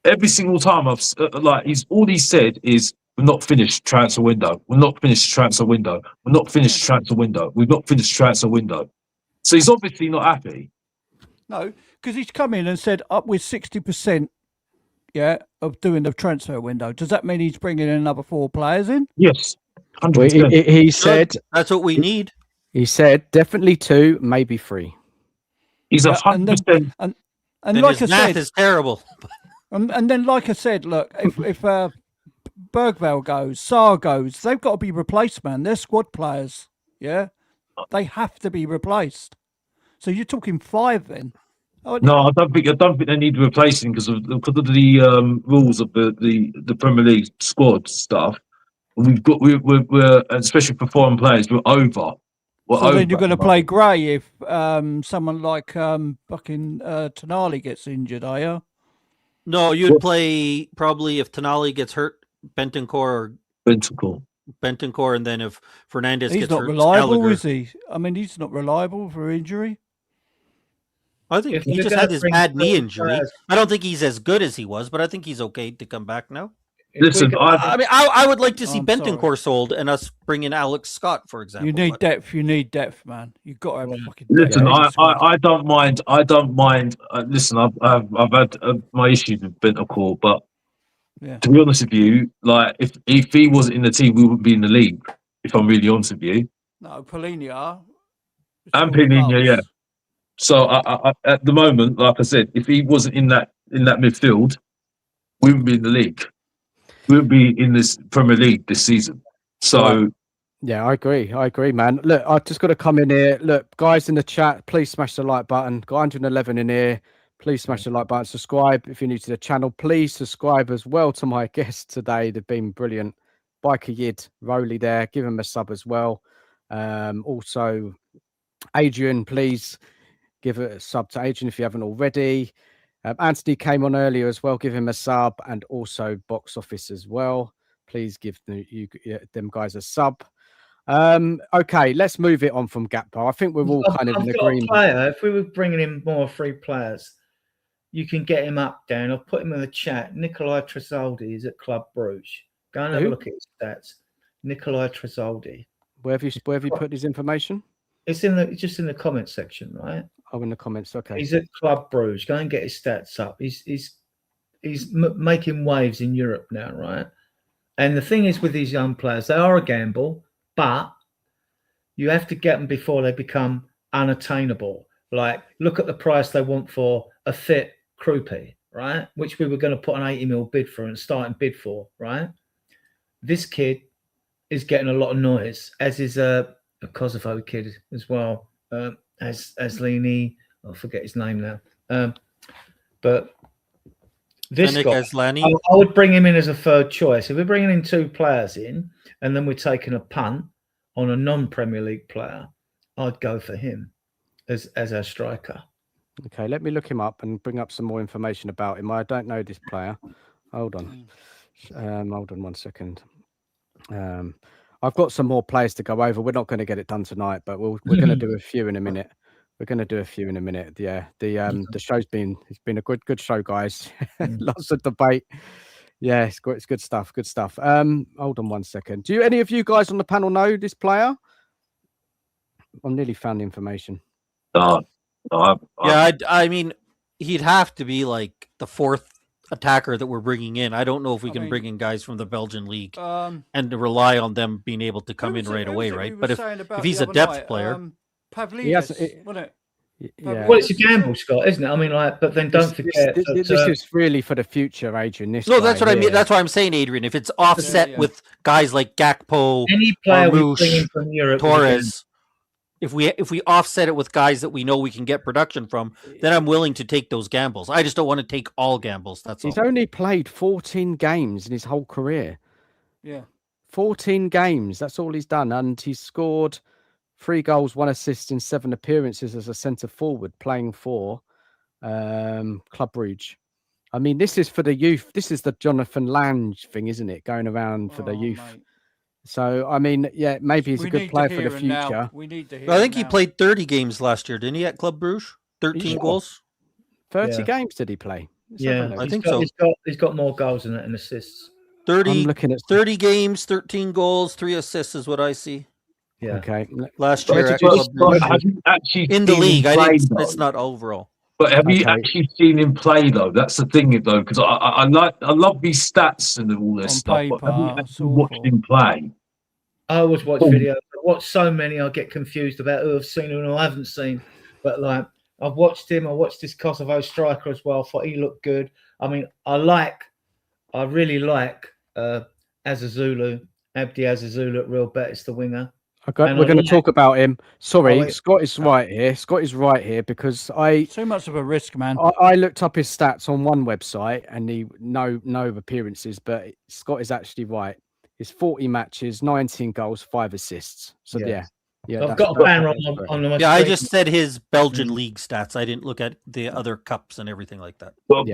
Every single time all he said is, "We're not finished transfer window. We're not finished transfer window. We're not finished transfer window. We've not finished transfer window." So he's obviously not happy. No, because he's come in and said up with 60%. Of doing the transfer window. Does that mean he's bringing in another 4 players in? Yes, 100%. He said that's what we need. He said definitely 2, maybe 3. He's 100%. And like his I said, math is terrible. And then, like I said, look, if Bergvall goes, Sarr goes, they've got to be replaced, man. They're squad players. Yeah, they have to be replaced. So you're talking 5 then. No, I don't think they need replacing because of the rules of the Premier League squad stuff. We're especially for foreign players, we're over. Then you're going to play Gray if someone like fucking Tonali gets injured, are you? No, you'd play probably if Tonali gets hurt, Bentancur, and then if Fernandes gets hurt, he's not reliable, is he? I mean, he's not reliable for injury. I think he just had his bad knee injury. I don't think he's as good as he was, but I think he's okay to come back now. Listen, I would like to see Bentancur sold and us bring in Alex Scott, for example. You need depth. You need depth, man. You've got to have a fucking. Listen, I don't mind. Listen, I've had my issues with Bentancur, but to be honest with you, like if he wasn't in the team, we wouldn't be in the league. If I'm really honest with you. No, Polina. And Polina, yeah. So I, at the moment, like I said, if he wasn't in that midfield, we wouldn't be in the league. We wouldn't be in this Premier League this season. So yeah, I agree, man. Look, I've just got to come in here. Look, guys in the chat, please smash the like button. Got 111 in here. Please smash the like button. Subscribe if you're new to the channel. Please subscribe as well to my guests today. They've been brilliant. Bikeryid, Rolly there. Give him a sub as well. Also, Adrian, please give a sub to Adrian if you haven't already. Anthony came on earlier as well. Give him a sub, and also Box Office as well. Please give them guys a sub. Okay, let's move it on from Gakpo. I think we're all kind of in agreement. If we were bringing in more free players, you can get him up, Dan. I'll put him in the chat. Nikolai Tresoldi is at Club Bruges. Go and have a look at his stats. Nikolai Tresoldi. Where have you put his information? It's just in the comment section, right? Oh, in the comments. Okay. He's at Club Bruges. Go and get his stats up. He's making waves in Europe now, right? And the thing is with these young players, they are a gamble, but you have to get them before they become unattainable. Like, look at the price they want for a fit Krupi, right? Which we were going to put an 80 mil bid for and starting bid for, right? This kid is getting a lot of noise, as is a Kosovo kid as well, as Lini. I forget his name now. But this guy, I would bring him in as a third choice. If we're bringing in 2 players in and then we're taking a punt on a non-Premier League player, I'd go for him as our striker. Okay, let me look him up and bring up some more information about him. I don't know this player. Hold on. Hold on 1 second. I've got some more players to go over. We're not going to get it done tonight, but we're going to do a few in a minute. We're going to do a few in a minute. Yeah, the show's been a good show, guys. Lots of debate. Yeah, it's good stuff. Good stuff. Hold on 1 second. Do any of you guys on the panel know this player? I've nearly found the information. Yeah, I mean, he'd have to be like the 4th attacker that we're bringing in. I don't know if we can bring in guys from the Belgian league and to rely on them being able to come in right away, right? But if he's a depth player, Pavlidis, wasn't it? Yeah. Well, it's a gamble, Scott, isn't it? I mean, like, but then don't forget. This is really for the future, Adrian. That's what I mean. That's why I'm saying, Adrian. If it's offset with guys like Gakpo, any player we bring in from Europe, Torres, if we offset it with guys that we know we can get production from, then I'm willing to take those gambles. I just don't want to take all gambles. He's only played 14 games in his whole career. Yeah, 14 games. That's all he's done, and he's scored 3 goals, 1 assist in 7 appearances as a centre forward, playing for Club Brugge. I mean, this is for the youth. This is the Jonathan Lange thing, isn't it? Going around for the youth. Mate. So, I mean, yeah, maybe he's a good player for the future. We need to hear I think he played 30 games last year, didn't he, at Club Brugge? 13 goals. 30 games did he play? Yeah, I think so. He's got more goals than that and assists. 30 games, 13 goals, 3 assists is what I see. Yeah. Okay. Last year at Club Brugge. In the league, it's not overall. But have you actually seen him play though? That's the thing, though, because I love these stats and all this stuff. Paper, but have you actually watched him play? I always watch videos. I watch so many, I get confused about who I've seen and who I haven't seen. But like, I've watched him. I watched this Kosovo striker as well. Thought he looked good. I mean, I really like Azazulu, Abdi Azazulu at Real Betis, the winger. Okay, we're going to talk about him. Sorry, Scott is right here. Scott is right here because too much of a risk, man. I looked up his stats on one website and he no appearances, but Scott is actually right. It's 40 matches, 19 goals, 5 assists. So yeah. So I've got a banner on my screen. I just said his Belgian league stats. I didn't look at the other cups and everything like that. Well,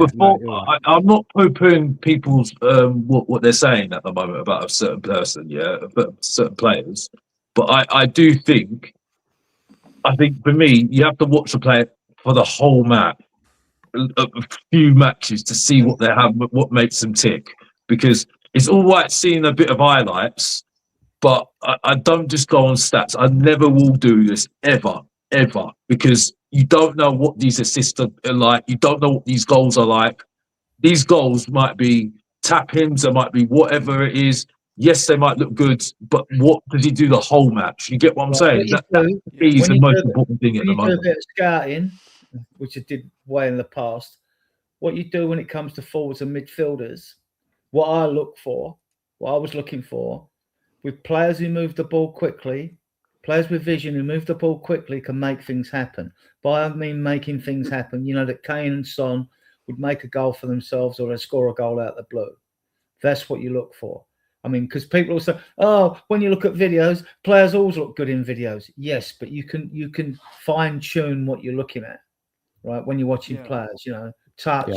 I'm not poo-pooing people's what they're saying at the moment about a certain person, about certain players. But I do think for me, you have to watch the player for the whole match, a few matches to see what they have, what makes them tick. Because it's all right seeing a bit of highlights, but I don't just go on stats. I never will do this ever, because you don't know what these assists are like. You don't know what these goals are like. These goals might be tap-ins, there might be whatever it is. Yes, they might look good, but what does he do the whole match? You get what I'm saying? That is the most important thing at the moment. When you do a bit of scouting, which I did way in the past, what you do when it comes to forwards and midfielders, what I was looking for, with players who move the ball quickly, players with vision who move the ball quickly can make things happen. By I mean making things happen, you know, that Kane and Son would make a goal for themselves or they'd score a goal out of the blue. That's what you look for. I mean, because people will say, "Oh, when you look at videos, players always look good in videos." Yes, but you can fine tune what you're looking at, right? When you're watching players, you know, touch,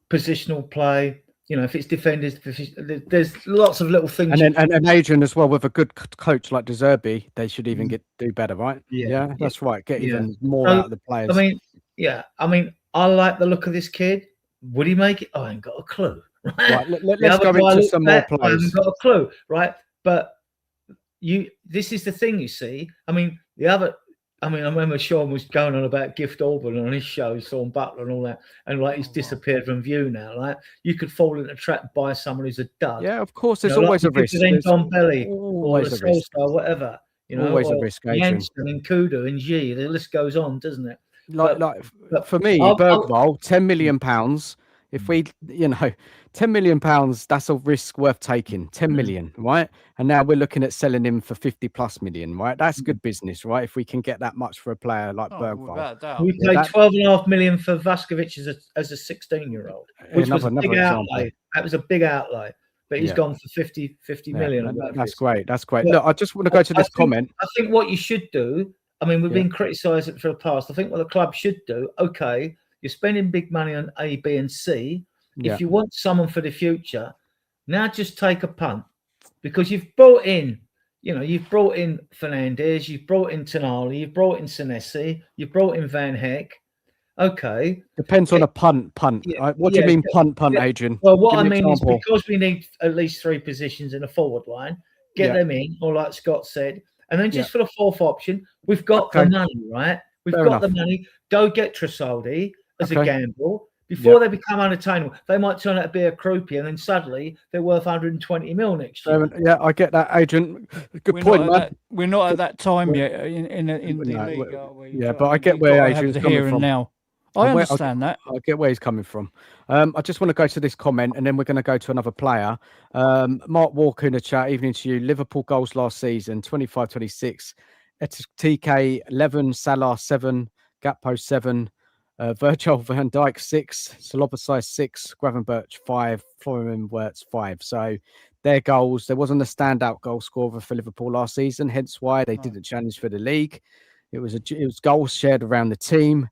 positional play. You know, if it's defenders, there's lots of little things. And Adrian as well, with a good coach like Therpy, they should even do better, right? Yeah, that's right. Get even more out of the players. I mean, I like the look of this kid. Would he make it? I ain't got a clue. Right, let's go into some more players. I haven't got a clue, right? But this is the thing, you see. I mean, I mean, I remember Sean was going on about Gift Auburn on his show, Sean Butler and all that, and like he's disappeared from view now. Like you could fall into a trap by someone who's a dud. Yeah, of course. There's always a risk. There's Don Belly or always a risk. or whatever. Always a risk, Adrian. Yankton and Kudu and G. The list goes on, doesn't it? Like for me, Bergvall, £10 million. If we, £10 million, that's a risk worth taking. 10 million, right? And now we're looking at selling him for 50+ million, right? That's good business, right? If we can get that much for a player like Bergvall. We paid $12.5 million for Vasquez as a 16-year-old, which was a big outlay. That was a big outlay. But he's gone for 50 million. That's great. That's great. Look, I just want to go to this comment. I think what you should do, I mean, we've been criticising for the past. I think what the club should do, okay, you're spending big money on A, B, and C. If you want someone for the future, now just take a punt. Because you've brought in, Fernandez, you've brought in Tonali, you've brought in Senesi, you've brought in Van Heck. Okay. Depends on a punt. Yeah, what do you mean punt, Adrian? Well, what I mean is because we need at least 3 positions in a forward line, get them in, or like Scott said, and then just for the 4th option, we've got the money, right? We've got the money. Go get Tresoldi as a gamble. Before they become unattainable, they might turn out to be a croupier, and then suddenly they're worth 120 mil next year. Yeah, I get that, Adrian. Good point, man. We're not at that time yet in the league, are we? Yeah, but I get where Adrian's coming from. Now. I understand that. I get where he's coming from. I just want to go to this comment, and then we're going to go to another player. Mark Walker in the chat. Evening to you. Liverpool goals last season: 25-26. TK 11, Salah 7, Gakpo 7, Virgil van Dijk 6, Solobasai 6, Gravenberch 5, Florian Wirtz 5. So their goals. There wasn't a standout goal scorer for Liverpool last season, hence why they didn't challenge for the league. It was goals shared around the team.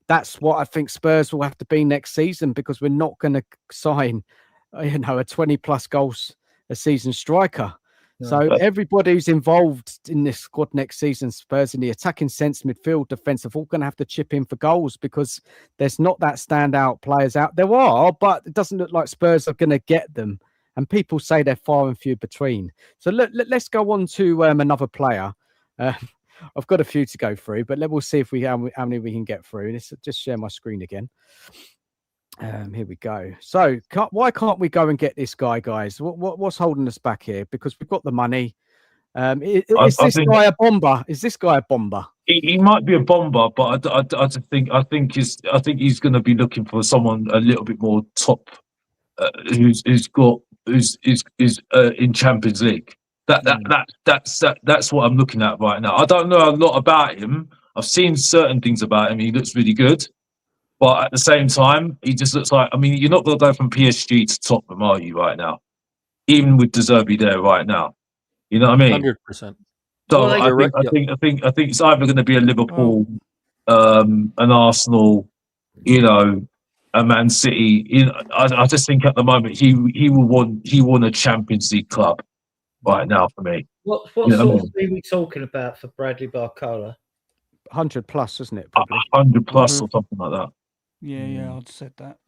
That's what I think Spurs will have to be next season, because we're not going to sign, a 20+ goals a season striker. No. So everybody who's involved in this squad next season, Spurs in the attacking sense, midfield, defensive, all going to have to chip in for goals, because there's not that standout players out. There are, but it doesn't look like Spurs are going to get them. And people say they're far and few between. So let's go on to another player. I've got a few to go through, but we'll see if how many we can get through. Let's just share my screen again. Here we go. So why can't we go and get this guy, guys? What's holding us back here? Because we've got the money. Is this guy a bomber? Is this guy a bomber? He might be a bomber, but I think he's going to be looking for someone a little bit more top, who's in Champions League. That's what I'm looking at right now. I don't know a lot about him. I've seen certain things about him. He looks really good, but at the same time, he just looks like. I mean, you're not going to go from PSG to Tottenham, are you? Right now, even with De Zerbi there right now, you know what I mean? 100%. So I think it's either going to be a Liverpool, an Arsenal, a Man City. I just think at the moment he will want a Champions League club. Right now, for me, what sort of fee are we talking about for Bradley Barcola? 100+, isn't it? 100+ or something like that. Yeah, I'd said that.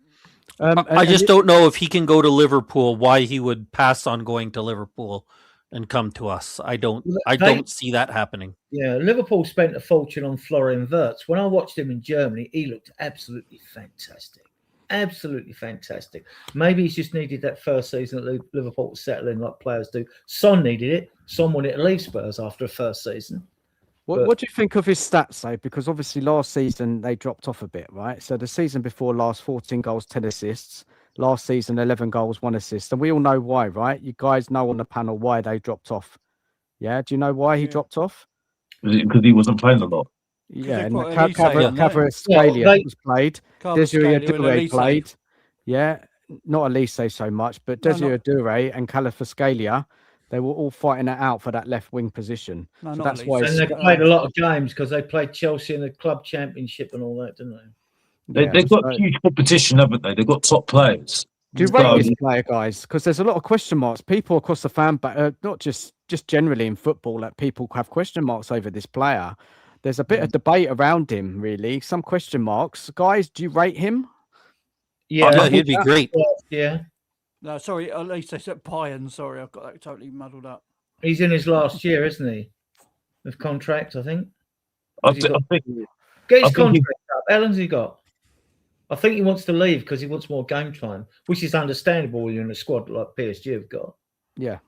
I just don't know if he can go to Liverpool. Why he would pass on going to Liverpool and come to us? I don't see that happening. Yeah, Liverpool spent a fortune on Florian Wirtz. When I watched him in Germany, he looked absolutely fantastic. Absolutely fantastic. Maybe he's just needed that first season at Liverpool to settle in like players do. Son needed it. Son wanted to leave Spurs after the first season. What do you think of his stats, though? Because obviously last season they dropped off a bit, right? So the season before last, 14 goals, 10 assists. Last season, 11 goals, 1 assist. And we all know why, right? You guys know on the panel why they dropped off. Yeah? Do you know why he dropped off? Because he wasn't playing a lot. Yeah, and Kvaratskhelia was played. Desiree Adure played. Yeah, not Elise so much, but Desiree Adure and Kvaratskhelia, they were all fighting it out for that left wing position. So that's why. And they played a lot of games because they played Chelsea in the club championship and all that, didn't they? They've got huge competition, haven't they? They've got top players. Do you rate this player, guys? Because there's a lot of question marks. People across the fan, not just generally in football, like people have question marks over this player. There's a bit of debate around him, really. Some question marks. Guys, do you rate him? Yeah, he'd be great. Yeah. No, sorry, at least I said Pyan. Sorry, I've got that totally muddled up. He's in his last year, isn't he? Of contract, I think. I think Get his I think contract up. How long's he got? I think he wants to leave because he wants more game time, which is understandable when you're in a squad like PSG have got. Yeah.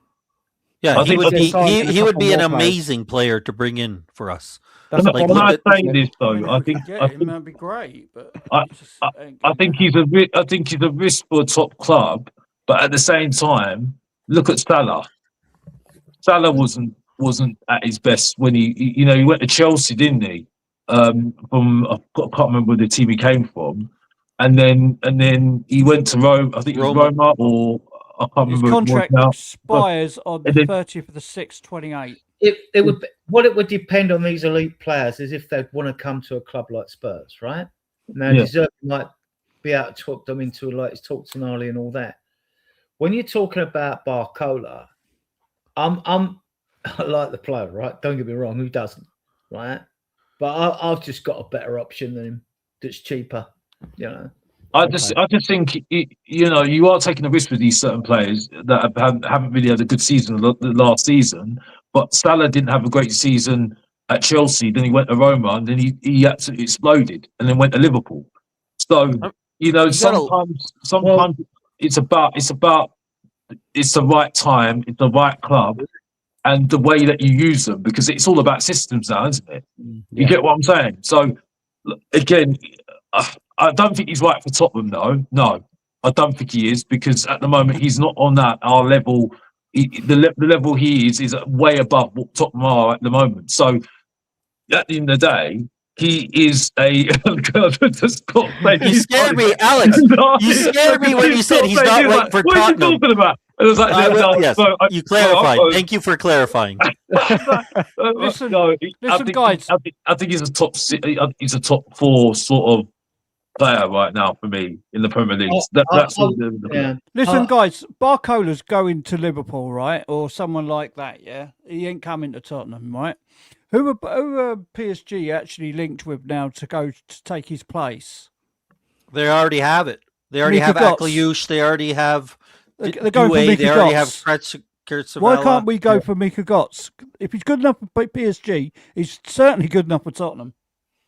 Yeah, I he think- would I be think- he would be an couple more players. amazing player to bring in for us. That's Like, When look I at- say this I though, mean, I if we think could get I him, think that'd be great. But I- it just ain't I gonna think happen. he's a risk for a top club, but at the same time, look at Salah. Salah wasn't at his best when he went to Chelsea, didn't he? I can't remember where the team he came from, and then he went to Rome. I think it was Roma. Roma, or I can't His remember who it was contract now. expires on the and then- 30th of the 6th, 28. It would depend on these elite players is if they'd want to come to a club like Spurs, right? Now, Yeah. Deserve might be able to talk them into like his talk to Nali and all that. When you're talking about Barcola, I like the player, right? Don't get me wrong, who doesn't, right? But I've just got a better option than him that's cheaper, you know. I just think you are taking a risk with these certain players that haven't really had a good season the last season. But Salah didn't have a great season at Chelsea. Then he went to Roma, and then he absolutely exploded, and then went to Liverpool. So sometimes it's the right time, it's the right club, and the way that you use them, because it's all about systems now, isn't it? You get what I'm saying? So again, I don't think he's right for Tottenham, though. No, I don't think he is, because at the moment he's not on our level. The level he is way above what Tottenham are at the moment. So at the end of the day, he is a. You scared me, Alex. You scared me when you said he's not right for what Tottenham. What are you talking about? It was like, Yes, you clarified. Thank you for clarifying. Listen, guys. I think he's a top. He's a top 4 sort of player right now for me in the Premier League. Listen, guys, Barcola's going to Liverpool, right, or someone like that. Yeah, he ain't coming to Tottenham, right? Who are PSG actually linked with now to go to take his place? They already have it. They already have Akliouche. They already have. They're going for Mika They already have Götze. Why can't we go for Mika Götze? If he's good enough for PSG, he's certainly good enough for Tottenham.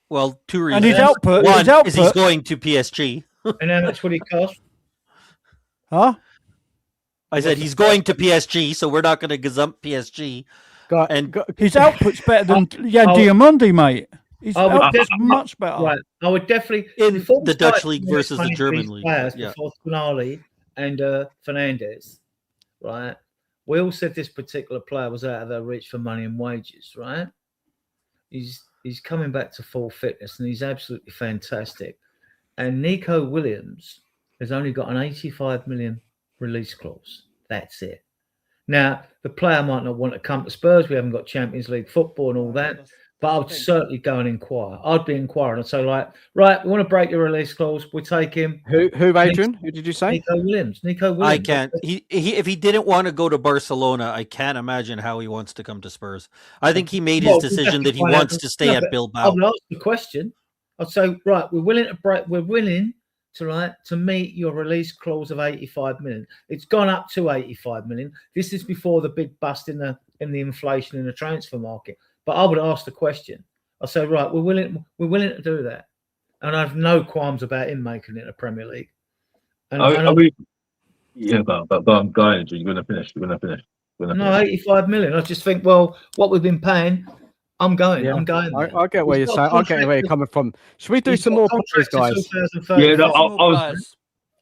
Well, 2 reasons. And his output is he's going to PSG. And how much would he cost? Huh? I said he's going to PSG, so we're not going to gazump PSG. His output's better than Diamondi, mate. His output's much better. Right. I would definitely in the Dutch league versus the German league. Before Tonali and Fernandes, right? We all said this particular player was out of their reach for money and wages, right? He's coming back to full fitness and he's absolutely fantastic. And Nico Williams has only got an 85 million release clause. That's it. Now, the player might not want to come to Spurs. We haven't got Champions League football and all that. But I would certainly go and inquire. I'd be inquiring. I'd say, right, we want to break your release clause. We'll take him. Who, Adrian? Who did you say? Nico Williams. I can't. He if he didn't want to go to Barcelona, I can't imagine how he wants to come to Spurs. I think he made his decision that he wants to stay at Bilbao. I would ask the question. I'd say, right, we're willing to break. We're willing to meet your release clause of 85 million. It's gone up to 85 million. This is before the big bust in the inflation in the transfer market. But I would ask the question. I say, right, we're willing to do that, and I have no qualms about him making it in the Premier League. But I'm going. You're going to finish. No, 85 million. I just think, well, what we've been paying, I'm going. I'm going. I get where you're saying. I get where you're coming from. Should we do some more players, guys?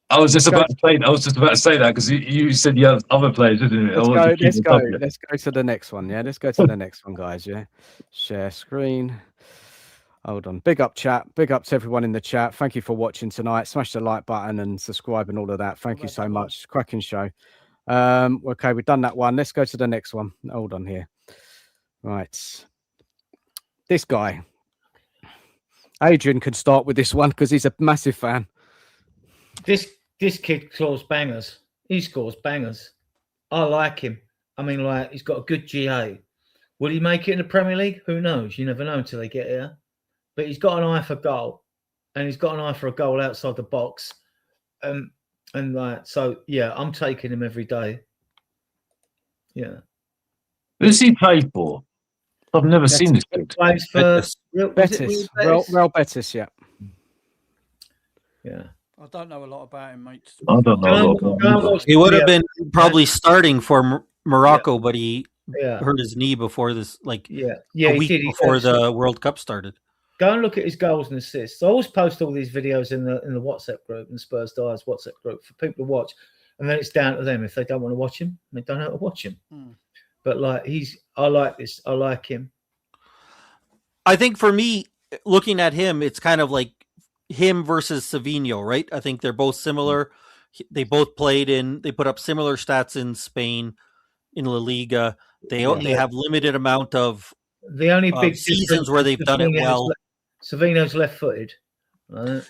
I was just about to say that because you said you have other players, isn't it? Let's go to the next one. Yeah, let's go to the next one, guys. Yeah, share screen. Hold on. Big up chat. Big up to everyone in the chat. Thank you for watching tonight. Smash the like button and subscribe and all of that. Thank you so much. Cracking show. Okay, we've done that one. Let's go to the next one. Hold on here. Right. This guy. Adrian can start with this one because he's a massive fan. This kid scores bangers. He scores bangers. I like him. I mean, like, he's got a good GA. Will he make it in the Premier League? Who knows? You never know until they get here. But he's got an eye for goal, and he's got an eye for a goal outside the box. So yeah, I'm taking him every day. Yeah. Who's he played for? I've never seen this kid. Plays for Betis. Real Betis, yeah. Yeah. I don't know a lot about him, mate. I don't know a lot about him. He would have been probably starting for Morocco, but he Yeah. hurt his knee before this, like Yeah, a week before the World Cup started. Go and look at his goals and assists. I always post all these videos in the WhatsApp group, in the Spurs Diehards WhatsApp group for people to watch, and then it's down to them if they don't want to watch him. They don't know how to watch him. But like I like this. I like him. I think for me, looking at him, it's kind of like him versus Savinho, right? I think they're both similar. They both they put up similar stats in Spain, in La Liga. They have limited amount of the only big seasons where they've done it well. Savino's left-footed.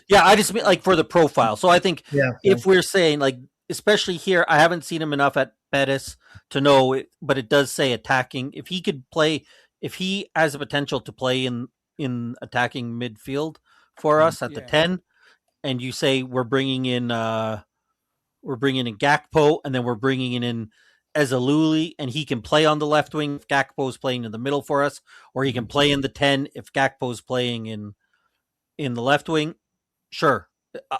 Yeah, I just mean like for the profile. So I think if we're saying like, especially here, I haven't seen him enough at Betis to know it, but it does say attacking. If he could play, if he has the potential to play in attacking midfield for us at the 10, and you say we're bringing in Gakpo, and then we're bringing in Ezaluli, and he can play on the left wing if Gakpo's playing in the middle for us, or he can play in the 10 if Gakpo's playing in the left wing. Sure,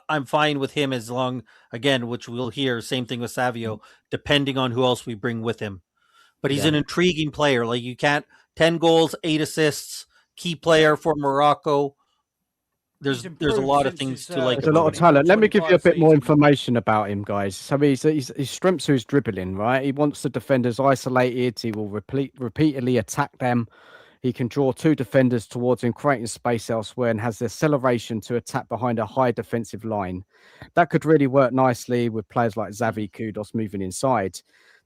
I'm fine with him as long, again, which we'll hear, same thing with Savio, depending on who else we bring with him. But he's an intriguing player. Like, you can't, 10 goals, 8 assists, key player for Morocco. There's a lot of things to like. There's a lot of talent. Let me give you a bit more information about him, guys. So his strengths are his dribbling, right? He wants the defenders isolated. He will repeatedly attack them. He can draw 2 defenders towards him, creating space elsewhere, and has the acceleration to attack behind a high defensive line. That could really work nicely with players like Xavi, Kudos moving inside.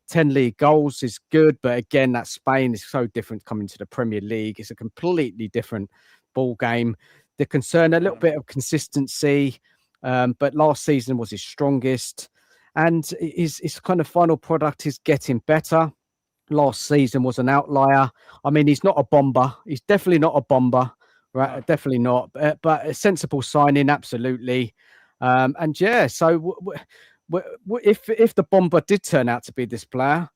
10 league goals is good, but again, that Spain is so different coming to the Premier League. It's a completely different ball game. The concern, a little bit of consistency, but last season was his strongest, and his kind of final product is getting better. Last season was an outlier. I mean, he's not a bomber. He's definitely not a bomber, right? No. Definitely not. But a sensible signing, absolutely. And yeah, so if the bomber did turn out to be this player,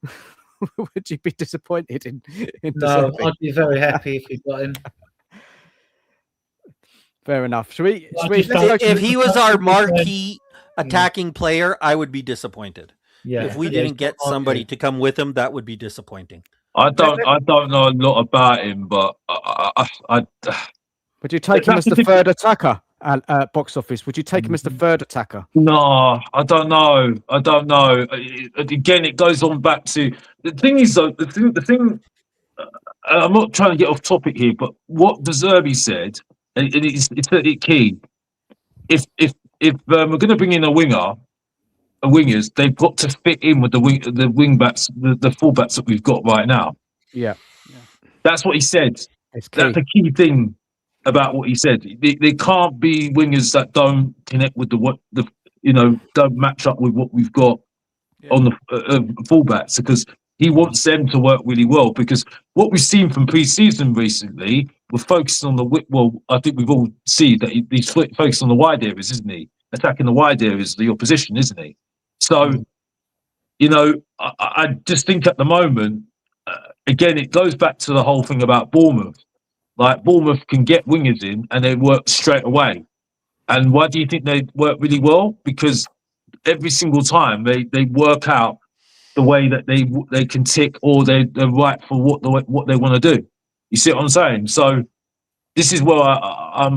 would you be disappointed in No, I'd be very happy if we got him. Fair enough. Should we if he was our marquee attacking player, I would be disappointed. Yeah. If we didn't get somebody to come with him, that would be disappointing. I don't know a lot about him, but I would you take him as the third attacker at box office? Would you take him as the third attacker? No, I don't know. Again, it goes on back to the thing is though. The thing. I'm not trying to get off topic here, but what Therpy said, and it's key. If we're going to bring in wingers, they've got to fit in with the wing backs, the full backs that we've got right now. Yeah. That's what he said. That's a key thing about what he said. They can't be wingers that don't connect with don't match up with what we've got on the full backs, because he wants them to work really well. Because what we've seen from pre-season recently, we're focusing on I think we've all seen that he's focused on the wide areas, isn't he? Attacking the wide areas of the opposition, isn't he? So, I just think at the moment, again, it goes back to the whole thing about Bournemouth. Like, Bournemouth can get wingers in and they work straight away. And why do you think they work really well? Because every single time they work out the way that they can tick, or they're right for what they want to do. You see what I'm saying? So this is where I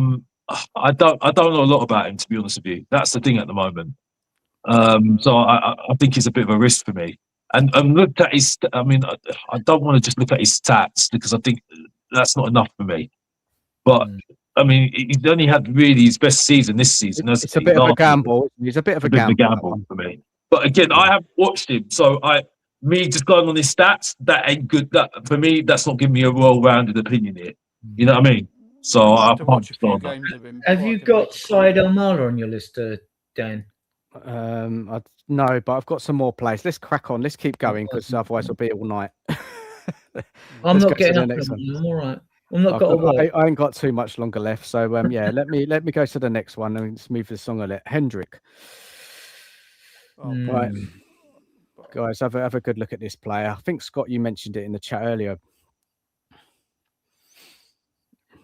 don't know a lot about him, to be honest with you. That's the thing at the moment. So I think he's a bit of a risk for me. And looked at his, I mean, I don't want to just look at his stats, because I think that's not enough for me. But I mean, he's only had really his best season this season. It's a bit of a gamble. He's a bit of a gamble for me. But again, I haven't watched him, so me just going on his stats, that ain't good. That for me, that's not giving me a well-rounded opinion here. You know what I mean? So I watch a few games of him. Have you got Syed Almala on your list, Dan? No, but I've got some more plays. Let's crack on. Let's keep going, because otherwise we'll be all night. I'm not getting up. I'm all right. I ain't got too much longer left, so yeah. Let me go to the next one and let's move the song a little. Hendrick. Right, guys, have a good look at this player. I think, Scott, you mentioned it in the chat earlier.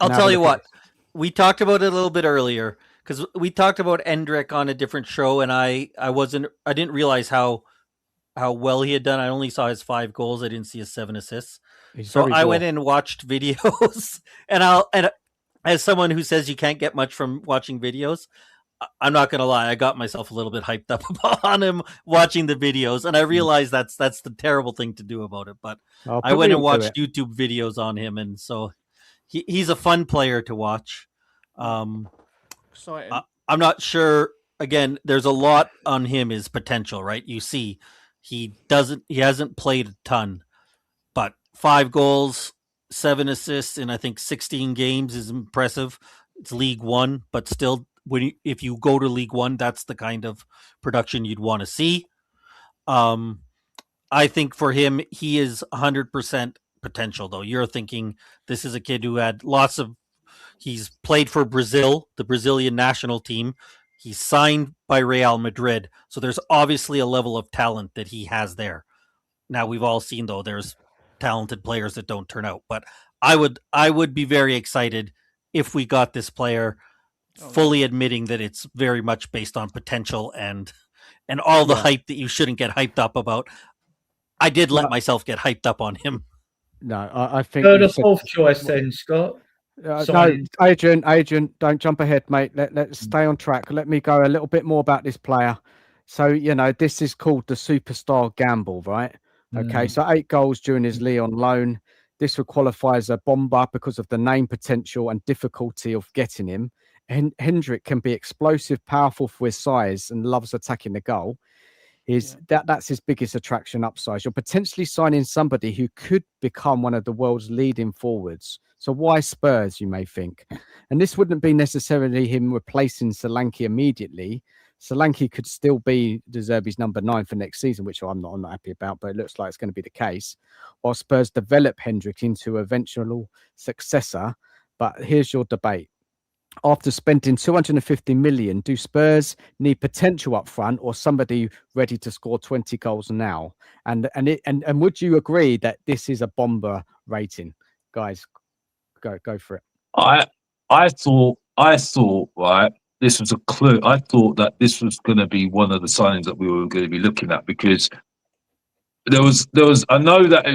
I'll tell you what. We talked about it a little bit earlier because we talked about Endrick on a different show, and I didn't realize how well he had done. I only saw his 5 goals. I didn't see his 7 assists. So I went in and watched videos, and as someone who says you can't get much from watching videos, I'm not gonna lie, I got myself a little bit hyped up on him watching the videos, and I realized that's the terrible thing to do about it. But I went and watched YouTube videos on him, and so he's a fun player to watch. Exciting. I'm not sure. Again, there's a lot on him is potential, right? You see, he hasn't played a ton, but 5 goals, 7 assists in I think 16 games is impressive. It's League One, but still, if you go to League One, that's the kind of production you'd want to see. I think for him, he is 100% potential, though. You're thinking this is a kid who had he's played for Brazil, the Brazilian national team. He's signed by Real Madrid. So there's obviously a level of talent that he has there. Now, we've all seen, though, there's talented players that don't turn out. But I would be very excited if we got this player, fully admitting that it's very much based on potential and all the hype that you shouldn't get hyped up about. I did let myself get hyped up on him. No, I think... Third or fourth choice then, Scott. No, Adrian, don't jump ahead, mate. Let's stay on track. Let me go a little bit more about this player. So, this is called the superstar gamble, right? Okay, so 8 goals during his Lyon loan. This would qualify as a bomber because of the name potential and difficulty of getting him. Hendrick can be explosive, powerful for his size, and loves attacking the goal. That's his biggest attraction upside. You're potentially signing somebody who could become one of the world's leading forwards. So why Spurs, you may think? And this wouldn't be necessarily him replacing Solanke immediately. Solanke could still be De Zerbi's number 9 for next season, which I'm not happy about, but it looks like it's going to be the case. Or Spurs develop Hendrick into an eventual successor. But here's your debate. After spending 250 million, do Spurs need potential up front or somebody ready to score 20 goals now? And would you agree that this is a bomber rating? Guys, go for it. I thought right, this was a clue. I thought that this was going to be one of the signings that we were going to be looking at, because there was I know that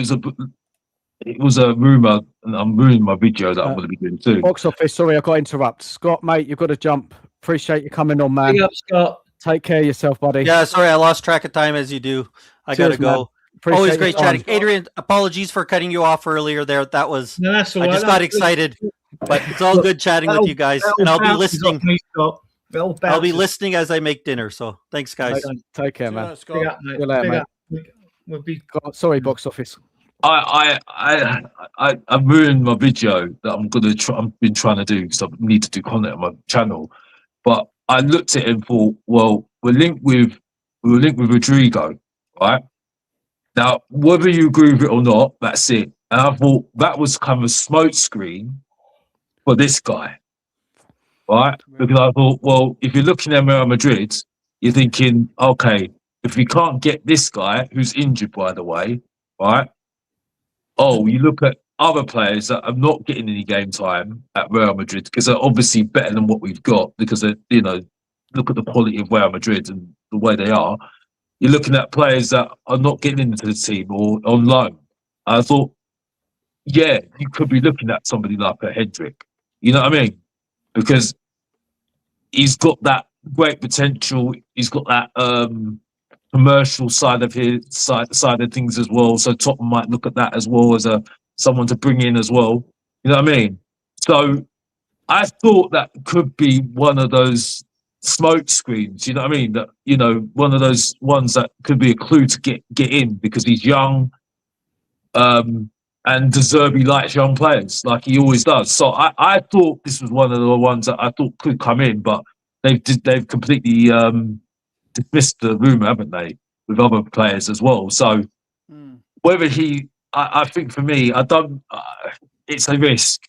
it was a rumor, and I'm ruining my video that I'm going to be doing too. Box office, sorry, I got to interrupt. Scott, mate, you've got to jump. Appreciate you coming on, man. Big up, Scott. Take care of yourself, buddy. Yeah, sorry, I lost track of time as you do. I got to go. Always great chatting. Adrian, apologies for cutting you off earlier there. That was, I just got excited, but it's all good chatting with you guys. And I'll be listening. I'll be listening as I make dinner. So thanks, guys. Take care, man. Sorry, box office. I ruined my video that I've been trying to do, because I need to do content on my channel. But I looked at it and thought, well, we're linked with Rodrigo, right? Now, whether you agree with it or not, that's it. And I thought that was kind of a smoke screen for this guy, right? Because I thought, well, if you're looking at Real Madrid, you're thinking, okay, if we can't get this guy, who's injured, by the way, right? Oh, you look at other players that are not getting any game time at Real Madrid, because they're obviously better than what we've got, because look at the quality of Real Madrid and the way they are. You're looking at players that are not getting into the team or on loan. I thought, yeah, you could be looking at somebody like a Hendrick. You know what I mean? Because he's got that great potential. He's got that commercial side of things as well. So Tottenham might look at that as well as someone to bring in as well. You know what I mean? So I thought that could be one of those smoke screens. You know what I mean? That, one of those ones that could be a clue to get in, because he's young, and De Zerbi likes young players like he always does. So I thought this was one of the ones that I thought could come in, but they've completely dismissed the rumor, haven't they, with other players as well? So whether I think for me, I don't. It's a risk.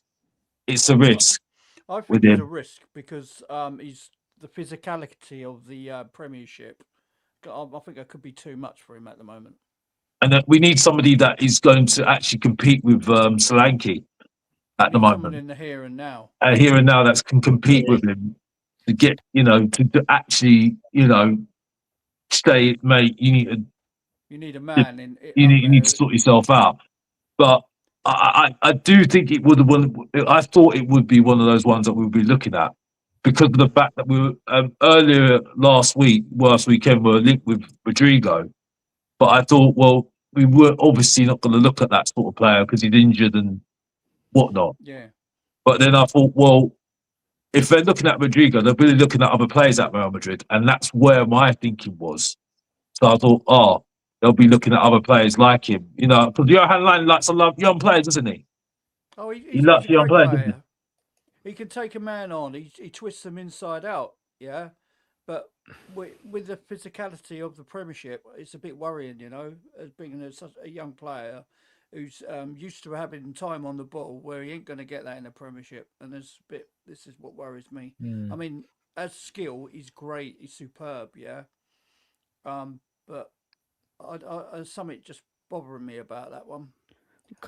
It's a risk. I think it's a risk because he's the physicality of the Premiership. I think that could be too much for him at the moment. And we need somebody that is going to actually compete with Solanke. at the someone moment. in the here and now. Here and now that can compete with him to get, to actually, stay, mate. You need a man in. you need to sort yourself out. But I do think it would have won. I thought it would be one of those ones that we would be looking at because of the fact that we were earlier last weekend, we were linked with Rodrigo. But I thought, well, we were obviously not going to look at that sort of player because he's injured and whatnot. Yeah. But then I thought, well, if they're looking at Rodrigo, they're really looking at other players at Real Madrid, and that's where my thinking was. So I thought, they'll be looking at other players like him, because Johan Lange likes to love young players, doesn't he? Oh, he loves young players, doesn't he? He can take a man on. He twists them inside out, yeah. But with the physicality of the Premiership, it's a bit worrying, as being such a young player who's used to having time on the ball, where he ain't going to get that in the Premiership. And this is what worries me. I mean, as skill, he's great. He's superb, yeah. But there's something just bothering me about that one.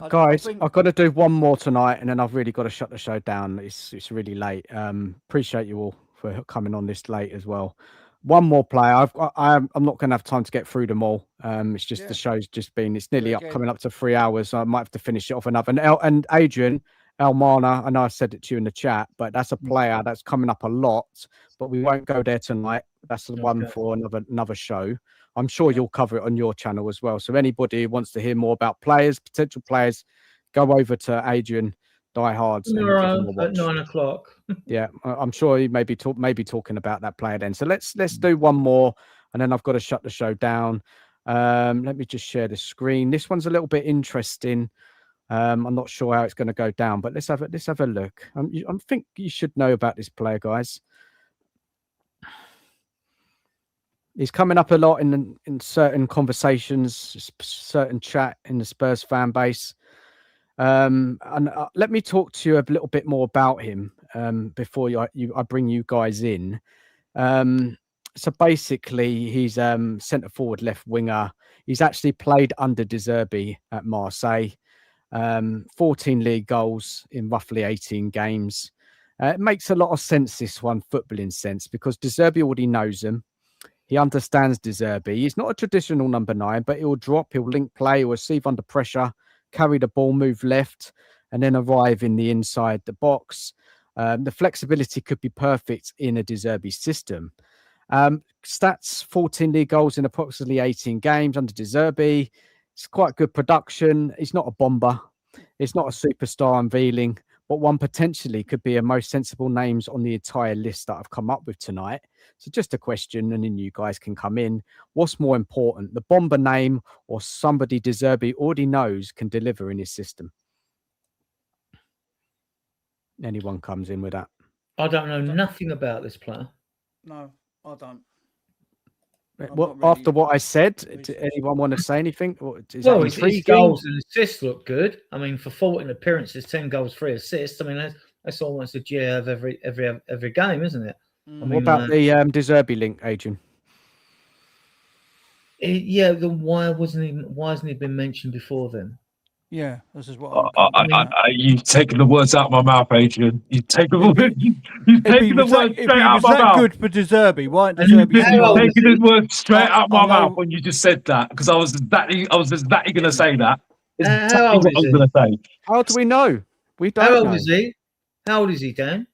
Guys, I've got to do one more tonight, and then I've really got to shut the show down. It's really late. Appreciate you all for coming on this late as well. One more player. I'm not going to have time to get through them all. It's just the show's just been. It's nearly coming up to 3 hours. So I might have to finish it off another. And Adrian Elmana, I know I said it to you in the chat, but that's a player that's coming up a lot. But we won't go there tonight. That's the one for another show. I'm sure you'll cover it on your channel as well. So anybody who wants to hear more about players, potential players, go over to Adrian Diehards at 9 o'clock. Yeah, I'm sure he may be talking about that player then. So let's do one more, and then I've got to shut the show down. Let me just share the screen. This one's a little bit interesting. I'm not sure how it's going to go down, but let's have a look. I think you should know about this player, guys. He's coming up a lot in certain conversations, certain chat in the Spurs fan base. And let me talk to you a little bit more about him before I bring you guys in. So basically, he's centre forward, left winger. He's actually played under De Zerbi at Marseille. 14 league goals in roughly 18 games. It makes a lot of sense, this one, footballing sense, because De Zerbi already knows him. He understands De Zerbi. He's not a traditional number 9, but he'll drop, he'll link play, he'll receive under pressure, carry the ball, move left, and then arrive in the inside the box. The flexibility could be perfect in a De Zerbi system. Stats, 14 league goals in approximately 18 games under De Zerbi. It's quite good production. He's not a bomber. It's not a superstar unveiling, but one potentially could be a most sensible names on the entire list that I've come up with tonight. So just a question, and then you guys can come in. What's more important, the bomber name or somebody De Zerbi already knows can deliver in his system? Anyone comes in with that? I don't know nothing about this player. No, I don't. Well, really, after what I said, does anyone want to say anything? Well, his goals and assists look good. I mean, for 14 appearances, 10 goals, 3 assists. I mean, that's almost a GA of every game, isn't it? I mean, what about the De Zerbi link, Adrian? Yeah, then why hasn't he been mentioned before then? Yeah, this is what you've taken the words out of my mouth, Adrian. You've taken the words straight out of my mouth. Good for De Zerbi, why? You've taken his words straight out of my mouth when you just said that, because I was exactly going to say that. How old is he? How do we know? We don't. How old is he? How old is he, Dan?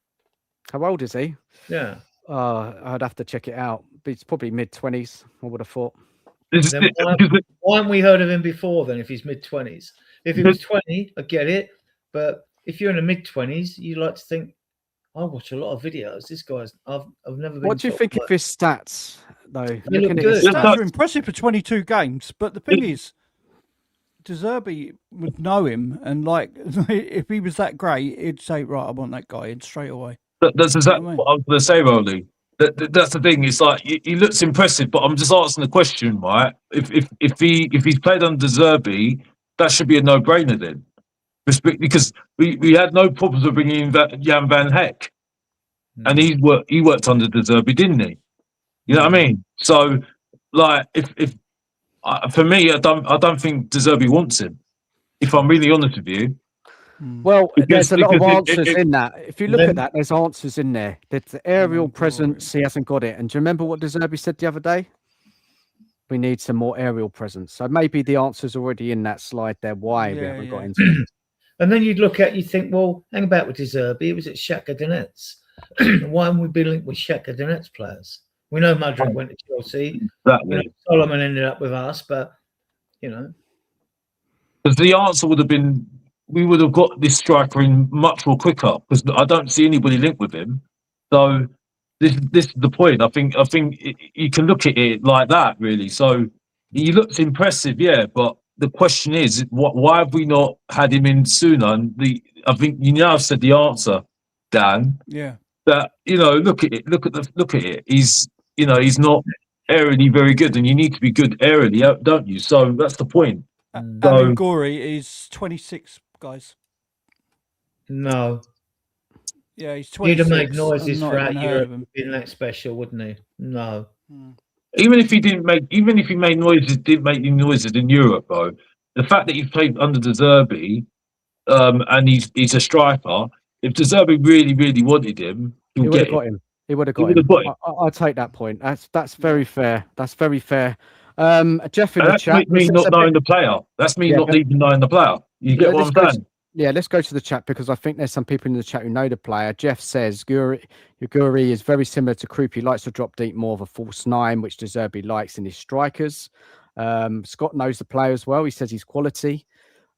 How old is he? Yeah. I'd have to check it out. It's probably mid-20s. I would have thought. Why haven't we heard of him before then? If he's mid-20s. If he was 20, I get it. But if you're in the mid-20s, you like to think, I watch a lot of videos. This guy's, I've never been. What do you think of his stats, though? They look good. His stats are impressive for 22 games. But the thing is, De Zerbi would know him. And if he was that great, he'd say, right, I want that guy in straight away. That's exactly what I was going to say, Rolly. That's the thing. It's like he looks impressive, but I'm just asking the question, right? If he's played under De Zerbi, that should be a no-brainer then, because we had no problems with bringing in Jan van Heck, and he worked under De Zerbi, didn't he? You know what I mean? So, if for me, I don't think De Zerbi wants him. If I'm really honest with you, Well, Because- there's a lot of because answers in that. If you look then- at that, there's answers in there. There's the aerial presence, he hasn't got it. And do you remember what Deserby said the other day? We need some more aerial presence. So maybe the answer's already in that slide there, why we haven't got into it. And then you'd look at, you think, well, hang about with Deserby. He was at Shakhtar Donetsk. Why haven't we been linked with Shakhtar Donetsk players? We know Madrid went to Chelsea. Exactly. You know, Solomon ended up with us, but, you know. Because the answer would have been, we would have got this striker in much more quicker, because I don't see anybody linked with him. So this is the point. I think you can look at it like that, really. So he looks impressive, yeah, but the question is, why have we not had him in sooner? And I think you now said the answer, Dan. Yeah. That, you know, look at it. Look at it. He's not aerially very good, and you need to be good aerially, don't you? So that's the point. Amin Gori is 26, guys. No. Yeah, he's 26. He'd have made noises throughout Europe, been that special, wouldn't he? No. Even if he made noises, didn't make any noises in Europe, though. The fact that he played under Deserby, and he's a striker. If Deserby really wanted him, he would have got him. He would have got him. I'll take that point. That's very fair. That's very fair. Jeff in the chat. Me not knowing the player. That's me not even knowing the player. You get what I'm saying? Yeah, let's go to the chat, because I think there's some people in the chat who know the player. Jeff says Guri is very similar to Krupp. He likes to drop deep, more of a false nine, which Deserby likes in his strikers. Scott knows the player as well. He says he's quality.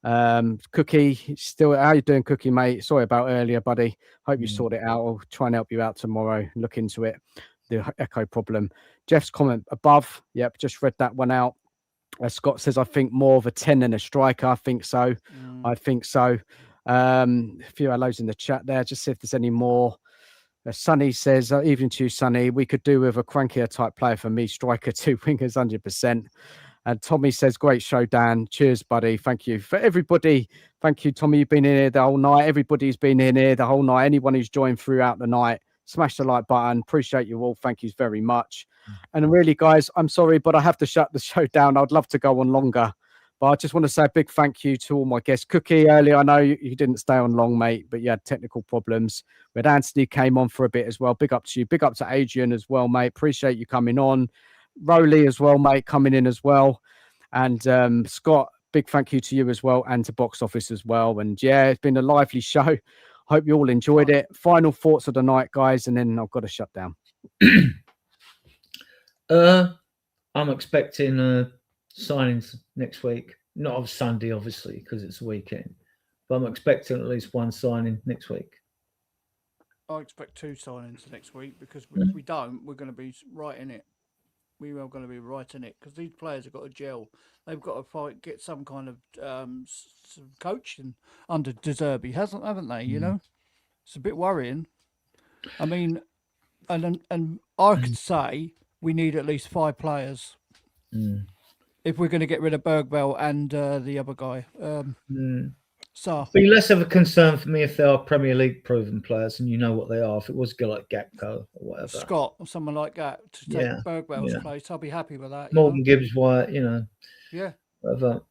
Cookie, still, how you doing, Cookie, mate? Sorry about earlier, buddy. Hope you sort it out. I'll try and help you out tomorrow. Look into it, the echo problem. Jeff's comment above. Yep, just read that one out. Scott says, I think more of a 10 than a striker. I think so. I think so. A few hellos in the chat there. Just see if there's any more. Sonny says, evening to you, Sonny. We could do with a crankier type player for me. Striker, 2 wingers, 100%. And Tommy says, great show, Dan. Cheers, buddy. Thank you. For everybody, thank you, Tommy. You've been in here the whole night. Everybody's been in here the whole night. Anyone who's joined throughout the night, smash the like button. Appreciate you all. Thank you very much. And really, guys, I'm sorry, but I have to shut the show down. I'd love to go on longer, but I just want to say a big thank you to all my guests. Cookie, earlier, I know you didn't stay on long, mate, but you had technical problems. But Anthony came on for a bit as well. Big up to you. Big up to Adrian as well, mate. Appreciate you coming on. Rowley as well, mate, coming in as well. And Scott, big thank you to you as well, and to Box Office as well. And yeah, it's been a lively show. Hope you all enjoyed it. Final thoughts of the night, guys, and then I've got to shut down. I'm expecting signings next week. Not on Sunday, obviously, because it's a weekend. But I'm expecting at least one signing next week. I expect 2 signings next week, because if we don't, we're going to be right in it. We are going to be right in it, because these players have got to gel. They've got to get some kind of some coaching under Deserby, haven't they? You know, it's a bit worrying. I mean, and I could say we need at least 5 players if we're going to get rid of Bergveld and the other guy. So be less of a concern for me if they are Premier League proven players, and you know what they are. If it was a guy like Gakpo or whatever, Scott or someone like that to take Bergveld's place, I'll be happy with that. Morgan Gibbs White, you know. Yeah. Whatever.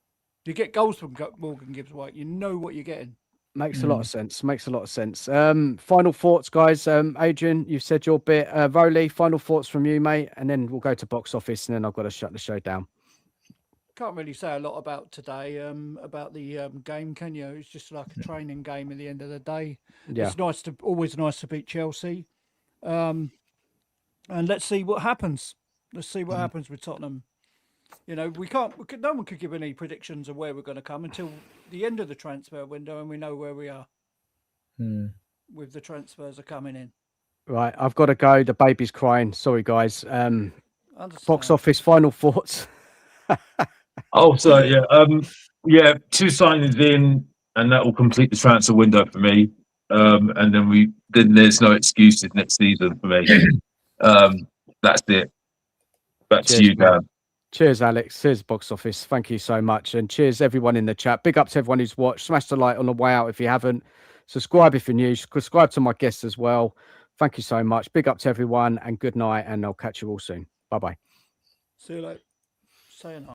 You get goals from Morgan Gibbs White, you know what you're getting. Makes a lot of sense. Makes a lot of sense. Final thoughts, guys. Adrian, you've said your bit. Rowley, final thoughts from you, mate, and then we'll go to Box Office, and then I've got to shut the show down. Can't really say a lot about today, about the game, can you? It's just like a training game at the end of the day. Yeah. It's always nice to beat Chelsea. And let's see what happens. Let's see what happens with Tottenham. You know, no one could give any predictions of where we're going to come until the end of the transfer window, and we know where we are with the transfers are coming in. Right, I've got to go. The baby's crying. Sorry, guys. Box Office, final thoughts. Oh, so yeah, 2 signings in, and that will complete the transfer window for me. And then there's no excuses next season for me. That's it. Back to you, Dan. Cheers, Alex. Cheers, Box Office. Thank you so much, and cheers everyone in the chat. Big up to everyone who's watched. Smash the like on the way out if you haven't. Subscribe if you're new. Subscribe to my guests as well. Thank you so much. Big up to everyone, and good night. And I'll catch you all soon. Bye bye. See you later. Sayonara.